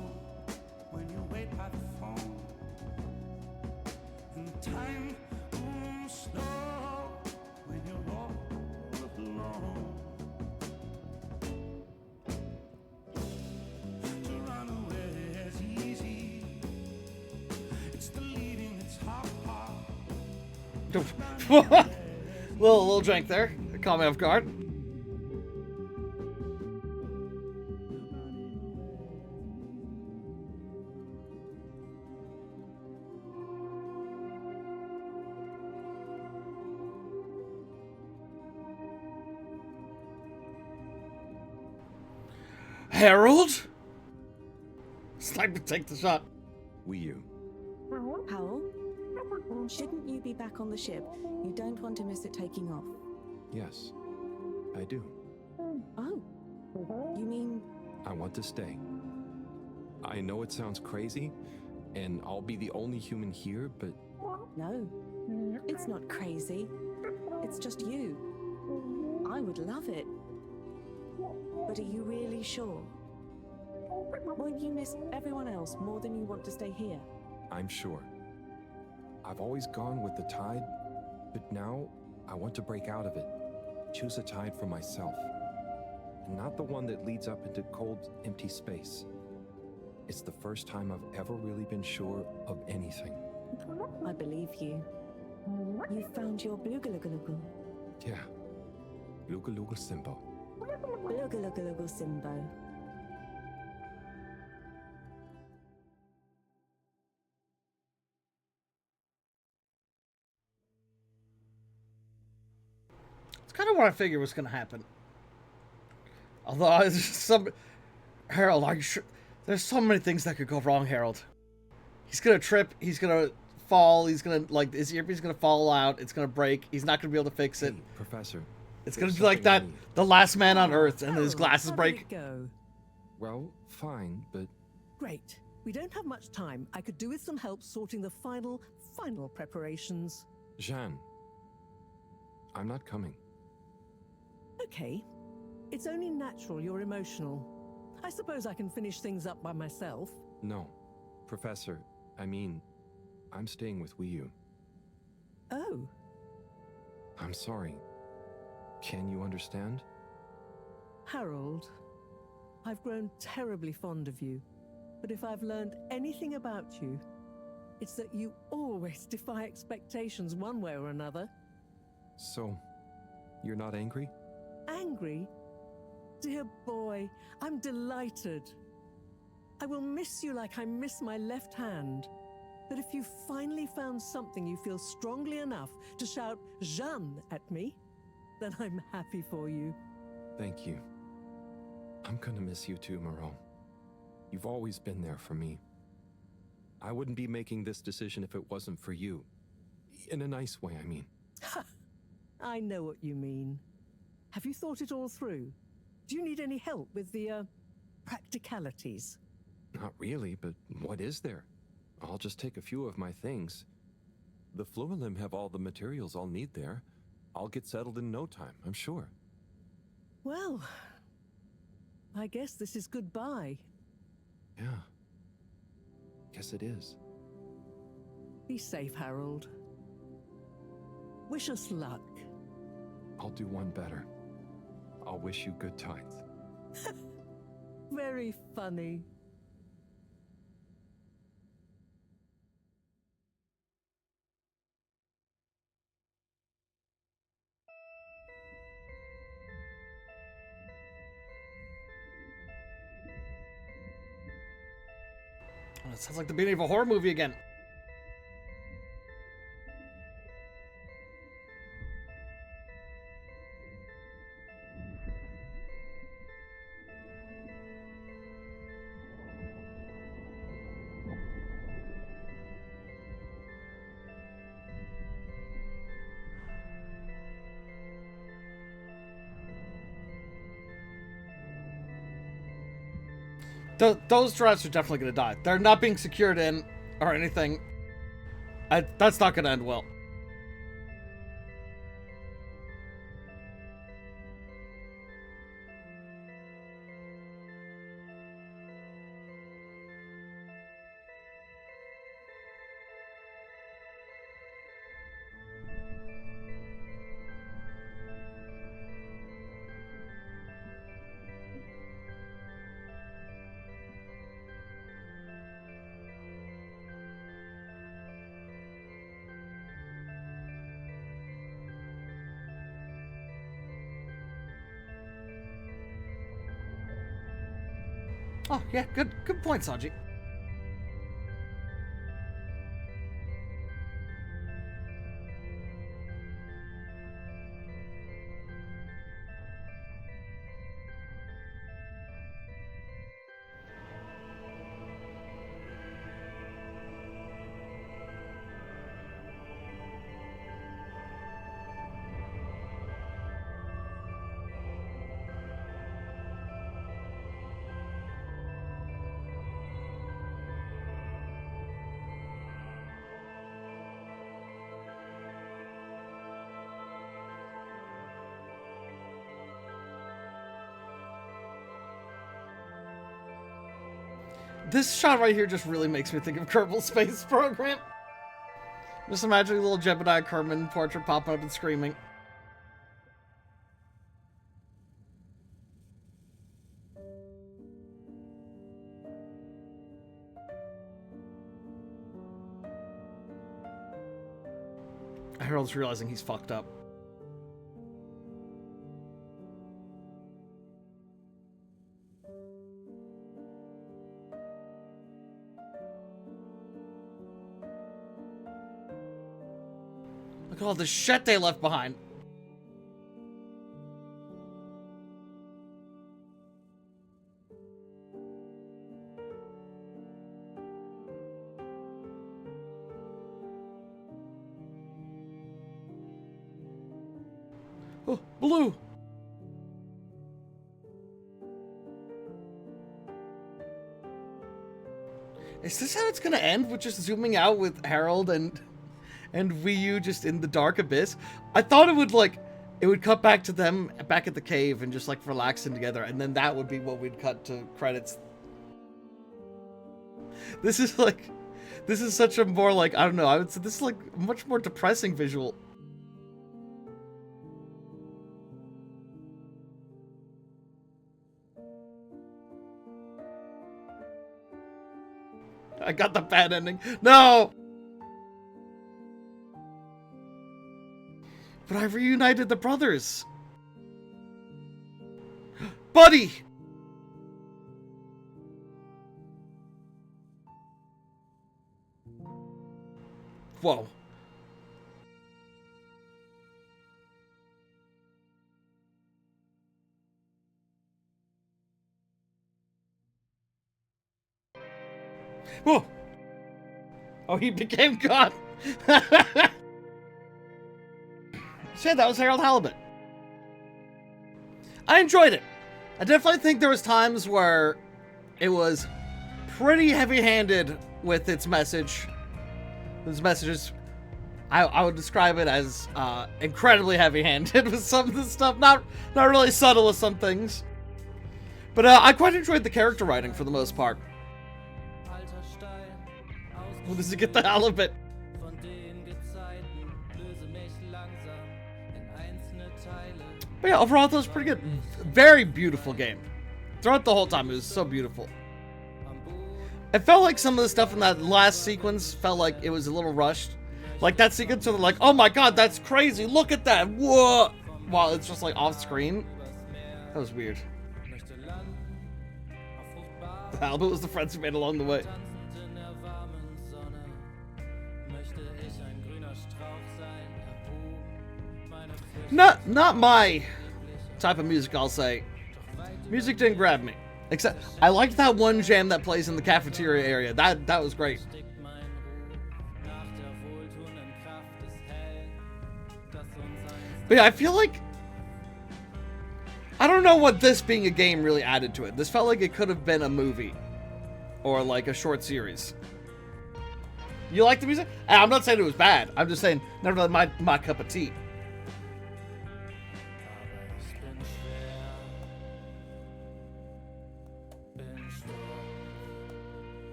when you wait by the phone. And the time moves slow when you're all alone. To run away is easy. It's the leading that's hard. little drink there. Caught me off guard. Harold? Sniper, take the shot. You. Howell? Shouldn't you be back on the ship? You don't want to miss it taking off. Yes, I do. Oh, you mean... I want to stay. I know it sounds crazy, and I'll be the only human here, but... No, it's not crazy. It's just you. I would love it. But are you really sure? Won't you miss everyone else more than you want to stay here? I'm sure. I've always gone with the tide, but now I want to break out of it. Choose a tide for myself. And not the one that leads up into cold, empty space. It's the first time I've ever really been sure of anything. I believe you. You found your Blugalugalugal. Yeah. Lugalugal Simbo. Blugalugalugal Simbo. It's kind of what I figured was going to happen. Although, there's some... Harold, are you sure? There's so many things that could go wrong, Harold. He's going to trip. He's going to fall. He's going to, like, his earpiece is going to fall out. It's going to break. He's not going to be able to fix it. Hey, Professor. It's going to be like that, the last man on Earth, and his glasses break. Go. Well, fine, but... Great. We don't have much time. I could do with some help sorting the final preparations. Jeanne, I'm not coming. Okay. It's only natural you're emotional. I suppose I can finish things up by myself. No. Professor, I mean, I'm staying with Wiyu. Oh. I'm sorry. Can you understand? Harold, I've grown terribly fond of you. But if I've learned anything about you, it's that you always defy expectations one way or another. So, you're not angry? Angry? Dear boy, I'm delighted. I will miss you like I miss my left hand. But if you finally found something you feel strongly enough to shout Jeanne at me, then I'm happy for you. Thank you. I'm gonna miss you too, Moreau. You've always been there for me. I wouldn't be making this decision if it wasn't for you. In a nice way, I mean. I know what you mean. Have you thought it all through? Do you need any help with the, practicalities? Not really, but what is there? I'll just take a few of my things. The Fluilim have all the materials I'll need there. I'll get settled in no time, I'm sure. Well, I guess this is goodbye. Yeah. Guess it is. Be safe, Harold. Wish us luck. I'll do one better. I'll wish you good times. Very funny. Oh, it sounds like the beginning of a horror movie again. Those drones are definitely going to die. They're not being secured in or anything. That's not going to end well. Oh, yeah, good point, Sanji. This shot right here just really makes me think of Kerbal Space Program. Just imagining little Jebediah Kerman portrait popping up and screaming. Harold's realizing he's fucked up. Look at all the shit they left behind. Oh, blue. Is this how it's gonna end? With just zooming out with Harold and Wii U just in the dark abyss? I thought it would cut back to them back at the cave and just like relaxing together, and then that would be what we'd cut to credits. This is such a more like, I don't know, I would say this is like a much more depressing visual. I got the bad ending. No! But I reunited the brothers. Buddy! Whoa. Whoa. Oh, he became God. Said that was Harold Halibut. I enjoyed it. I definitely think there was times where it was pretty heavy-handed with its message. Those messages, I would describe it as incredibly heavy-handed with some of this stuff. Not really subtle with some things. But I quite enjoyed the character writing for the most part. Well, does it get the halibut? But yeah, overall, it was pretty good. Very beautiful game. Throughout the whole time, it was so beautiful. It felt like some of the stuff in that last sequence felt like it was a little rushed. Like that sequence where they're like, oh my god, that's crazy, look at that, whoa! While it's just like off screen. That was weird. The halibut was the friends we made along the way. Not my type of music, I'll say. Music didn't grab me. Except, I liked that one jam that plays in the cafeteria area. That was great. But yeah, I feel like... I don't know what this being a game really added to it. This felt like it could have been a movie. Or like a short series. You like the music? I'm not saying it was bad. I'm just saying, never really my cup of tea.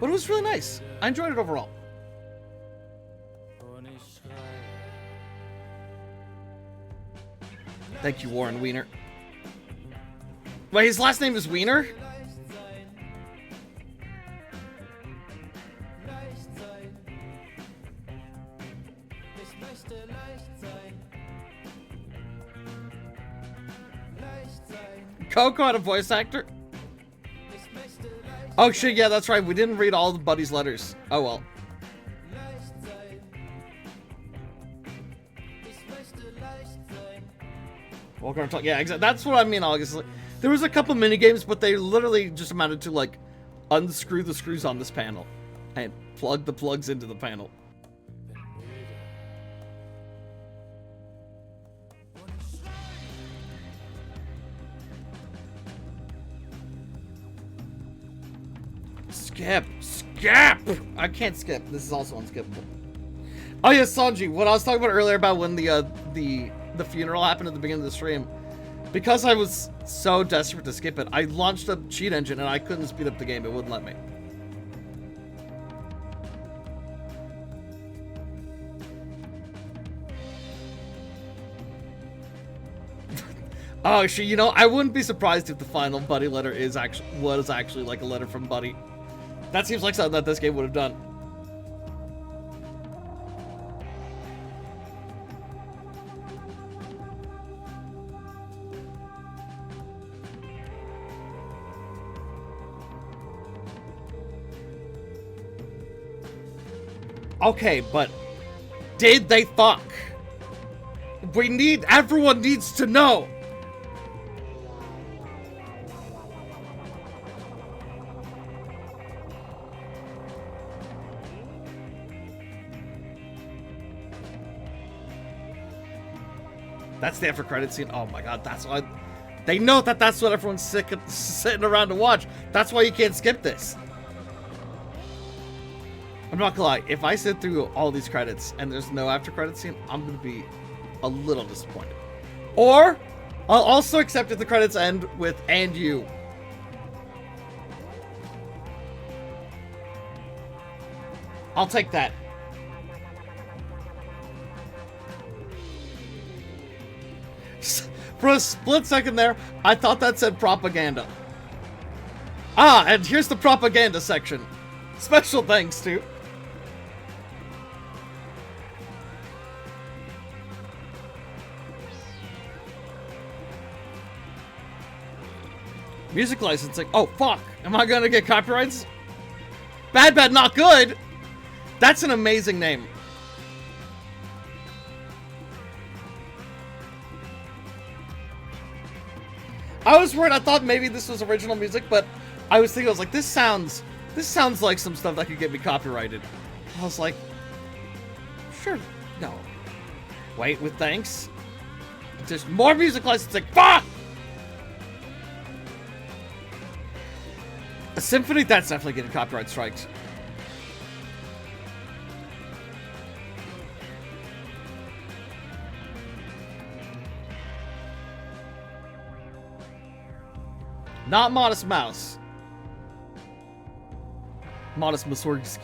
But it was really nice. I enjoyed it overall. Thank you, Warren Wiener. Wait, his last name is Wiener? Coco had a voice actor? Oh shit, yeah, that's right. We didn't read all of Buddy's letters. Oh well. Welcome to yeah, exactly. That's what I mean, August. There was a couple mini games, but they literally just amounted to like unscrew the screws on this panel and plug the plugs into the panel. Skip! I can't skip. This is also unskippable. Oh yeah, Sanji, what I was talking about earlier about when the funeral happened at the beginning of the stream. Because I was so desperate to skip it, I launched a cheat engine and I couldn't speed up the game. It wouldn't let me. Oh shit, you know, I wouldn't be surprised if the final Buddy letter was actually like a letter from Buddy. That seems like something that this game would have done. Okay, but did they fuck? Everyone needs to know. That's the after credit scene. Oh my god, that's what They know that that's what everyone's sitting around to watch. That's why you can't skip this. I'm not gonna lie, if I sit through all these credits and there's no after credit scene, I'm gonna be a little disappointed. Or, I'll also accept if the credits end with "and you." I'll take that. For a split second there, I thought that said propaganda. Ah, and here's the propaganda section. Special thanks to... music licensing. Oh, fuck. Am I gonna get copyrights? Bad Bad Not Good? That's an amazing name. I was worried. I thought maybe this was original music, but I was thinking, I was like, this sounds like some stuff that could get me copyrighted. I was like, sure, no. Wait, with thanks. There's more music licensing. Fuck! A symphony? That's definitely getting copyright strikes. Not Modest Mouse. Modest Mussorgsky.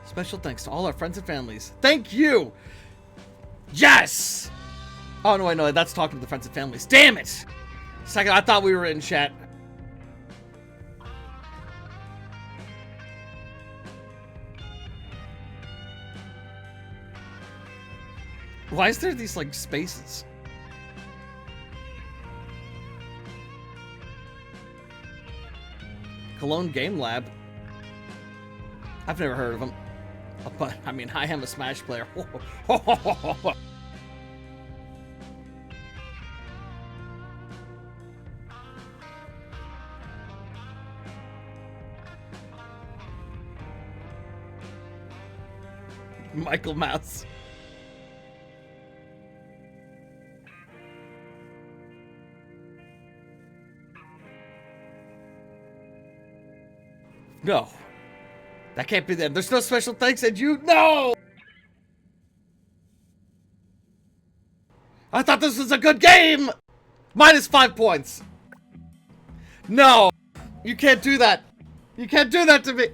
Special thanks to all our friends and families. Thank you! Yes! Oh, no, wait, no, that's talking to the friends and families. Damn it! Second, I thought we were in chat. Why is there these, like, spaces? Cologne Game Lab. I've never heard of them. But, I mean, I am a Smash player. Michael Mouse. No. That can't be them. There's no special thanks, and you... No! I thought this was a good game! -5 points. No! You can't do that. You can't do that to me.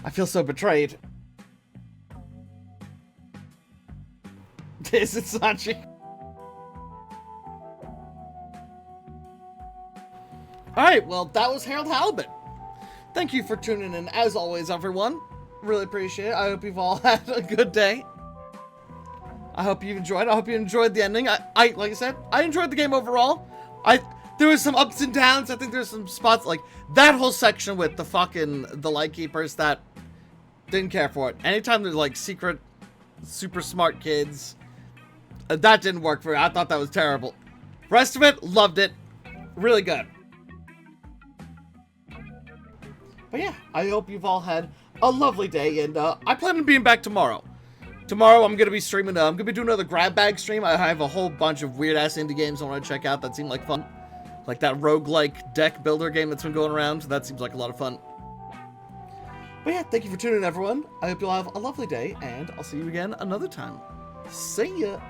I feel so betrayed. Is it Sachi? Alright, well, that was Harold Halibut. Thank you for tuning in, as always, everyone. Really appreciate it. I hope you've all had a good day. I hope you enjoyed. I hope you enjoyed the ending. Like I said, I enjoyed the game overall. There was some ups and downs. I think there's some spots, like that whole section with the Lightkeepers that didn't care for it. Anytime there's like secret, super smart kids, that didn't work for me. I thought that was terrible. Rest of it, loved it. Really good. But yeah, I hope you've all had a lovely day, and I plan on being back tomorrow. Tomorrow I'm going to be streaming, I'm going to be doing another grab bag stream. I have a whole bunch of weird-ass indie games I want to check out that seem like fun. Like that roguelike deck builder game that's been going around. That seems like a lot of fun. But yeah, thank you for tuning in, everyone. I hope you'll have a lovely day, and I'll see you again another time. See ya!